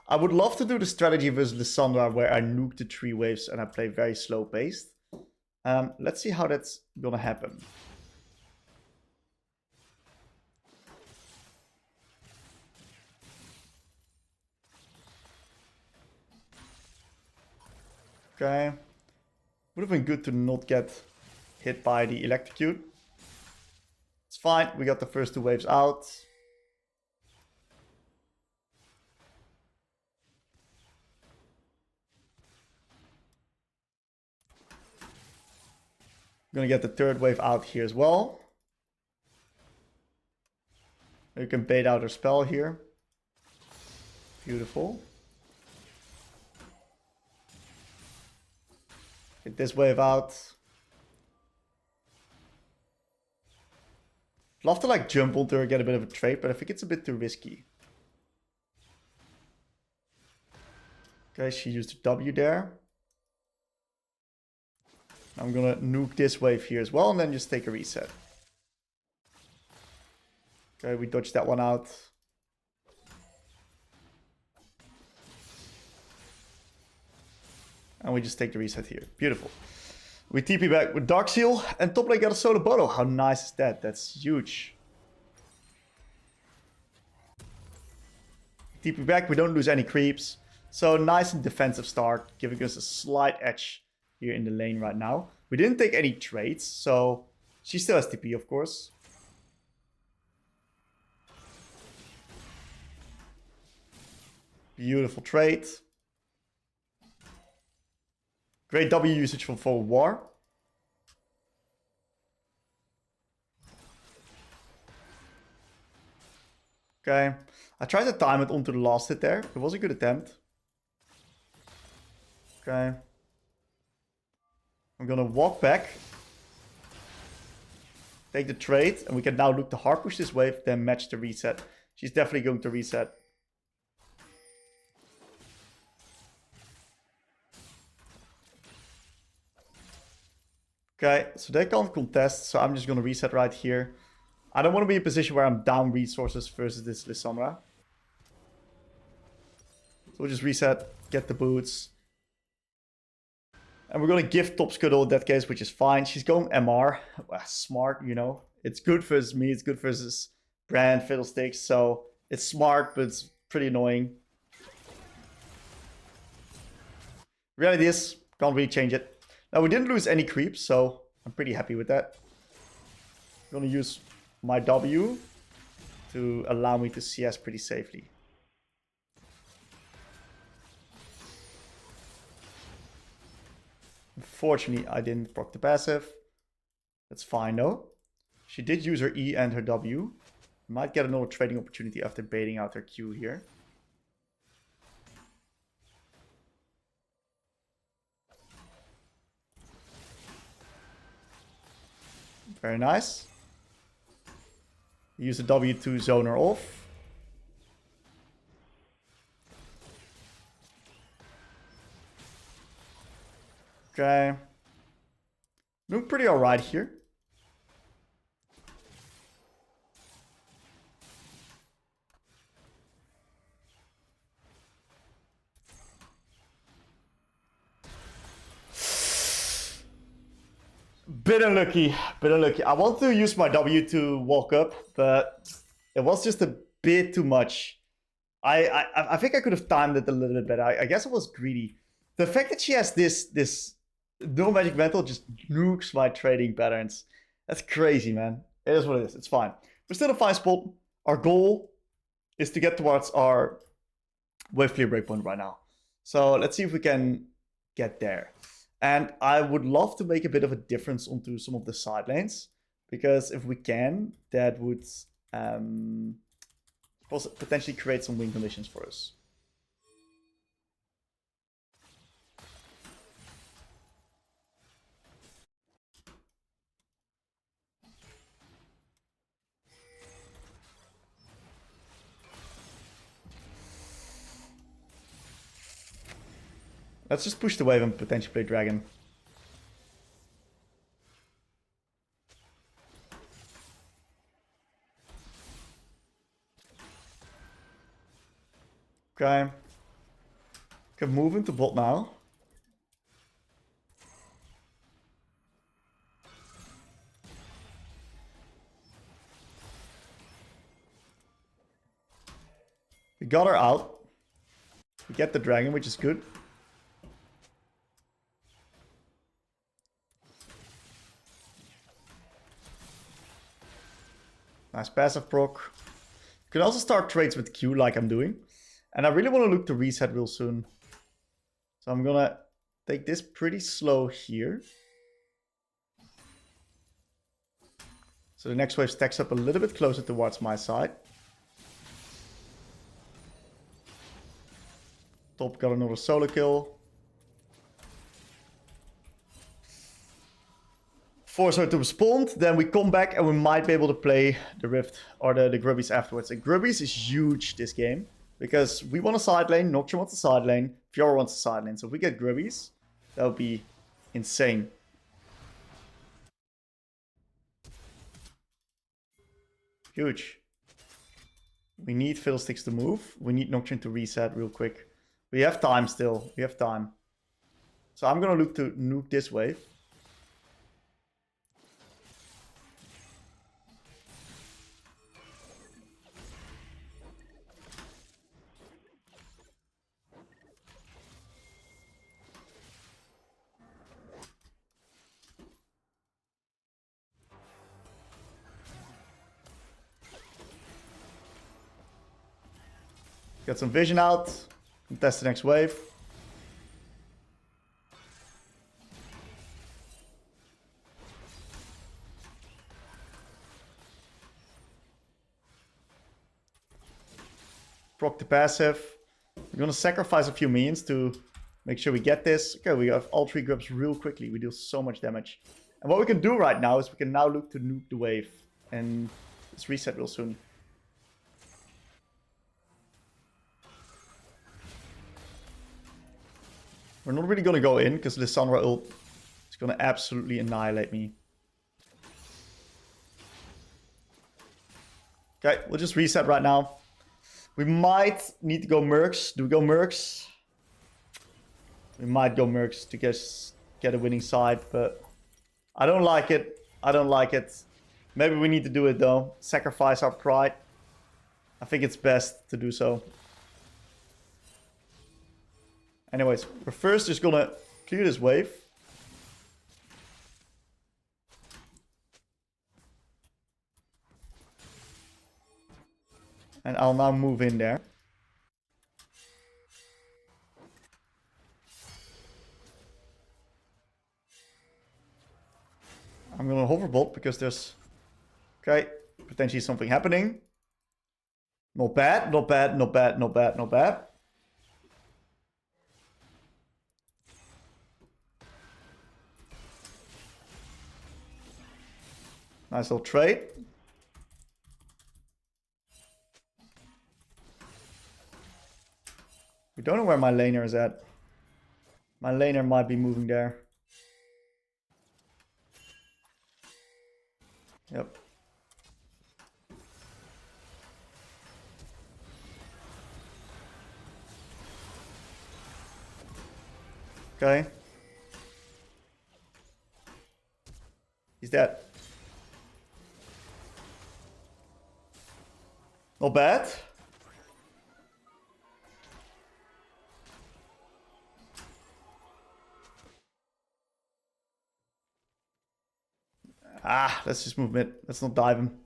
I would love to do the strategy versus Lissandra where I nuke the 3 waves and I play very slow paced. Let's see how that's gonna happen. Okay. Would have been good to not get hit by the electrocute. It's fine, we got the first 2 waves out. I'm gonna get the 3rd wave out here as well. You can bait out her spell here. Beautiful. Get this wave out. Love to like jump onto her, get a bit of a trade, but I think it's a bit too risky. Okay, she used a W there. I'm gonna nuke this wave here as well and then just take a reset. Okay, we dodged that one out. And we just take the reset here. Beautiful. We TP back with Dark Seal and top lane got a solo bottle. How nice is that? That's huge. TP back, we don't lose any creeps. So nice and defensive start, giving us a slight edge here in the lane right now. We didn't take any trades, so she still has TP, of course. Beautiful trade. Great W usage from forward war. Okay. I tried to time it onto the last hit there. It was a good attempt. Okay. I'm gonna walk back. Take the trade. And we can now look to hard push this wave, then match the reset. She's definitely going to reset. Okay, so they can't contest, so I'm just gonna reset right here. I don't want to be in a position where I'm down resources versus this Lissandra. So we'll just reset, get the boots. And we're gonna give top scuttle in that case, which is fine. She's going MR. Well, smart, you know. It's good versus me, it's good versus Brand, Fiddlesticks, so it's smart, but it's pretty annoying. Reality is, can't really change it. Now, we didn't lose any creeps, so I'm pretty happy with that. I'm gonna use my W to allow me to CS pretty safely. Unfortunately, I didn't proc the passive. That's fine though. She did use her E and her W. Might get another trading opportunity after baiting out her Q here. Very nice. Use the W2 zoner off. Okay. Doing pretty alright here. Bit unlucky, bit unlucky. I want to use my W to walk up, but it was just a bit too much. I think I could have timed it a little bit better. I guess I was greedy. The fact that she has this no magic mental just nukes my trading patterns. That's crazy, man. It is what it is. It's fine. We're still in a fine spot. Our goal is to get towards our wave clear breakpoint right now. So let's see if we can get there. And I would love to make a bit of a difference onto some of the side lanes. Because if we can, that would potentially create some win conditions for us. Let's just push the wave and potentially play dragon. Okay. Can move into bot now. We got her out. We get the dragon, which is good. Nice passive proc. You can also start trades with Q like I'm doing. And I really want to look to reset real soon. So I'm gonna take this pretty slow here. So the next wave stacks up a little bit closer towards my side. Top got another solo kill. Force her to respond, then we come back and we might be able to play the Rift or the Grubbies afterwards. And Grubbies is huge this game because we want a side lane, Nocturne wants a side lane, Fiora wants a side lane. So if we get Grubbies, that would be insane. Huge. We need Fiddlesticks to move. We need Nocturne to reset real quick. We have time still. We have time. So I'm going to look to nuke this wave. Get some vision out. Test the next wave. Proc the passive. We're gonna sacrifice a few minions to make sure we get this. Okay, we have all 3 grubs real quickly. We deal so much damage. And what we can do right now is we can now look to nuke the wave. And it's reset real soon. We're not really gonna go in because Lissandra ult is gonna absolutely annihilate me. Okay, we'll just reset right now. We might need to go Mercs. Do we go Mercs? We might go Mercs to get a winning side, but I don't like it. I don't like it. Maybe we need to do it though. Sacrifice our pride. I think it's best to do so. Anyways, we're first just gonna clear this wave. And I'll now move in there. I'm gonna hoverbolt because there's... Okay, potentially something happening. Not bad, not bad, not bad, not bad, not bad. Nice little trade. We don't know where my laner is at. My laner might be moving there. Yep. Okay. He's dead. Not bad. Let's just move mid. Let's not dive him.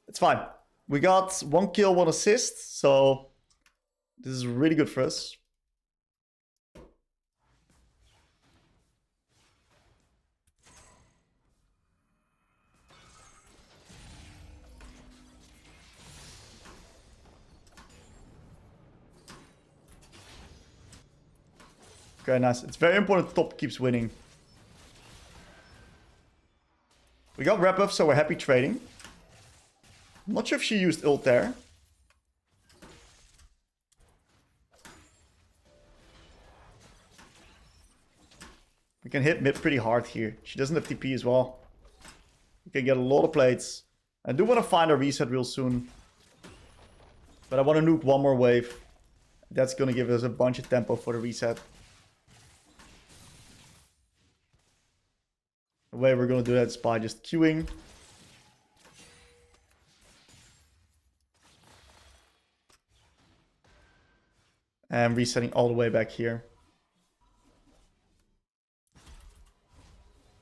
It's fine. We got 1 kill, 1 assist, so this is really good for us. Okay, nice. It's very important top keeps winning. We got rep buff, so we're happy trading. I'm not sure if she used ult there. We can hit mid pretty hard here. She doesn't have TP as well. We can get a lot of plates. I do want to find a reset real soon. But I want to nuke one more wave. That's going to give us a bunch of tempo for the reset. The way we're going to do that is by just queuing. And resetting all the way back here.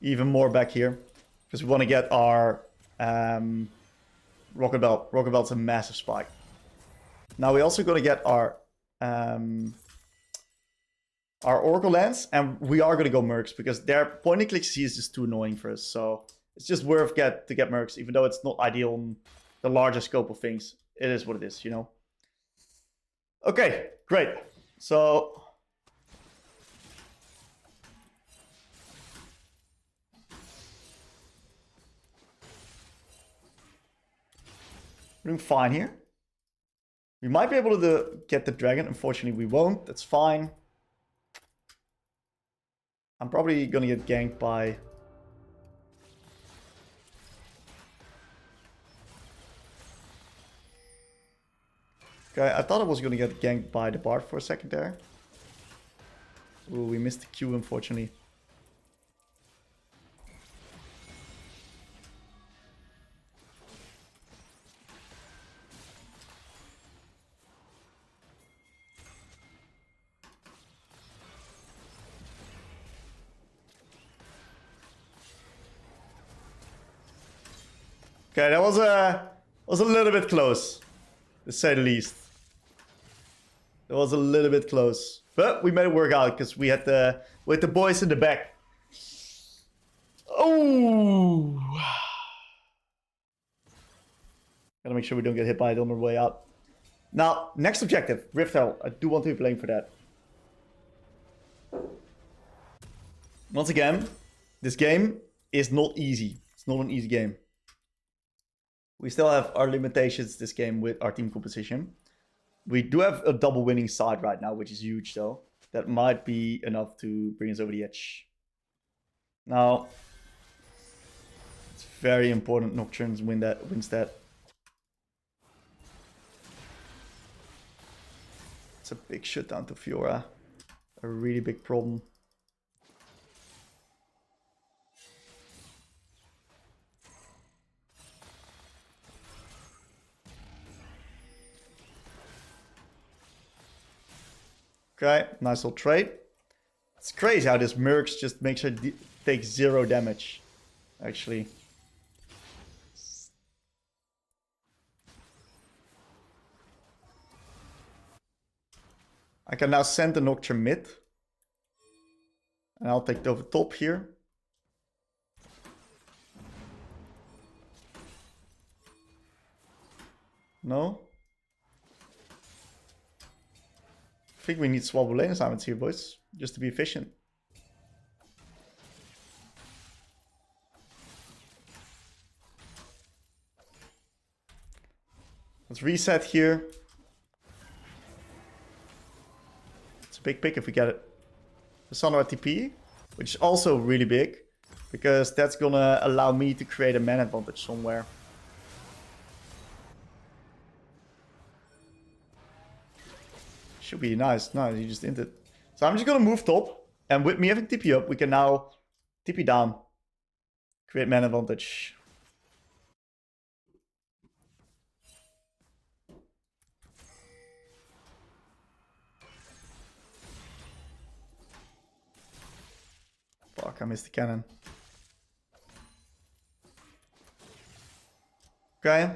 Even more back here. Because we want to get our Rocket Belt. Rocket Belt's a massive spike. Now we're also going to get our Oracle Lance, and we are going to go Mercs because their point and click C is just too annoying for us. So it's just worth to get Mercs, even though it's not ideal on the larger scope of things. It is what it is, you know. Okay, great. So we're doing fine here. We might be able to get the dragon. Unfortunately, we won't. That's fine. I'm probably going to get ganked by... Okay, I thought I was going to get ganked by the Bard for a second there. Ooh, we missed the Q, unfortunately. Okay, that was a little bit close, to say the least. That was a little bit close, but we made it work out because we had the boys in the back. Oh, gotta make sure we don't get hit by it on the way out. Now, next objective, Rift Hell. I do want to be playing for that. Once again, this game is not easy. It's not an easy game. We still have our limitations this game with our team composition. We do have a double winning side right now, which is huge though. That might be enough to bring us over the edge. Now, it's very important Nocturnes wins that. It's a big shutdown to Fiora. A really big problem. Okay, nice little trade. It's crazy how this Mercs just makes her take 0 damage, actually. I can now send the Nocturne mid. And I'll take it over top here. No? I think we need swabble lane assignments here, boys, just to be efficient. Let's reset here. It's a big pick if we get it. Lissandra TP, which is also really big, because that's gonna allow me to create a man advantage somewhere. Should be nice. No, you just didn't. So I'm just gonna move top, and with me having TP up, we can now TP down, create man advantage. Fuck, I missed the cannon. Okay.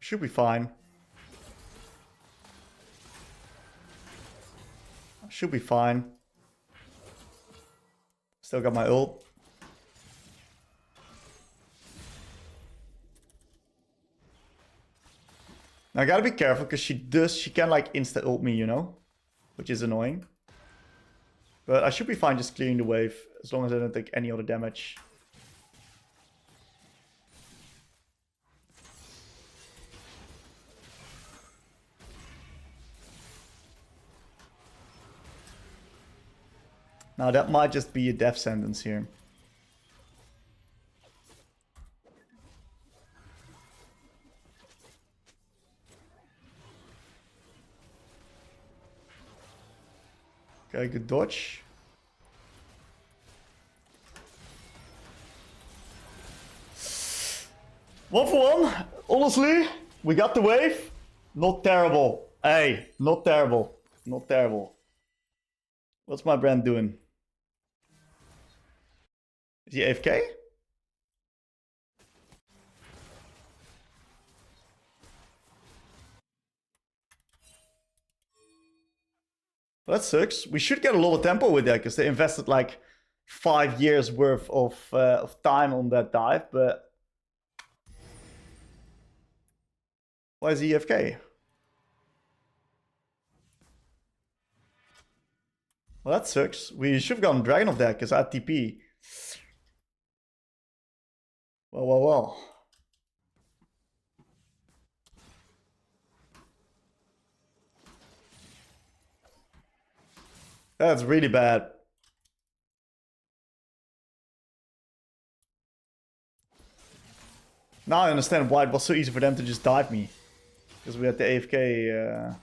Should be fine. Should be fine. Still got my ult. Now I gotta be careful because she can like insta ult me, you know? Which is annoying. But I should be fine just clearing the wave as long as I don't take any other damage. Now that might just be a death sentence here. Okay, good dodge. One for one. Honestly, we got the wave. Not terrible. Hey, not terrible. Not terrible. What's my brand doing? Is he AFK? That sucks. We should get a lot of tempo with that because they invested like 5 years worth of time on that dive, but why is he AFK? Well, that sucks. We should have gone Dragon of that because I had TP. Well. That's really bad. Now I understand why it was so easy for them to just dive me. Because we had the AFK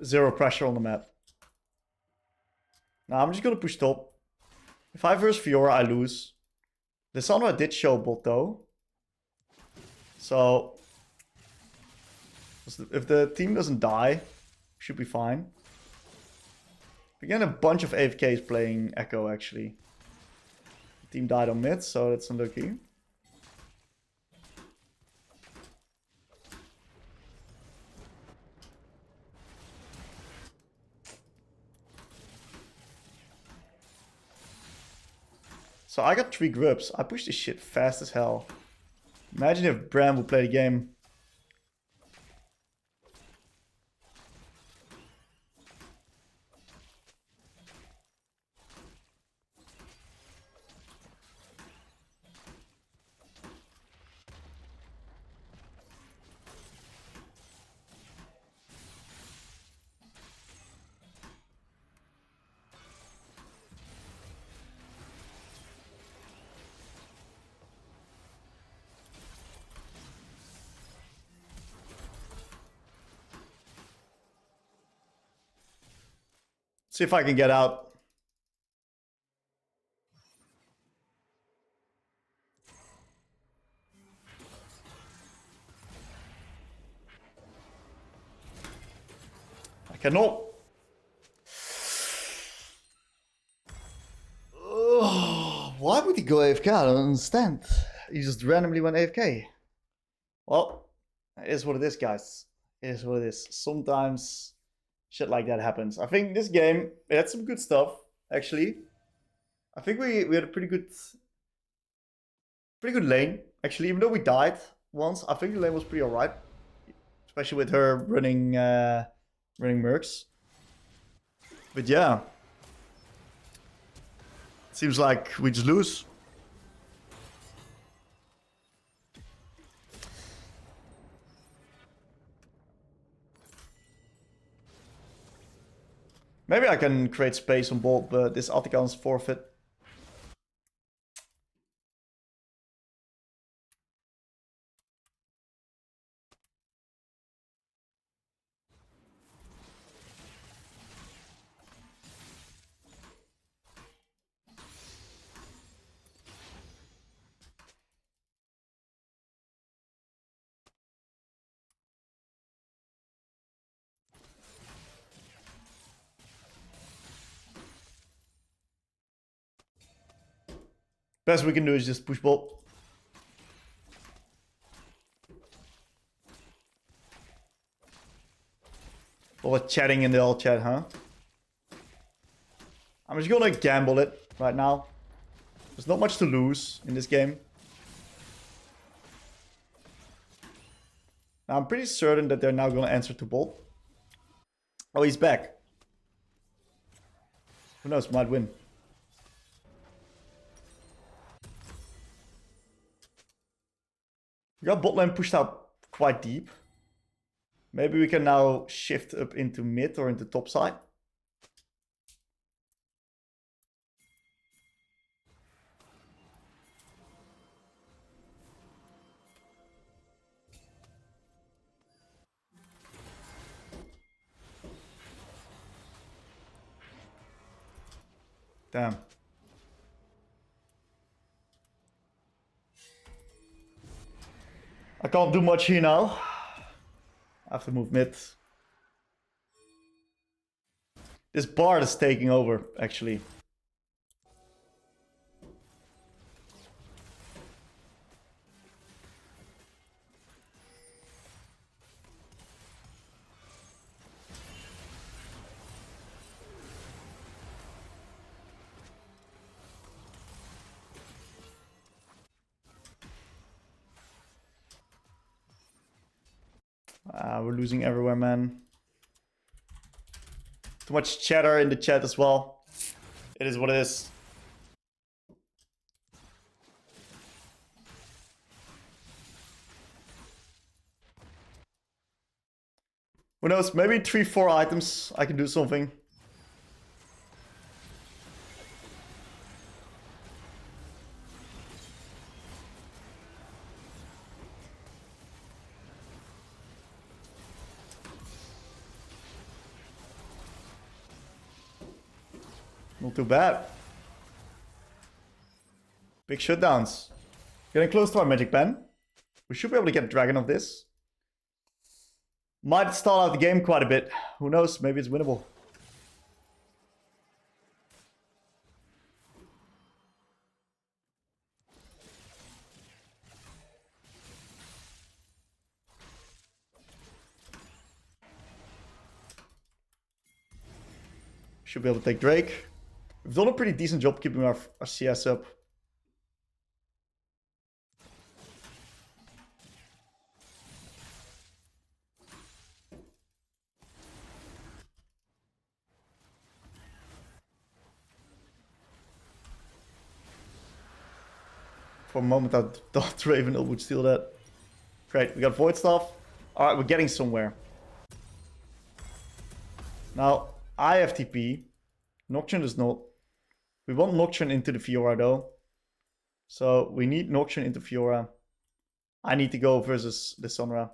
zero pressure on the map. Now I'm just gonna push top. If I verse Fiora, I lose. Lissandra did show bot though. So if the team doesn't die, should be fine. We get a bunch of AFKs playing Ekko actually. The team died on mid, so that's unlucky. So I got 3 grips. I pushed this shit fast as hell. Imagine if Bram would play the game. See if I can get out. I cannot. Why would he go AFK? I don't understand. He just randomly went AFK. Well, it is what it is, guys. It is what it is. Sometimes shit like that happens. I think this game, it had some good stuff, actually. I think we had a pretty good lane, actually, even though we died. once. I think the lane was pretty alright. Especially with her running mercs. But yeah. Seems like we just lose. Maybe I can create space on board, but this Attican's forfeit. Best we can do is just push bot. A lot of chatting in the old chat, huh? I'm just gonna gamble it right now. There's not much to lose in this game. Now, I'm pretty certain that they're now gonna answer to bot. Oh, he's back. Who knows, might win. We got bot lane pushed out quite deep. Maybe we can now shift up into mid or into top side. Damn. I can't do much here now. I have to move mid. This Bard is taking over, actually. We're losing everywhere, man. Too much chatter in the chat as well. It is what it is. Who knows? Maybe 3-4 items. I can do something. Not too bad. Big shutdowns. Getting close to our magic pen. We should be able to get a dragon of this. Might stall out the game quite a bit. Who knows? Maybe it's winnable. Should be able to take Drake. We've done a pretty decent job keeping our CS up. For a moment I thought Raven would steal that. Great, we got Void Staff. Alright, we're getting somewhere. Now, I have TP. Nocturne does not. We want Nocturne into the Fiora though. So we need Nocturne into Fiora. I need to go versus Lissandra.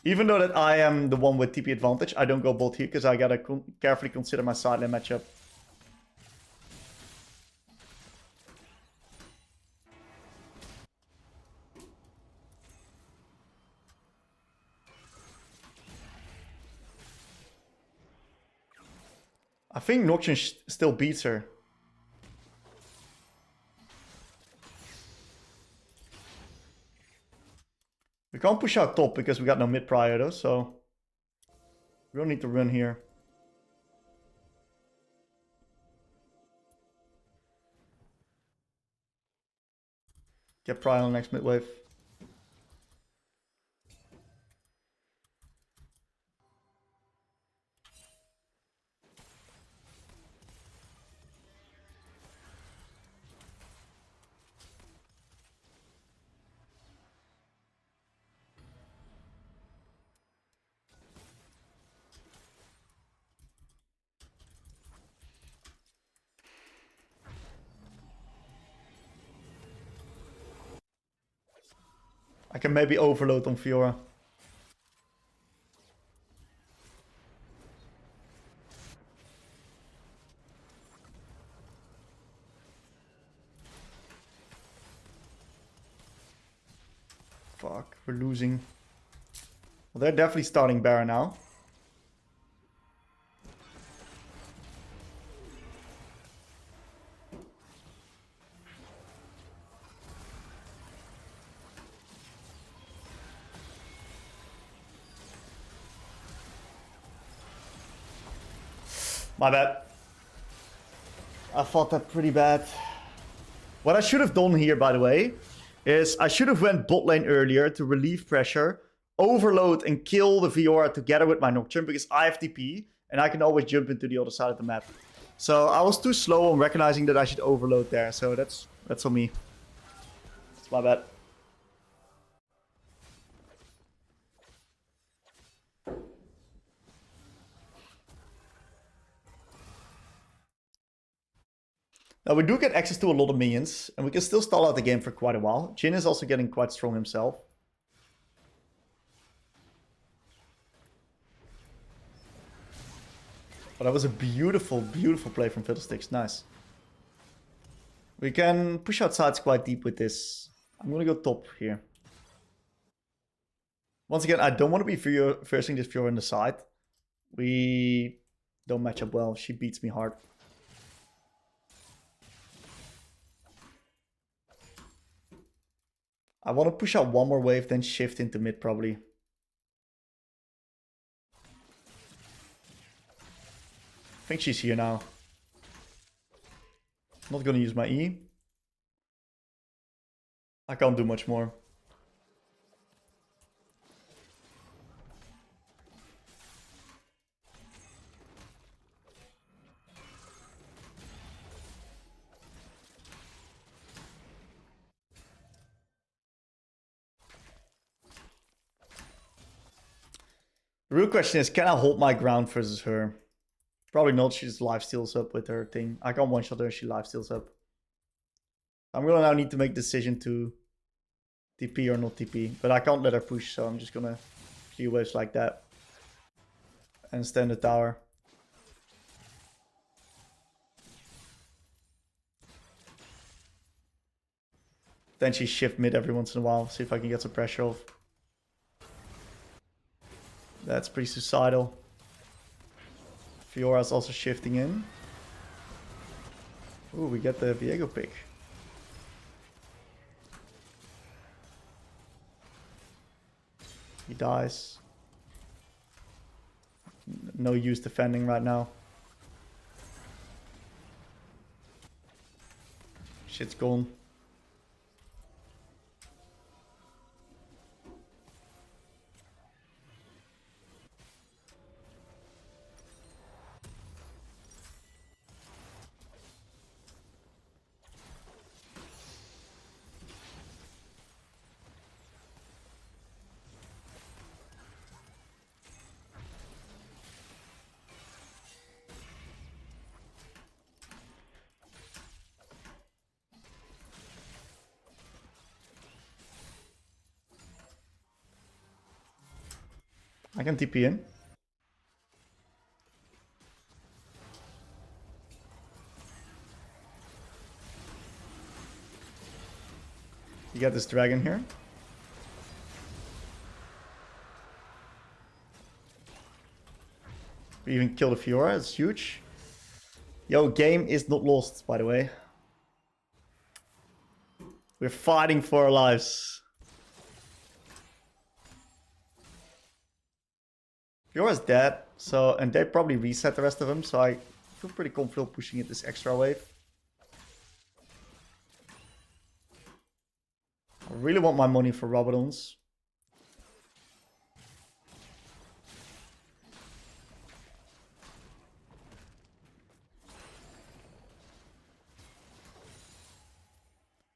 Even though that I am the one with TP advantage, I don't go bot here because I gotta carefully consider my side lane matchup. I think Nocturne still beats her. We can't push out top because we got no mid prior though, so we don't need to run here. Get Pry on the next mid wave. I can maybe overload on Fiora. Fuck, we're losing. Well, they're definitely starting Baron now. My bad. I fought that pretty bad. What I should have done here, by the way, is I should have went bot lane earlier to relieve pressure, overload and kill the Fiora together with my Nocturne because I have TP and I can always jump into the other side of the map. So I was too slow on recognizing that I should overload there. So that's on me. It's my bad. Now we do get access to a lot of minions, and we can still stall out the game for quite a while. Jhin is also getting quite strong himself. But that was a beautiful, beautiful play from Fiddlesticks. Nice. We can push out sides quite deep with this. I'm going to go top here. Once again, I don't want to be versing this Fiora in the side. We don't match up well. She beats me hard. I want to push out one more wave, then shift into mid probably. I think she's here now. Not going to use my E. I can't do much more. The real question is, can I hold my ground versus her? Probably not. She just lifesteals up with her thing. I can't one-shot her. She lifesteals up. I'm going to now need to make a decision to TP or not TP. But I can't let her push, so I'm just going to few waves like that. And stand the tower. Then she shift mid every once in a while. See if I can get some pressure off. That's pretty suicidal. Fiora's also shifting in. Ooh, we get the Viego pick. He dies. No use defending right now. Shit's gone. I can TP in. You get this dragon here. We even kill the Fiora, it's huge. Yo, game is not lost, by the way. We're fighting for our lives. Fiora's dead, so, and they probably reset the rest of them, so I feel pretty comfortable pushing it this extra wave. I really want my money for Rabadons.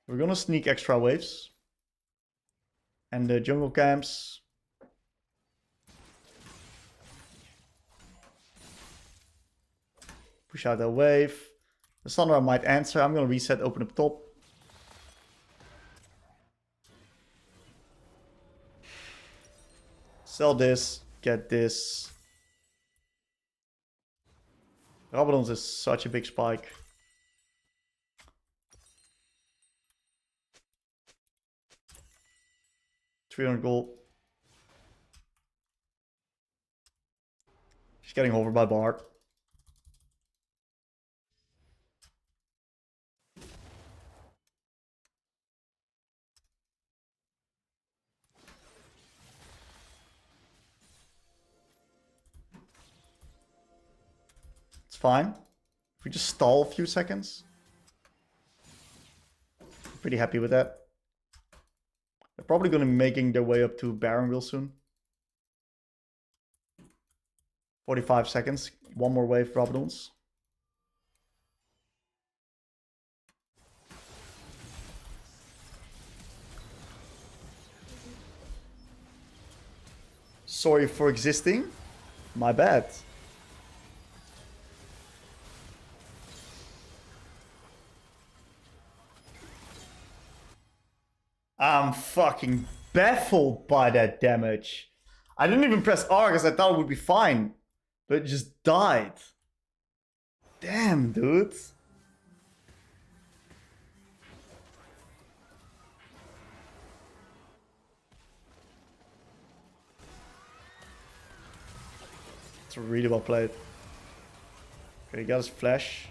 We're gonna sneak extra waves. And the jungle camps. Push out that wave. Lissandra might answer. I'm gonna reset, open up top. Sell this, get this. Rabadons is such a big spike. $300 gold. She's getting over by Bard. It's fine. If we just stall a few seconds. I'm pretty happy with that. They're probably going to be making their way up to Baron real soon. 45 seconds. One more wave, Rabadons. Sorry for existing. My bad. I'm fucking baffled by that damage. I didn't even press R because I thought it would be fine. But it just died. Damn, dude. It's really well played. Okay, he got his flash.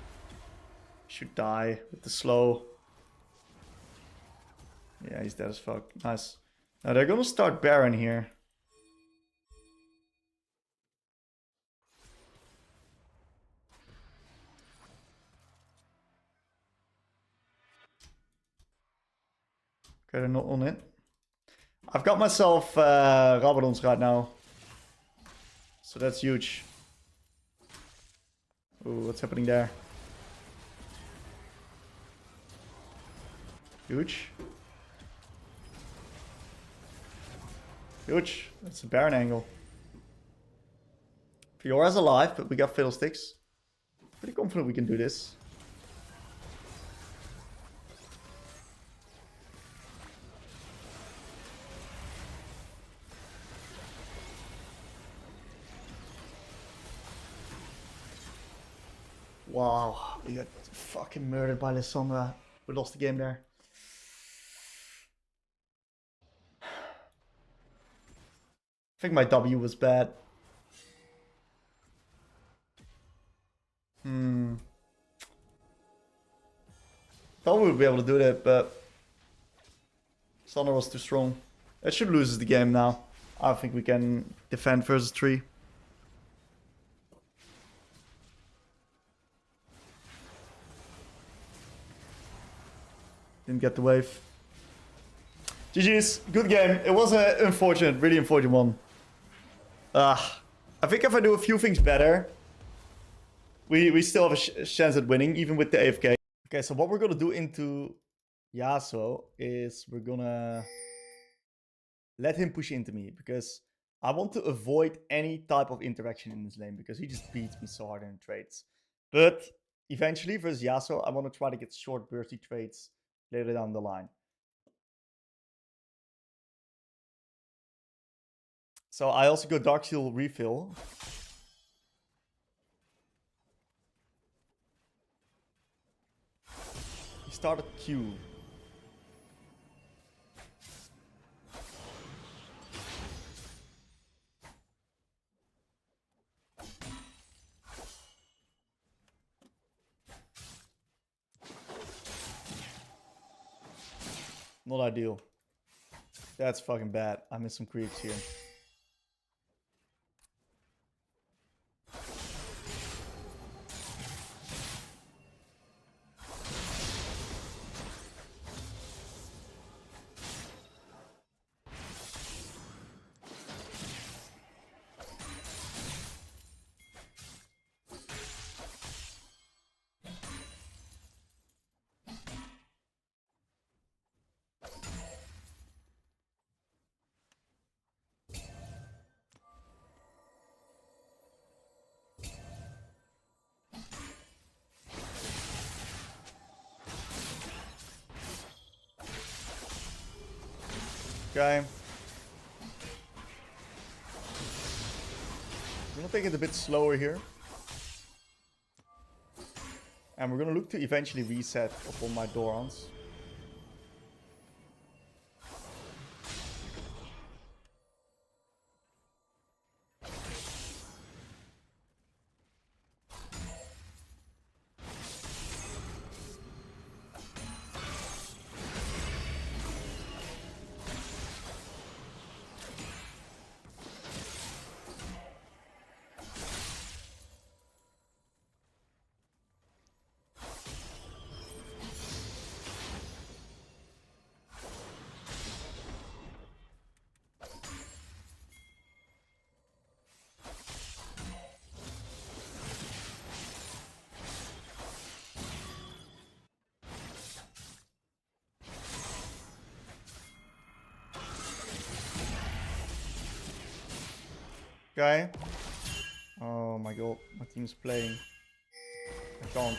Should die with the slow. Yeah, he's dead as fuck. Nice. Now they're gonna start Baron here. Okay, they're not on it. I've got myself Rabadons right now. So that's huge. Ooh, what's happening there? Huge. Huge. That's a Baron angle. Fiora's alive, but we got Fiddlesticks. Pretty confident we can do this. Wow, we got fucking murdered by Lissandra. We lost the game there. I think my W was bad. Thought we would be able to do that, but Lissandra was too strong. That should lose us the game now. I don't think we can defend versus 3. Didn't get the wave. GG's, good game. It was an unfortunate, really unfortunate one. I think if I do a few things better, we still have a chance at winning, even with the AFK. Okay, so what we're gonna do into Yasuo is we're gonna let him push into me, because I want to avoid any type of interaction in this lane, because he just beats me so hard in trades. But eventually, versus Yasuo, I want to try to get short bursty trades later down the line. So I also go Dark Seal refill. He started Q. Not ideal. That's fucking bad. I missed some creeps here. Okay. We're gonna take it a bit slower here. And we're gonna look to eventually reset upon my Dorans. Okay. Oh my god, my team's playing. I can't.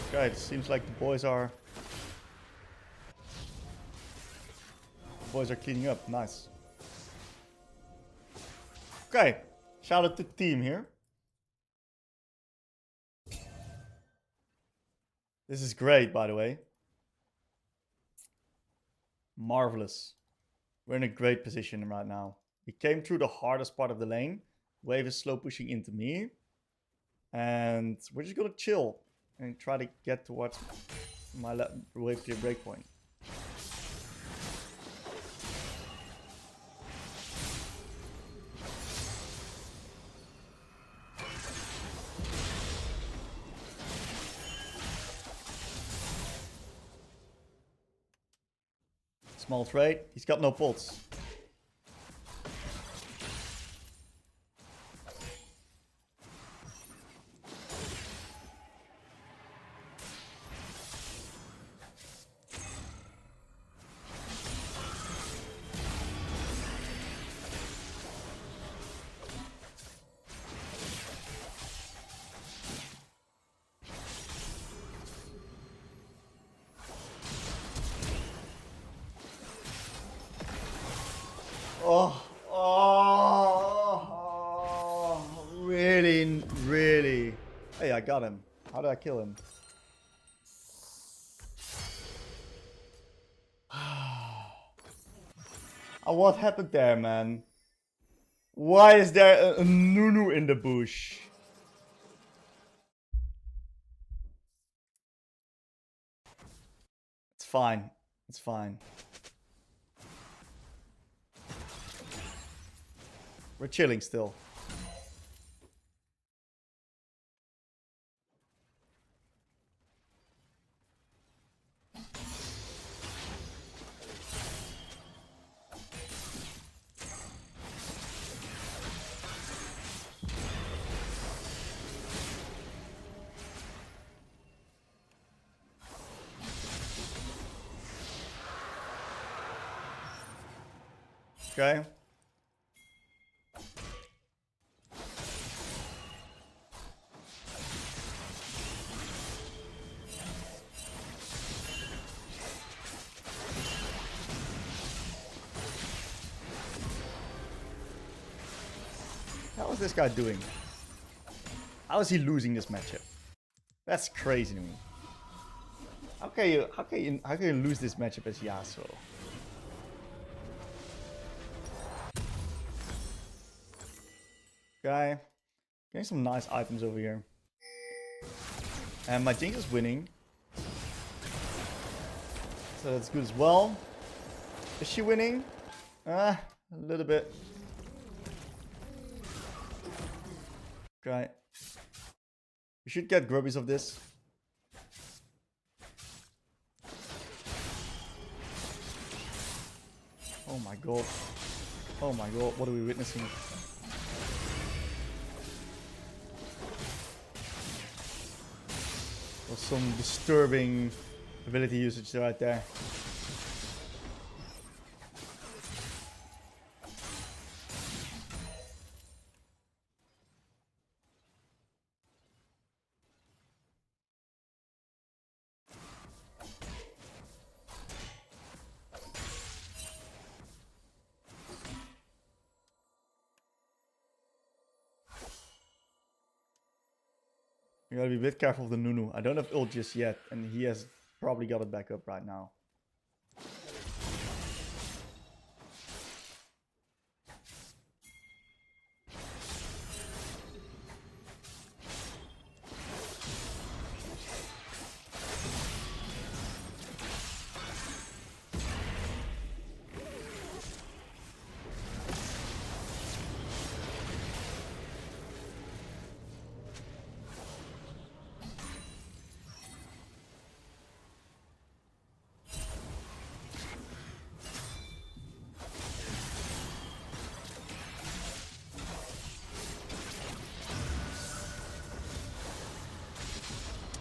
Okay, it seems like the boys are cleaning up. Nice. Okay, shout out to the team here. This is great, by the way. Marvelous. We're in a great position right now. We came through the hardest part of the lane. Wave is slow pushing into me. And we're just gonna chill and try to get towards my wave clear breakpoint. Small trade. He's got no pots. Really? Hey, I got him. How did I kill him? What happened there, man? Why is there a Nunu in the bush? It's fine. It's fine. We're chilling still. Okay. How is this guy doing? How is he losing this matchup? That's crazy to me. How can you lose this matchup as Yasuo? Okay. Getting some nice items over here. And my Jinx is winning. So that's good as well. Is she winning? A little bit. Okay. We should get grubbies of this. Oh my god. Oh my god, what are we witnessing? There's some disturbing ability usage right there. You gotta be a bit careful of the Nunu. I don't have ult just yet, and he has probably got it back up right now.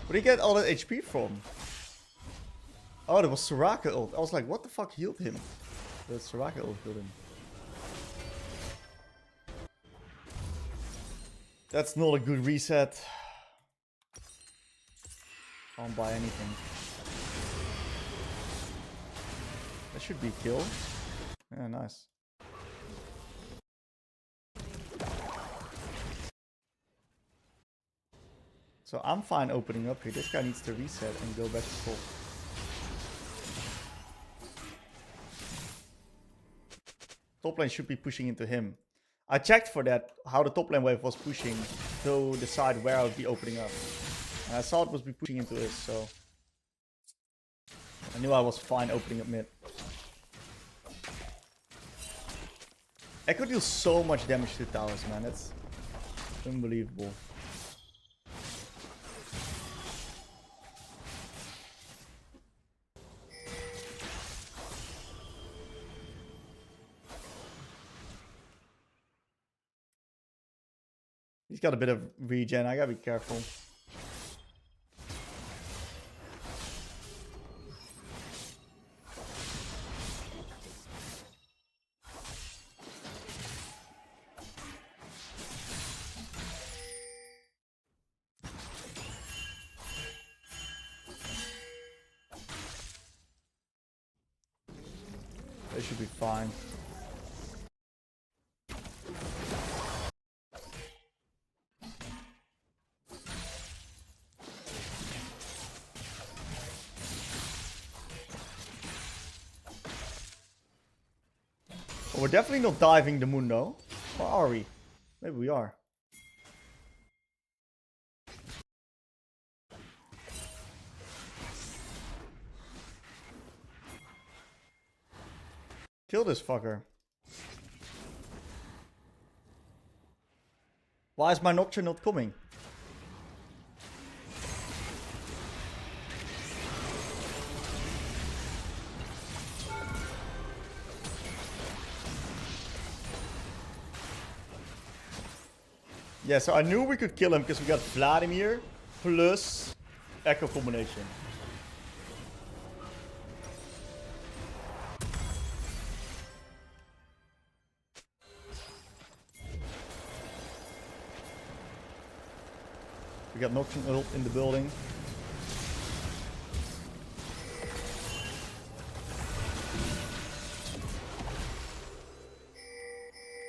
Where did he get all that HP from? Oh, that was Soraka ult. I was like, what the fuck healed him? The Soraka ult healed him. That's not a good reset. Can't buy anything. That should be a kill. Yeah, nice. So I'm fine opening up here. This guy needs to reset and go back to full. Top lane should be pushing into him. I checked for that, how the top lane wave was pushing to decide where I would be opening up. And I saw it was be pushing into this, so I knew I was fine opening up mid. Ekko deals so much damage to towers, man. That's unbelievable. He's got a bit of regen. I gotta be careful. They should be fine. Well, we're definitely not diving the moon though. Or are we? Maybe we are. Kill this fucker. Why is my Nocturne not coming? Yeah, so I knew we could kill him because we got Vladimir plus Ekko combination. We got Nocturne ult in the building.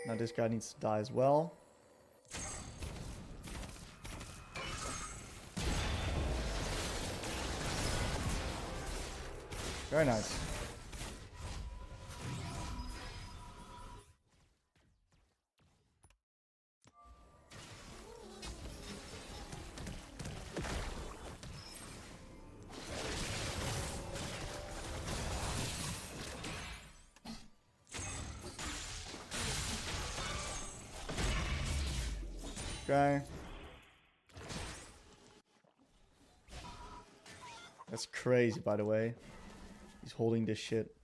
Now this guy needs to die as well. Very nice. Okay. That's crazy, by the way. He's holding this shit.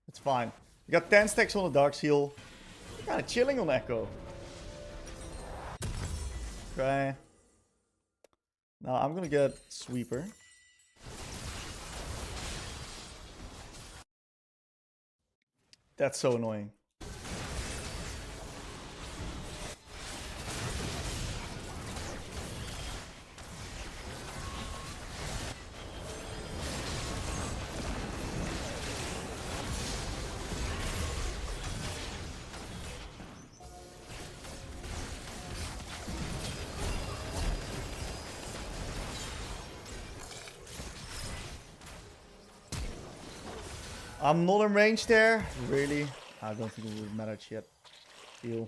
It's fine. We got 10 stacks on the Dark Seal. Kind of chilling on Ekko. Okay. Now I'm gonna get Sweeper. That's so annoying. I'm not in range there. Really? I don't think it would matter yet. Deal.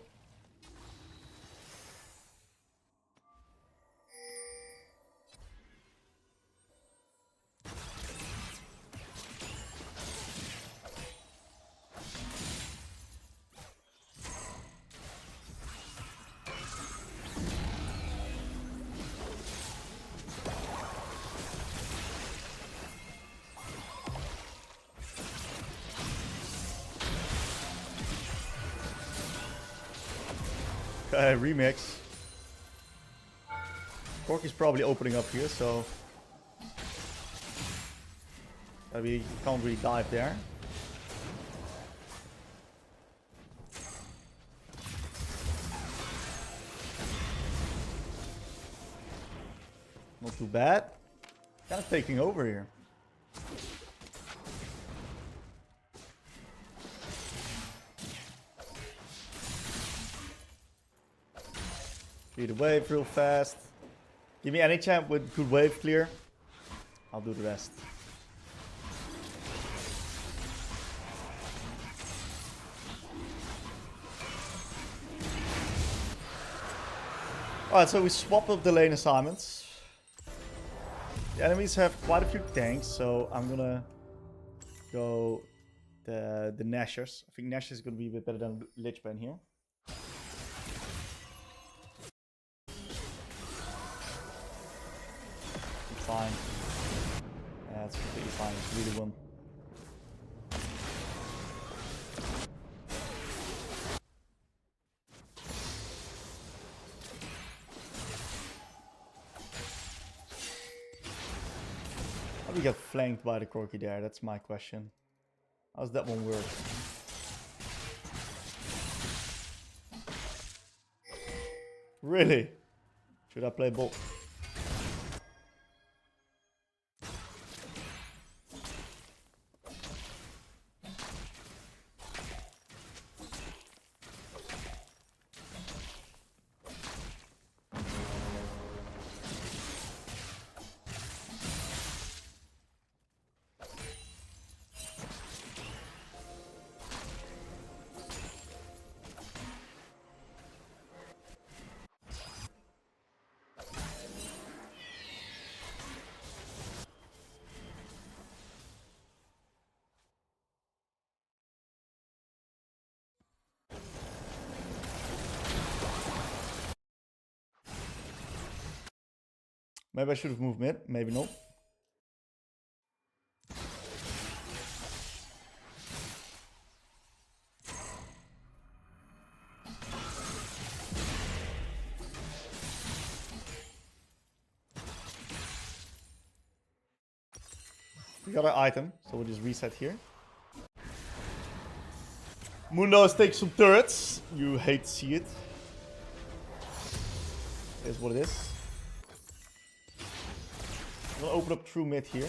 Okay, remix. Corky's probably opening up here, so we can't really dive there. Not too bad. Kind of taking over here. Clear the wave real fast. Give me any champ with good wave clear. I'll do the rest. Alright, so we swap up the lane assignments. The enemies have quite a few tanks, so I'm gonna go the Nashers. I think Nashers is gonna be a bit better than Lichbane here. Fine. Yeah, it's completely fine. It's really one. How do we get flanked by the Corky there? That's my question. How's that one work? Really? Should I play bot? Maybe I should have moved mid, maybe not. We got an item, so we'll just reset here. Mundo's take some turrets. You hate to see it. Here's what it is. I'm gonna open up true mid here.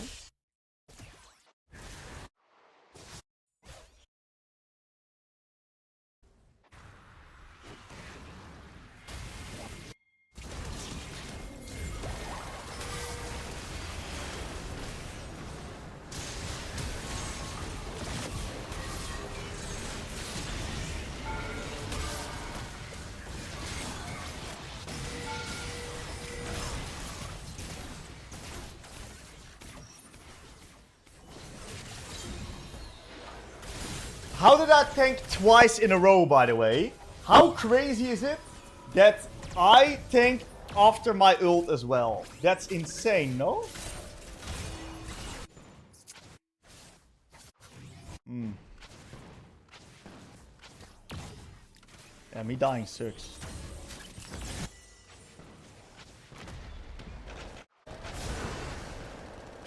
How did I tank twice in a row, by the way? How crazy is it that I tanked after my ult as well? That's insane, no? Yeah, me dying sucks.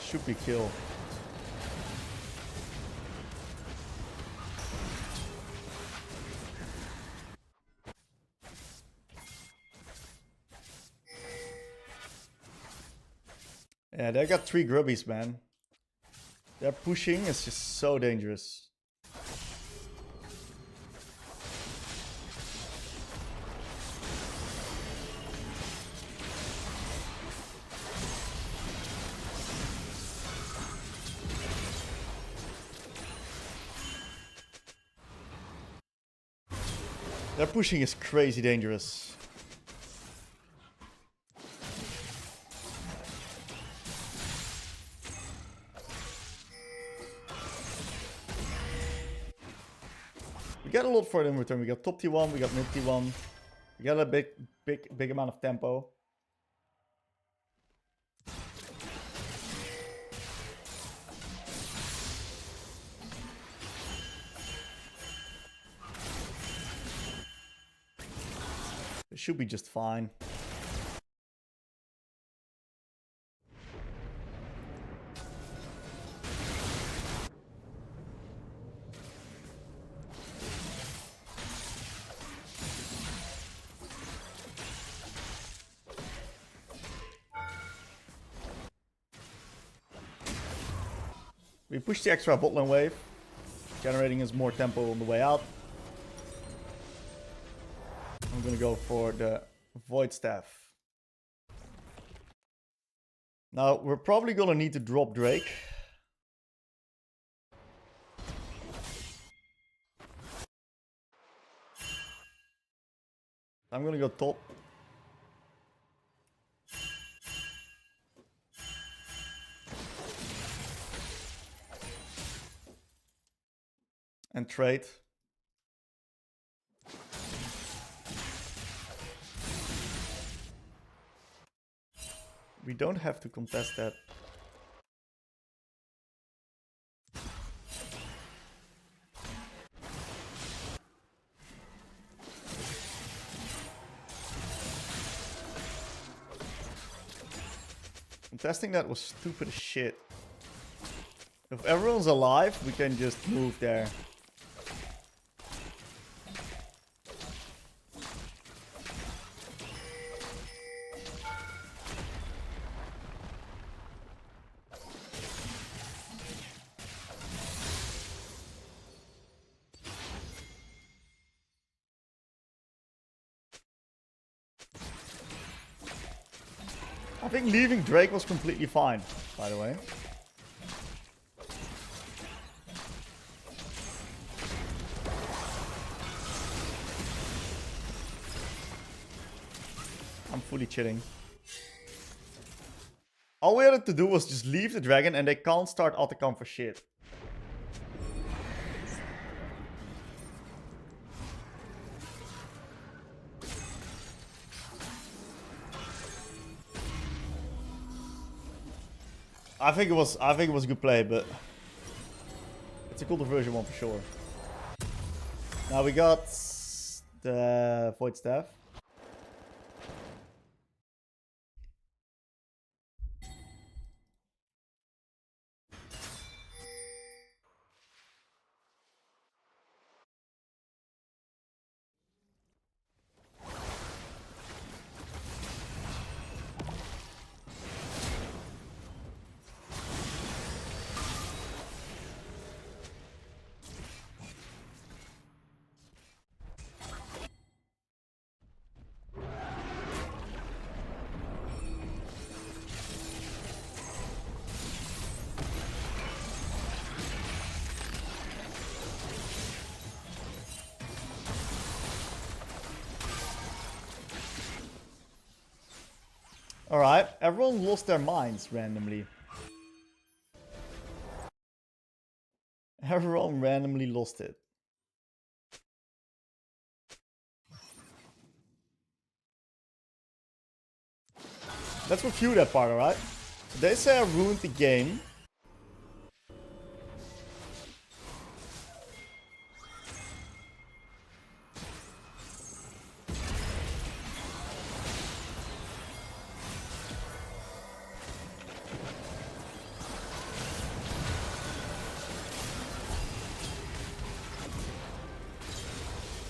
Should be kill. Yeah, they got 3 grubbies, man. They're pushing, it's just so dangerous. Their pushing is crazy dangerous. We get a lot for it in return. We got top T1, we got mid T1. We got a big amount of tempo. It should be just fine. We push the extra bot lane wave, generating us more tempo on the way out. I'm gonna go for the Void Staff. Now, we're probably gonna need to drop Drake. I'm gonna go top. And trade. We don't have to contest that. Contesting that was stupid as shit. If everyone's alive, we can just move there. I think leaving Drake was completely fine, by the way. I'm fully chilling. All we had to do was just leave the dragon and they can't start autocom for shit. I think it was a good play, but it's a cool diversion one for sure. Now we got the Void Staff. Alright, everyone lost their minds randomly. Everyone randomly lost it. Let's review that part, alright? So they say I ruined the game.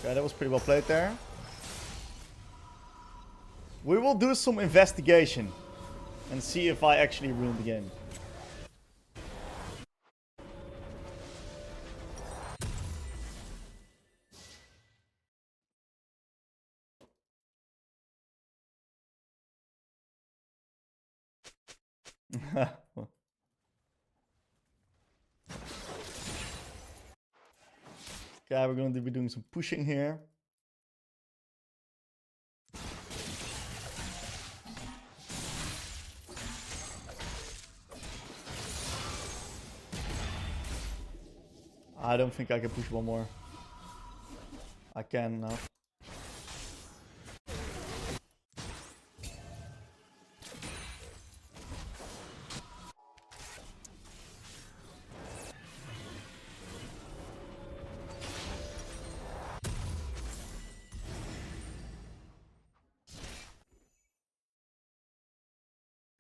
Okay, that was pretty well played there. We will do some investigation and see if I actually ruined the game. Okay, we're going to be doing some pushing here. I don't think I can push one more. I can now.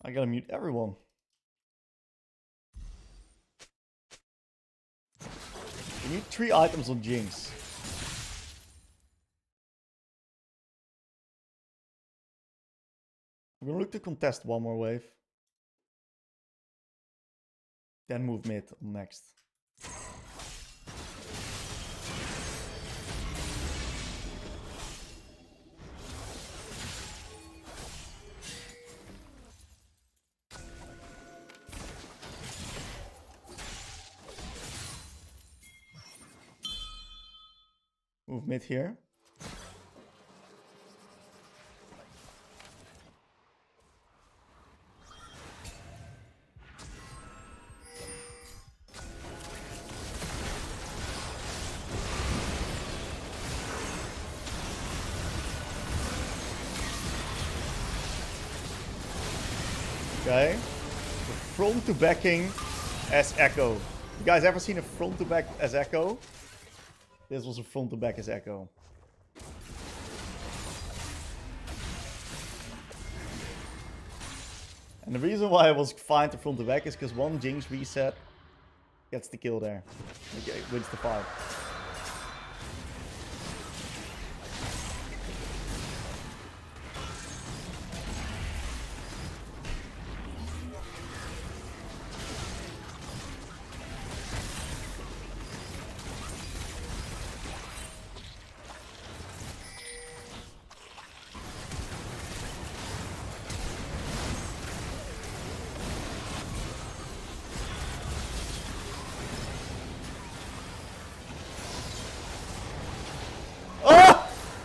I gotta mute everyone. We need 3 items on Jinx. I'm gonna look to contest one more wave. Then move mid on next. Move mid here. Okay. Front to backing as Ekko. You guys ever seen a front to back as Ekko? This was a front to back as Ekko. And the reason why I was fine to front to back is because one Jinx reset gets the kill there. Okay, wins the fight.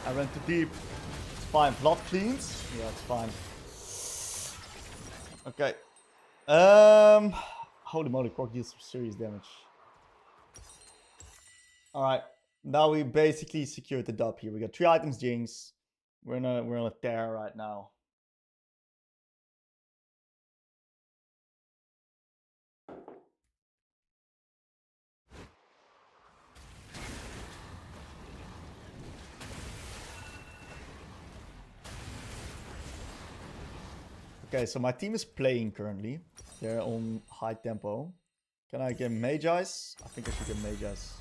I went too deep. It's fine. Blood cleans. Yeah, it's fine. Okay. Holy moly, Cork deals some serious damage. Alright. Now we basically secured the dub here. We got 3 items Jinx. We're on a tear right now. Okay, so my team is playing currently. They're on high tempo. Can I get Mage Eyes? I think I should get Mage Eyes.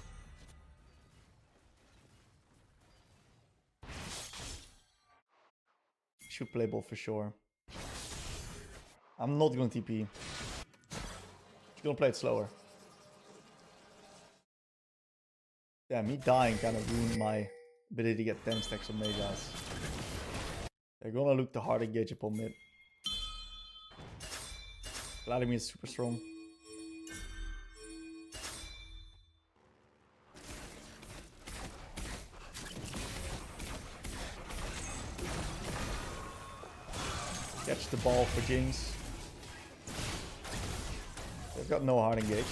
Should play ball for sure. I'm not going to TP. Just gonna play it slower. Yeah, me dying kind of ruined my ability to get 10 stacks on Mage Eyes. They're gonna look to hard engage upon mid. Vladimir is super strong. Catch the ball for Jinx. They've got no hard engage.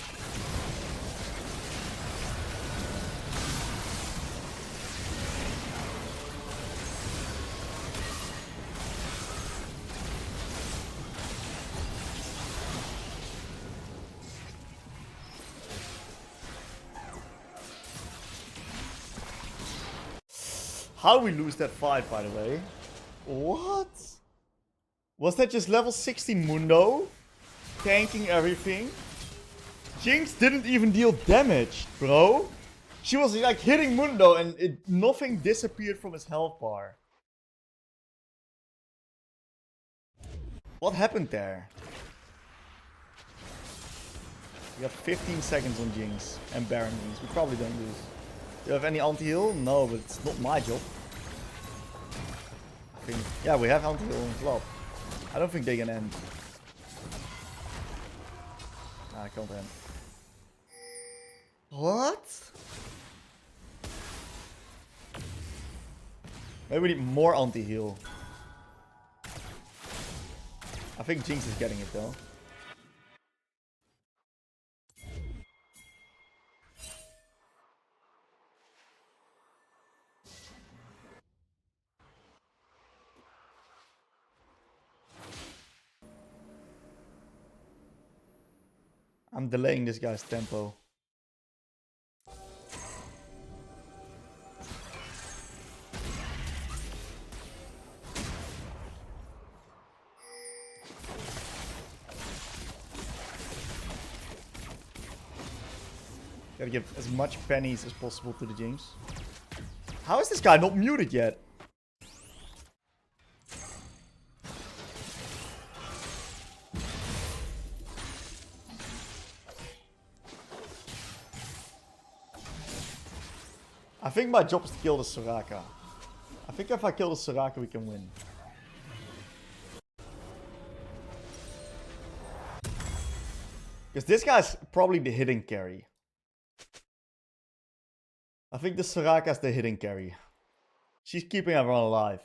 How we lose that fight, by the way? What? Was that just level 16 Mundo? Tanking everything? Jinx didn't even deal damage, bro. She was like hitting Mundo and nothing disappeared from his health bar. What happened there? We got 15 seconds on Jinx and Baron Jinx. We probably don't lose. Do you have any anti-heal? No, but it's not my job. I think, yeah, we have anti-heal on club. I don't think they can end. Nah, I can't end. What? Maybe we need more anti-heal. I think Jinx is getting it though. I'm delaying this guy's tempo. Gotta give as much pennies as possible to the James. How is this guy not muted yet? I think my job is to kill the Soraka. I think if I kill the Soraka, we can win. Because this guy's probably the hidden carry. I think the Soraka's the hidden carry. She's keeping everyone alive.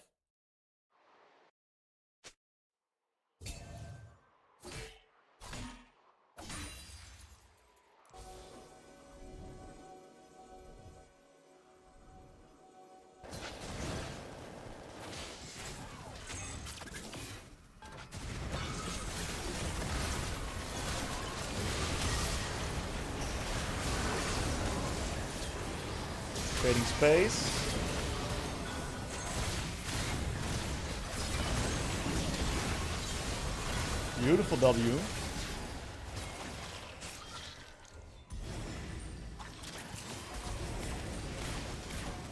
Trading space. Beautiful W.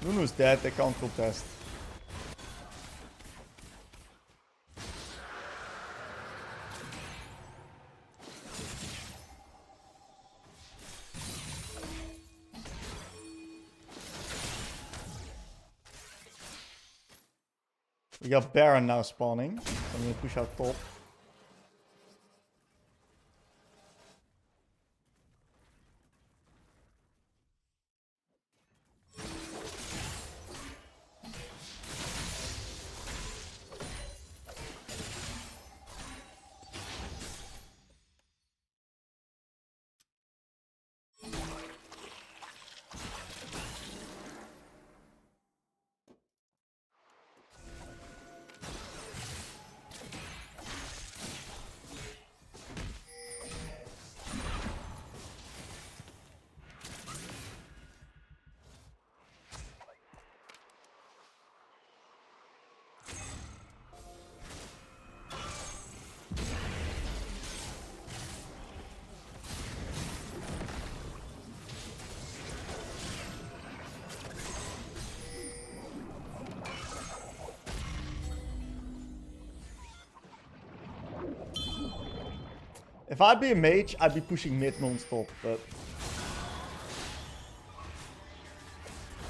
Nunu's dead, they can't contest. We got Baron now spawning. So I'm gonna push out top. If I'd be a mage, I'd be pushing mid non-stop, but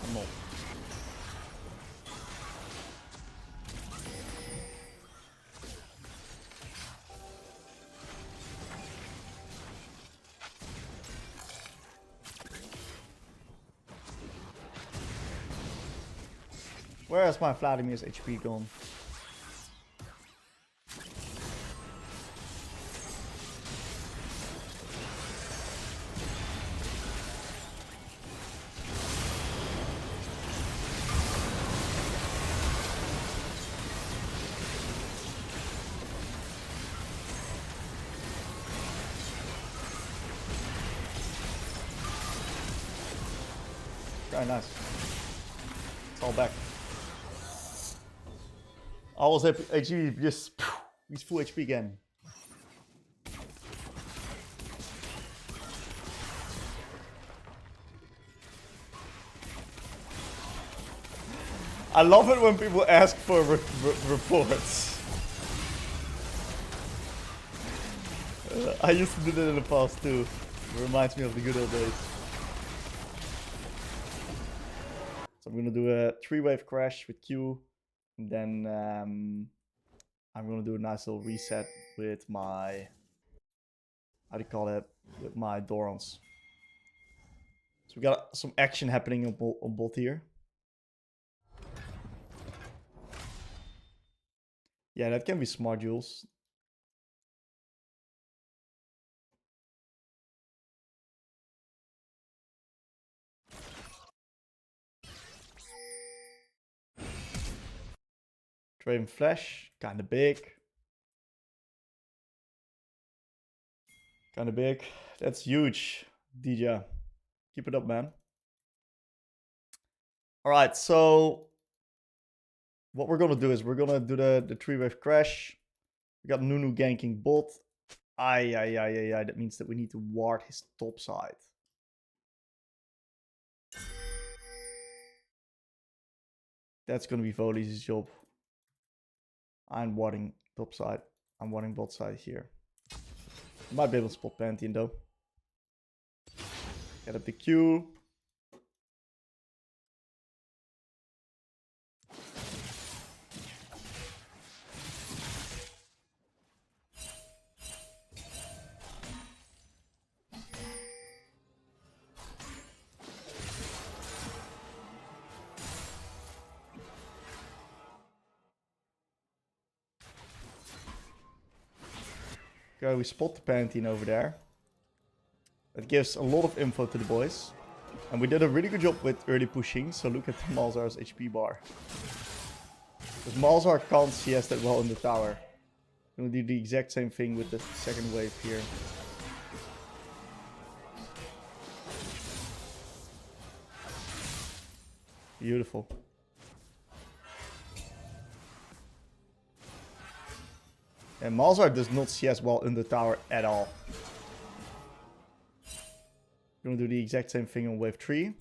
I'm not. Where has my Vladimir's HP gone? Very nice. It's all back. I was HP just he's full HP again. I love it when people ask for reports. I used to do that in the past too. It reminds me of the good old days. So I'm gonna do a 3-wave crash with Q. And then I'm gonna do a nice little reset with my, how do you call it, with my Dorans. So we got some action happening on both here. Yeah, that can be smart, Jules. Draven Flash, kinda big. Kind of big. That's huge, DJ. Keep it up, man. All right, so what we're gonna do is we're gonna do the 3-wave crash. We got Nunu ganking bot. Aye. That means that we need to ward his top side. That's gonna be Voli's job. I'm warding top side. I'm warding bot side here. Might be able to spot Pantheon though. Get up the Q. Okay, we spot the Pantheon over there. That gives a lot of info to the boys. And we did a really good job with early pushing, so look at Malzahar's HP bar. Because Malzahar can't CS that well in the tower. I'm gonna do the exact same thing with the second wave here. Beautiful. And Malzahar does not CS well in the tower at all. We're gonna do the exact same thing on wave 3.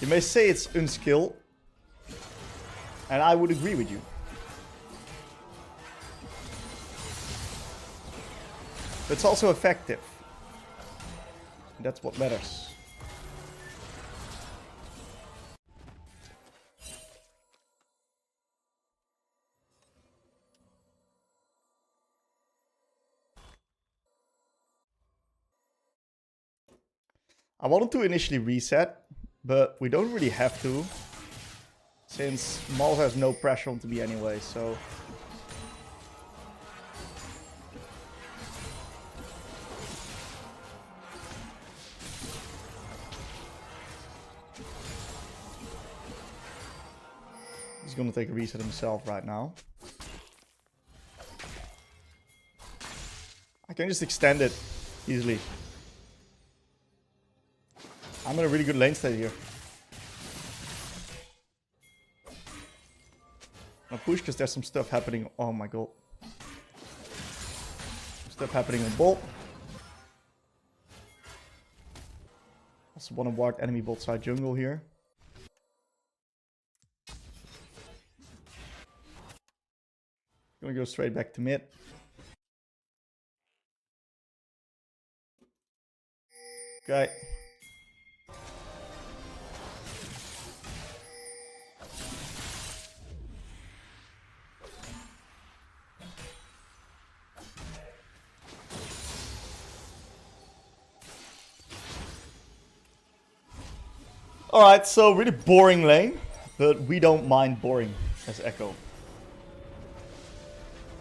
You may say it's unskill, and I would agree with you. But it's also effective. And that's what matters. I wanted to initially reset, but we don't really have to, since Malzahar has no pressure onto me anyway, so... He's gonna take a reset himself right now. I can just extend it easily. I'm in a really good lane state here. I'm gonna push because there's some stuff happening. Oh my god. Some stuff happening on bot. Also want to ward enemy bot side jungle here. Gonna go straight back to mid. Okay. Alright, so really boring lane, but we don't mind boring as Ekko.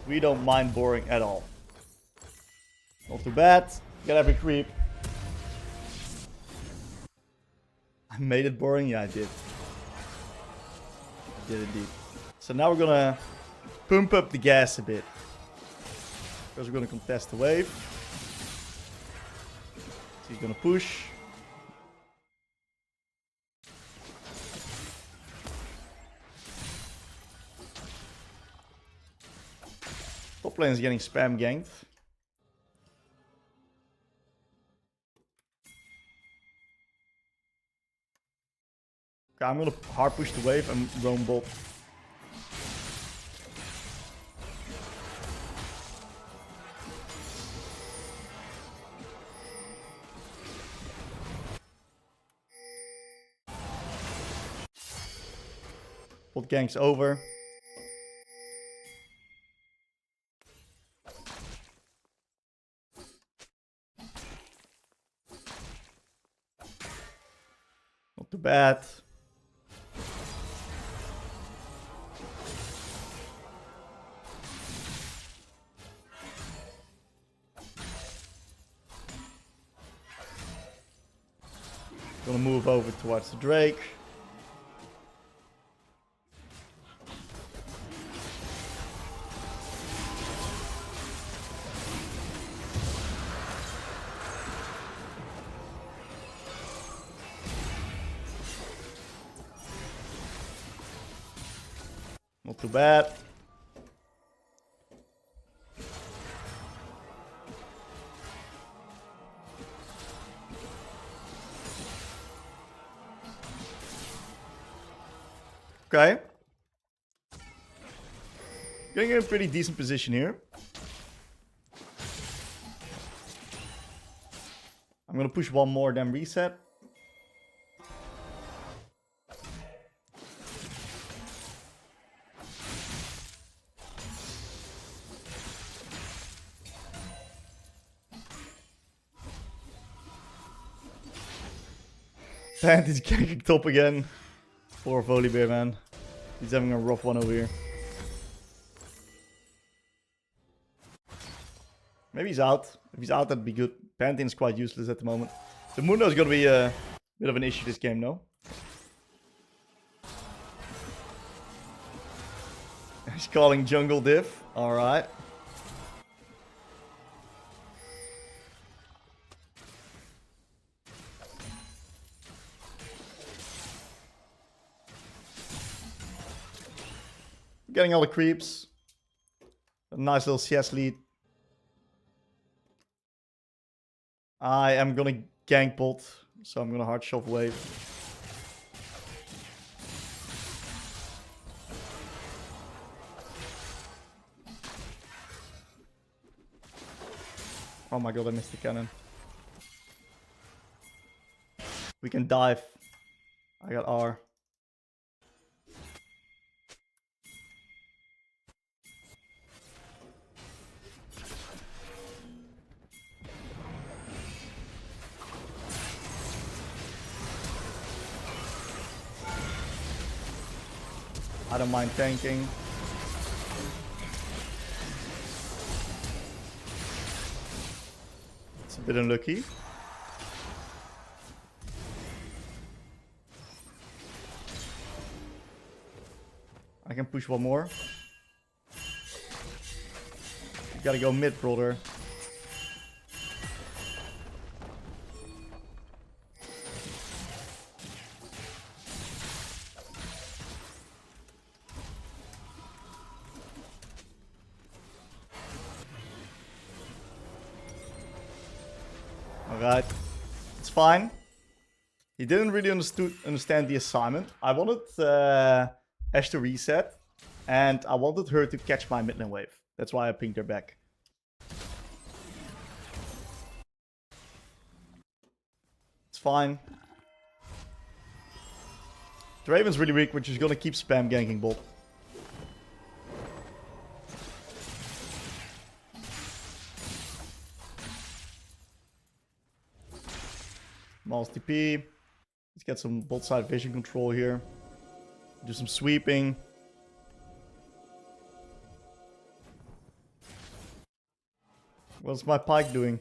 We don't mind boring at all. Not too bad. Get every creep. I made it boring? Yeah, I did. I did indeed. So now we're gonna pump up the gas a bit. Because we're gonna contest the wave. So he's gonna push. Top lane is getting spam ganked. Okay, I'm gonna hard push the wave and roam bot. Bot gank's over. Not too bad. Gonna move over towards the Drake. Not too bad. Okay. Getting in a pretty decent position here. I'm gonna push one more, then reset. And he's ganking top again. Poor Volibear, man. He's having a rough one over here. Maybe he's out. If he's out, that'd be good. Pantheon is quite useless at the moment. The Mundo is gonna be a bit of an issue this game, no? He's calling jungle diff. Alright. Getting all the creeps. A nice little CS lead. I am gonna gank bot, so I'm gonna hard shove wave. Oh my god, I missed the cannon. We can dive. I got R. I don't mind tanking. It's a bit unlucky. I can push one more. You gotta go mid, brother. Alright, it's fine. He didn't really understand the assignment. I wanted Ash to reset, and I wanted her to catch my mid lane wave. That's why I pinged her back. It's fine. The Raven's really weak, which is gonna keep spam ganking bot. Malz TP. Let's get some bot side vision control here. Do some sweeping. What's my pike doing?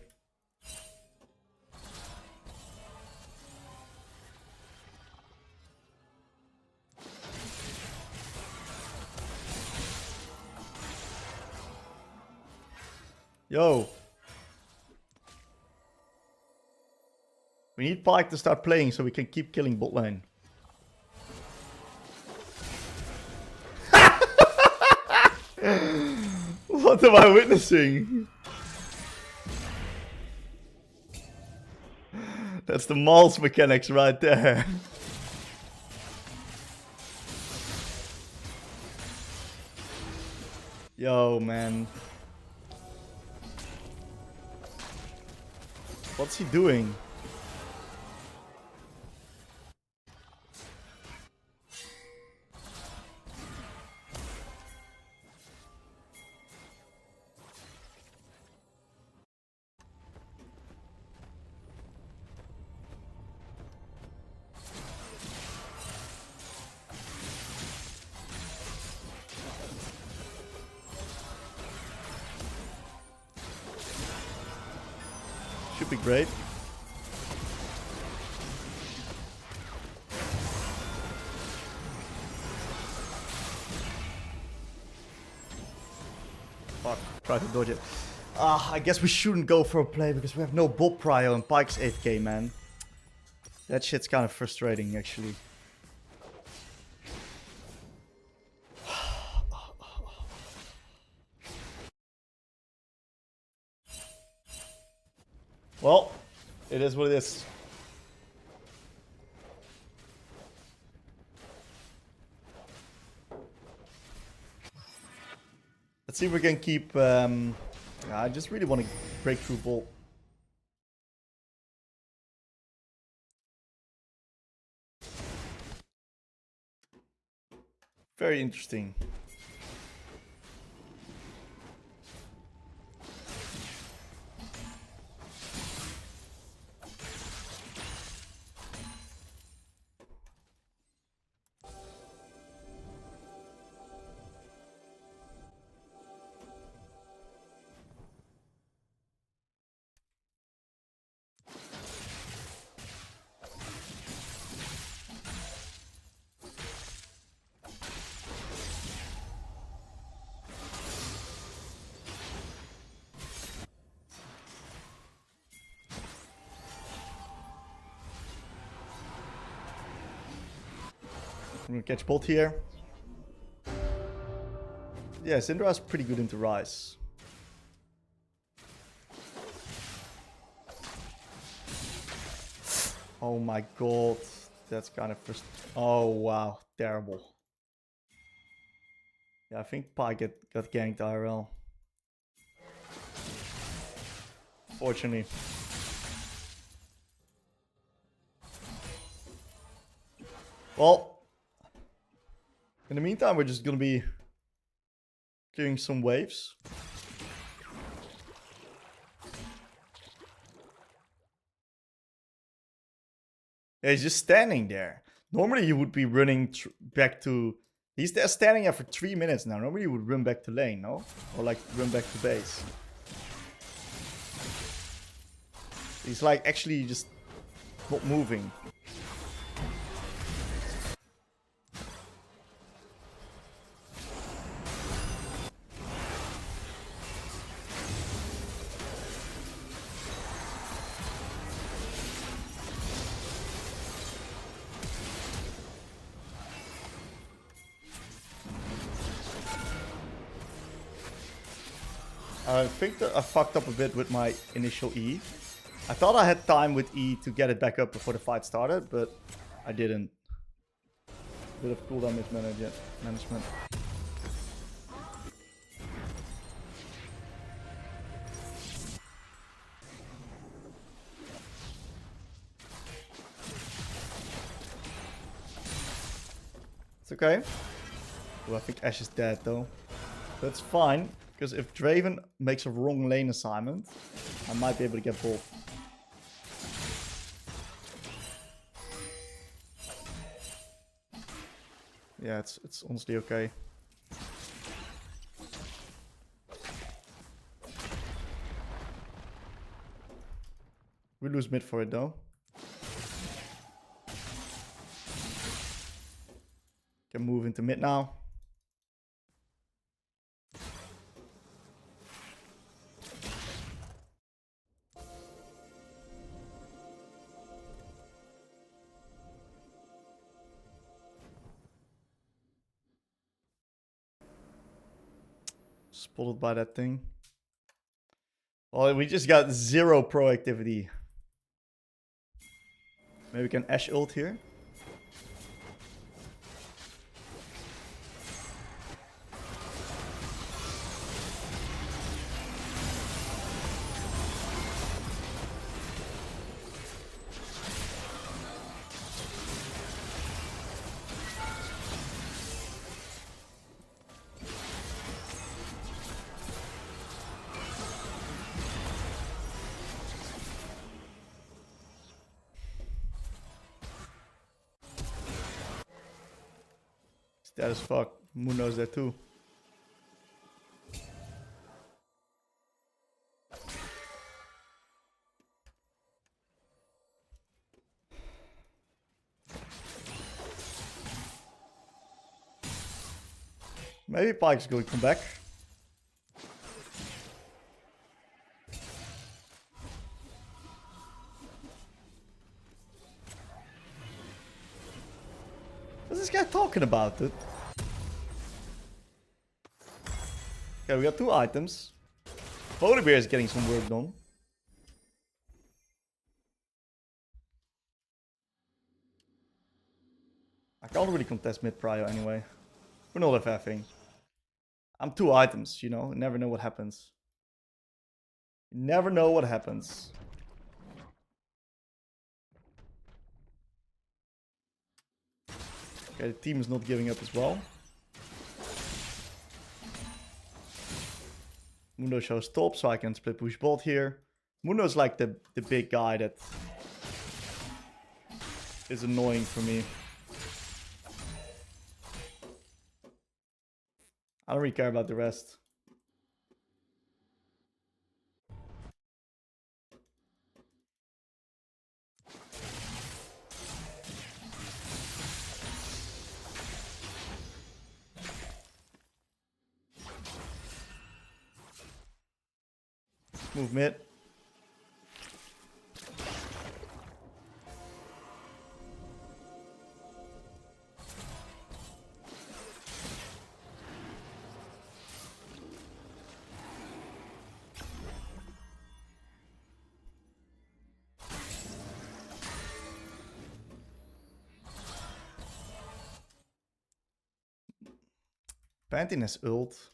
Yo. We need Pike to start playing so we can keep killing bot lane. What am I witnessing? That's the Malz mechanics right there. Yo, man. What's he doing? Should be great. Fuck, try to dodge it. I guess we shouldn't go for a play because we have no bot prio and Pike's 8k, man. That shit's kind of frustrating, actually. Well, it is what it is. Let's see if we can keep... I just really want to break through Bolt. Very interesting. I'm gonna catch Bolt here. Yeah, Syndra's pretty good into Rise. Oh my god. That's kind of first. Oh wow, terrible. Yeah, I think Pi got ganked IRL. Fortunately. Well, in the meantime, we're just gonna be doing some waves. Yeah, he's just standing there. Normally you would be running back to... He's there standing there for 3 minutes now. Normally you would run back to lane, no? Or like run back to base. He's like actually just not moving. I think that I fucked up a bit with my initial E. I thought I had time with E to get it back up before the fight started, but I didn't. Bit of cooldown management. It's okay. Well, I think Ashe is dead though. That's fine. Because if Draven makes a wrong lane assignment, I might be able to get both. Yeah, it's honestly okay. We lose mid for it though. Can move into mid now. Spotted by that thing. Well, we just got 0 proactivity. Maybe we can Ashe ult here. That is fuck. Moon knows that too. Maybe Pike's going to come back. What's this guy talking about, dude? Okay, we got 2 items. Polar Bear is getting some work done. can't really contest mid prio anyway. We're not FFing. I'm 2 items, you know. You never know what happens. You never know what happens. Okay, the team is not giving up as well. Mundo shows top, so I can split push bot here. Mundo is like the big guy that is annoying for me. I don't really care about the rest. Move mid. Pantheon has ult.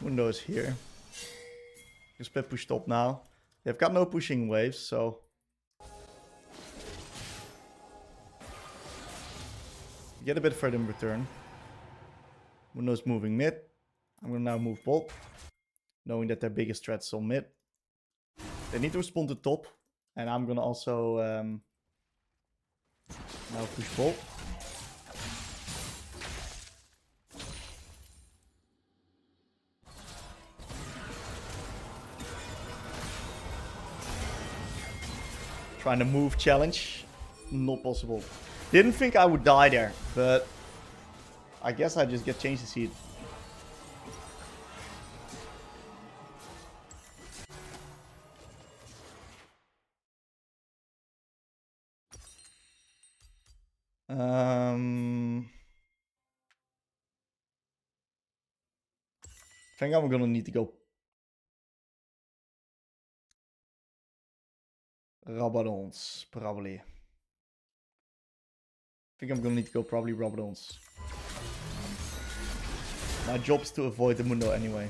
Mundo is here. You split push top now. They've got no pushing waves, so get a bit further in return. Mundo's moving mid. I'm gonna now move bot, knowing that their biggest threat is on mid. They need to respond to top, and I'm gonna also now push bot. Trying to move challenge. Not possible. Didn't think I would die there, but I guess I just get changed to seed. I think I'm gonna need to go Rabadons, probably. I think I'm gonna need to go probably Rabadons. My job is to avoid the Mundo anyway.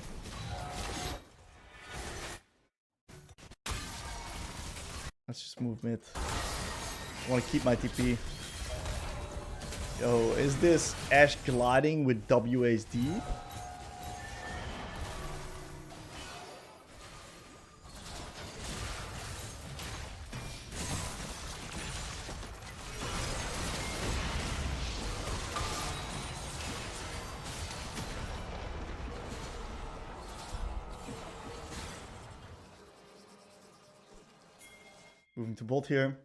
Let's just move mid. I want to keep my TP. Yo, is this Ashe gliding with WASD? Moving to bot here.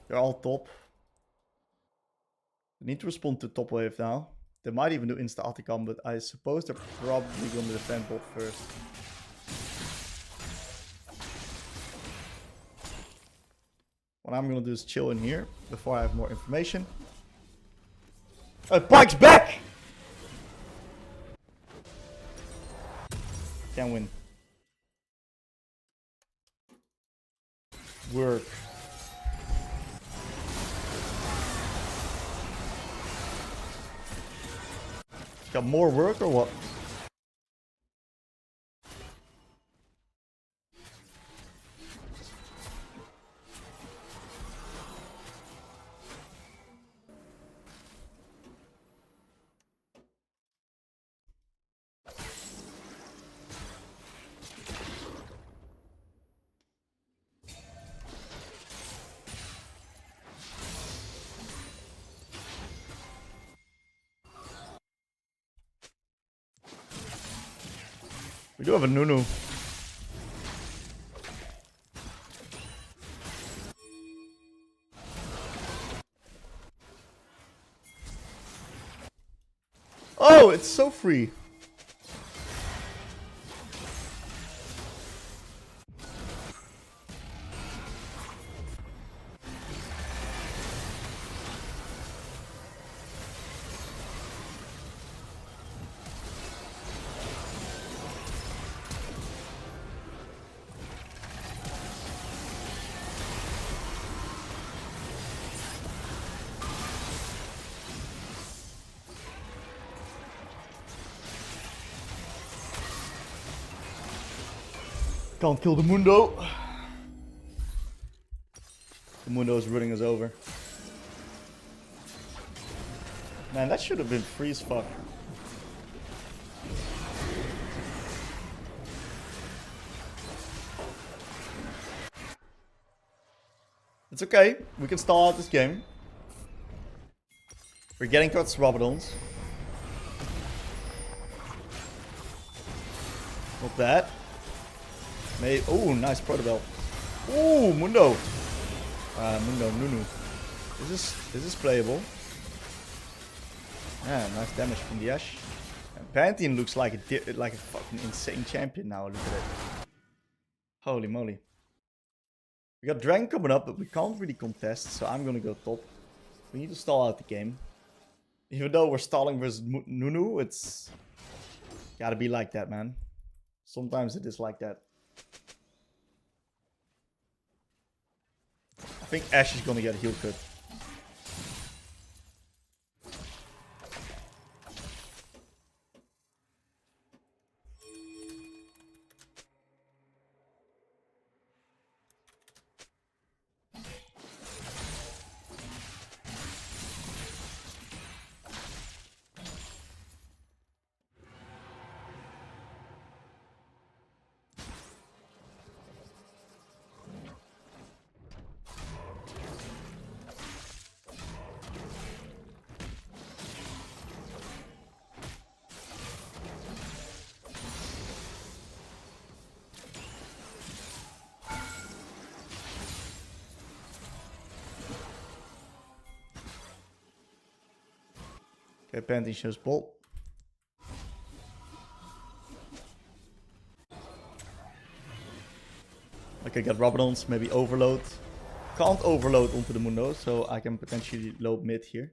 They're all top. They need to respond to top wave now. They might even do insta Atticam, but I suppose they're probably going to defend bot first. What I'm gonna do is chill in here before I have more information. Pike's back! Can win. Work. Got more work or what? We do have a Nunu. Oh, it's so free. Can't kill the Mundo. The Mundo is running us over. Man, that should have been free as fuck. It's okay. We can stall out this game. We're getting towards Robodons. Not bad. Oh, nice Protobell. Ooh, Mundo. Mundo, Nunu. This is playable. Yeah, nice damage from the Ash. And Pantheon looks like a fucking insane champion now. Look at it. Holy moly. We got Dragon coming up, but we can't really contest, so I'm gonna go top. We need to stall out the game. Even though we're stalling versus Nunu, it's gotta be like that, man. Sometimes it is like that. I think Ash is gonna get a heal cut. Okay, Pantheon shows Bolt. Okay, got Robodons, maybe overload. Can't overload onto the Mundo, so I can potentially load mid here.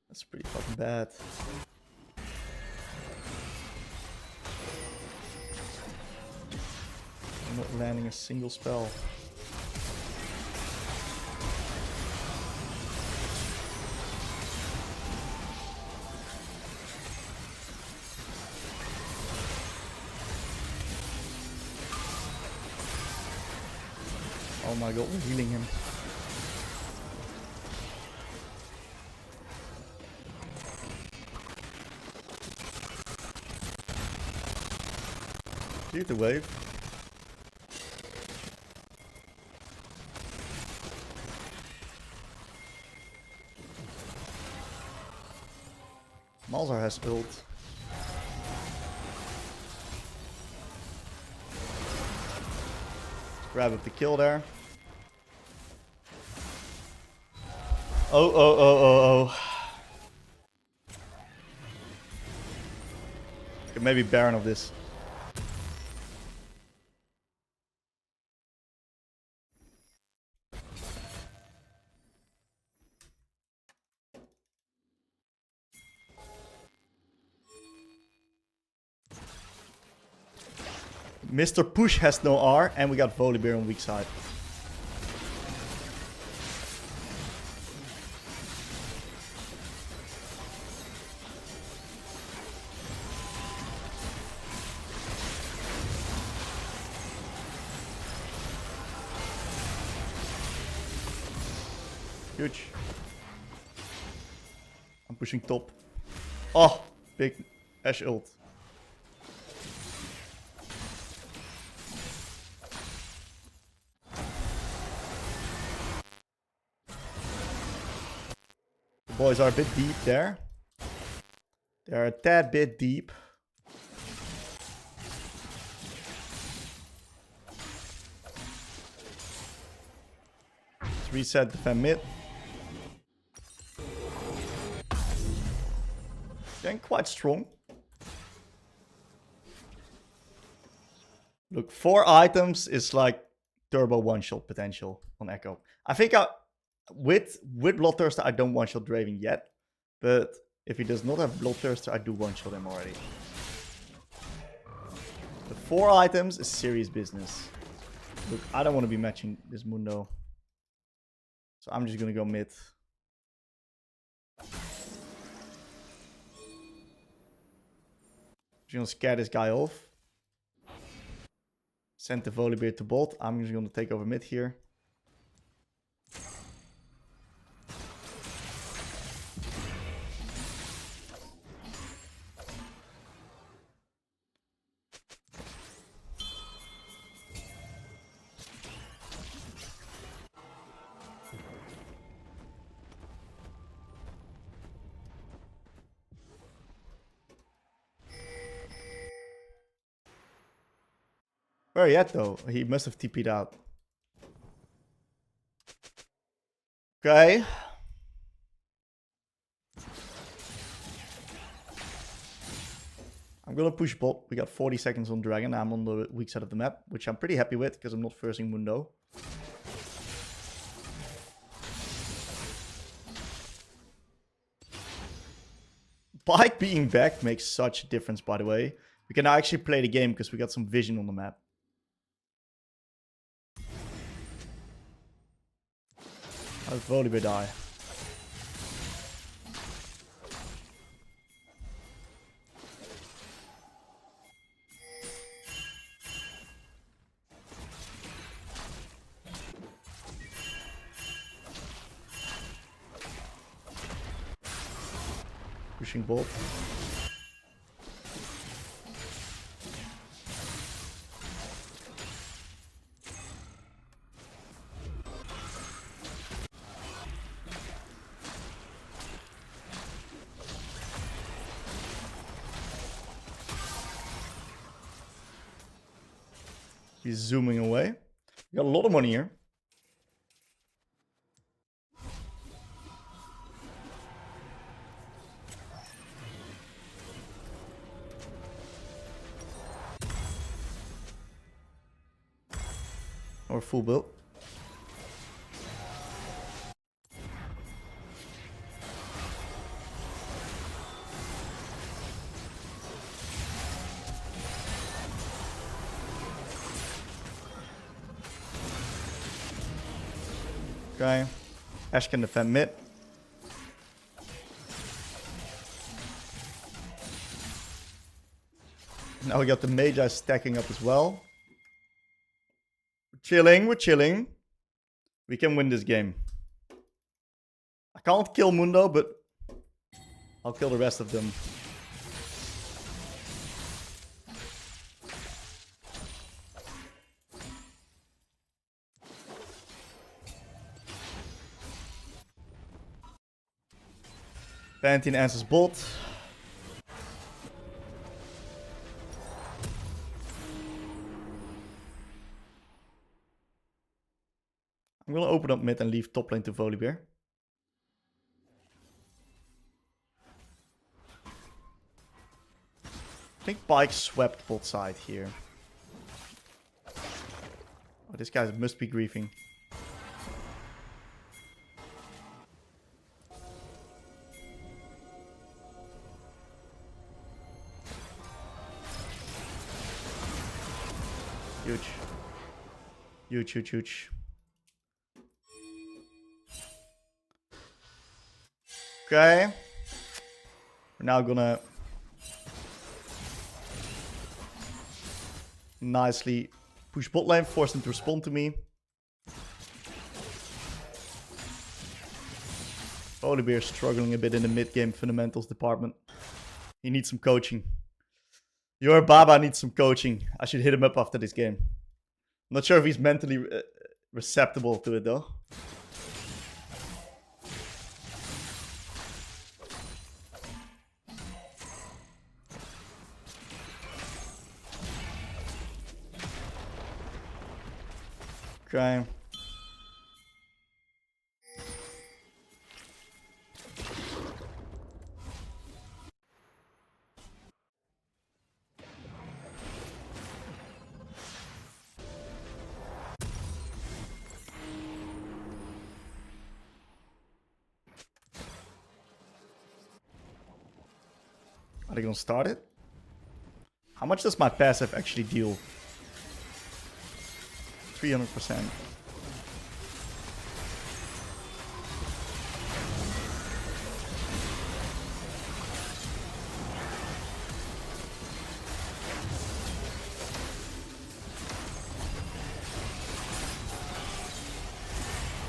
That's pretty fucking bad. I'm not landing a single spell. Oh my god, we're healing him. Clear the wave. Malzahar has ult. Grab up the kill there. Oh. Okay, maybe Baron of this. Mr. Push has no R, and we got Volibear on weak side. Huge. I'm pushing top. Oh, big Ash ult. The boys are a bit deep there. They're a tad bit deep. Let's reset defend mid. Getting quite strong. Look, 4 items is like turbo one-shot potential on Ekko. I think with Bloodthirster, I don't one-shot Draven yet. But if he does not have Bloodthirster, I do one-shot him already. The 4 items is serious business. Look, I don't want to be matching this Mundo. So I'm just going to go mid. Just gonna scare this guy off. Send the Volibear to bot. I'm just gonna take over mid here. Where are you at though? He must have TP'd out. Okay. I'm gonna push bot. We got 40 seconds on Dragon. I'm on the weak side of the map, which I'm pretty happy with because I'm not forcing Mundo. Bike being back makes such a difference, by the way. We can now actually play the game because we got some vision on the map. How did Volibear die? Pushing bot. He's zooming away. We got a lot of money here. Or full build. Okay. Ash can defend mid. Now we got the Magi stacking up as well. We're chilling, we're chilling. We can win this game. I can't kill Mundo, but I'll kill the rest of them. Pantheon answers bot. I'm gonna open up mid and leave top lane to Volibear. I think Pike swept bot side here. Oh, this guy must be griefing. Huge. Huge, huge, huge. Okay. We're now gonna nicely push bot lane, force them to respond to me. Volibear struggling a bit in the mid-game fundamentals department. He needs some coaching. Your Baba needs some coaching. I should hit him up after this game. I'm not sure if he's mentally receptible to it though. Okay. Are they gonna start it? How much does my passive actually deal? 300%.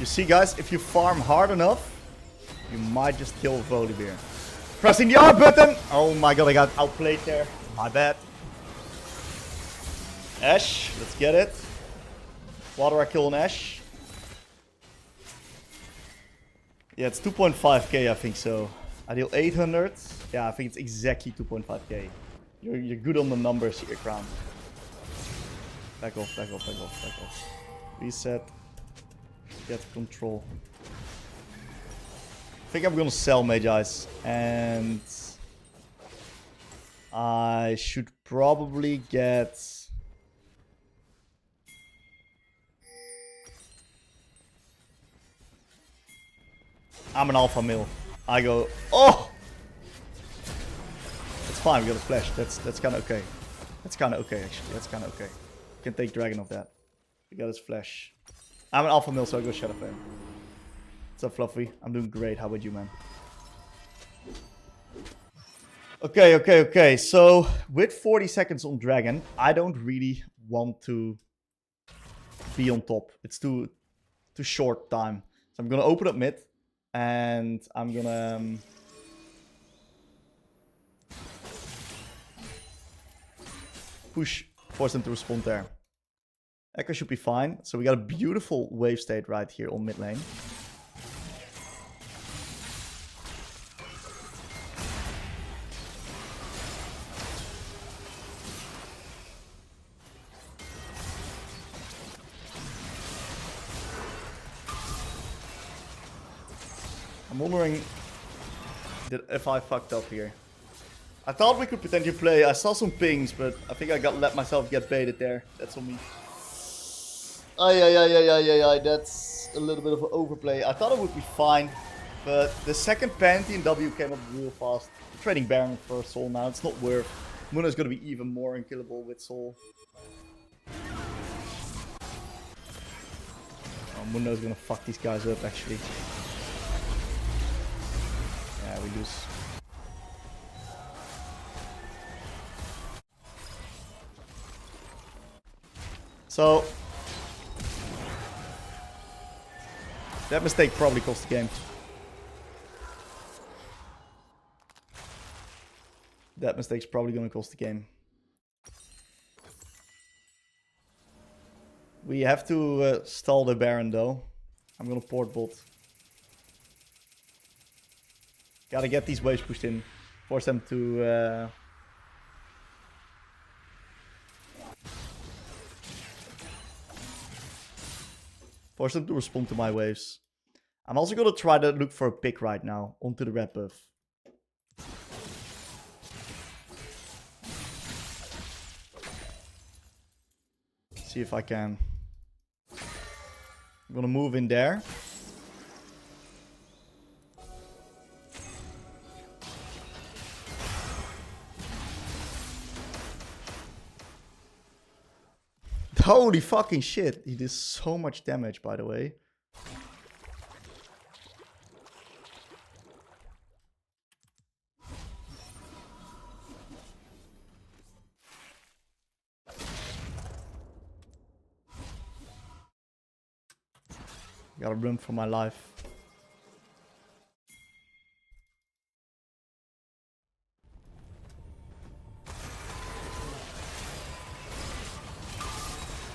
You see, guys, if you farm hard enough, you might just kill Volibear. Pressing the R button! Oh my god, I got outplayed there. My bad. Ashe, let's get it. Water I kill on Ashe. Yeah, it's 2.5k, I think so. I deal 800. Yeah, I think it's exactly 2.5k. You're good on the numbers here, Crown. Back off, back off, back off, back off. Reset. Get control. I think I'm gonna sell Mage Eyes. And I should probably get... I'm an alpha male. I go, oh! It's fine, we got a flash. That's kind of okay. That's kind of okay, actually. That's kind of okay. Can take Dragon off that. We got his flash. I'm an alpha male, so I go Shadow Flame. What's up, Fluffy? I'm doing great. How about you, man? Okay. So, with 40 seconds on Dragon, I don't really want to be on top. It's too short time. So I'm gonna open up mid. And I'm gonna... push, force them to respond there. Ekko should be fine. So we got a beautiful wave state right here on mid lane. I'm wondering if I fucked up here. I thought we could potentially play. I saw some pings, but I think I let myself get baited there. That's on me. That's a little bit of an overplay. I thought it would be fine, but the second Pantheon W came up real fast. I'm trading Baron for Soul now. It's not worth. Muna is going to be even more unkillable with Soul. Oh, Muna is going to fuck these guys up, actually. Yeah, we lose. So that mistake probably cost the game. That mistake's probably going to cost the game. We have to stall the Baron though. I'm going to port bot. Gotta get these waves pushed in. Force them to... force them to respond to my waves. I'm also gonna try to look for a pick right now onto the red buff. See if I can. I'm gonna move in there. Holy fucking shit. He did so much damage, by the way. Gotta run for my life.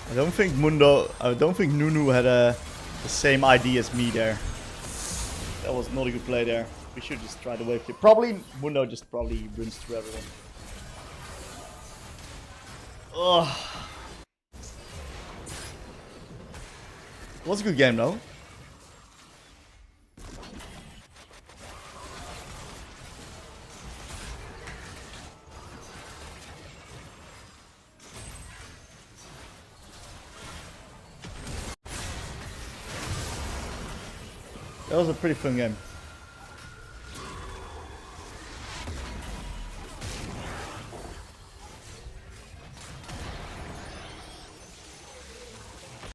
I don't think Nunu had the same idea as me there. That was not a good play there. We should just try the wave flip. Probably Mundo just probably runs through everyone. Ugh. It was a good game though. That was a pretty fun game.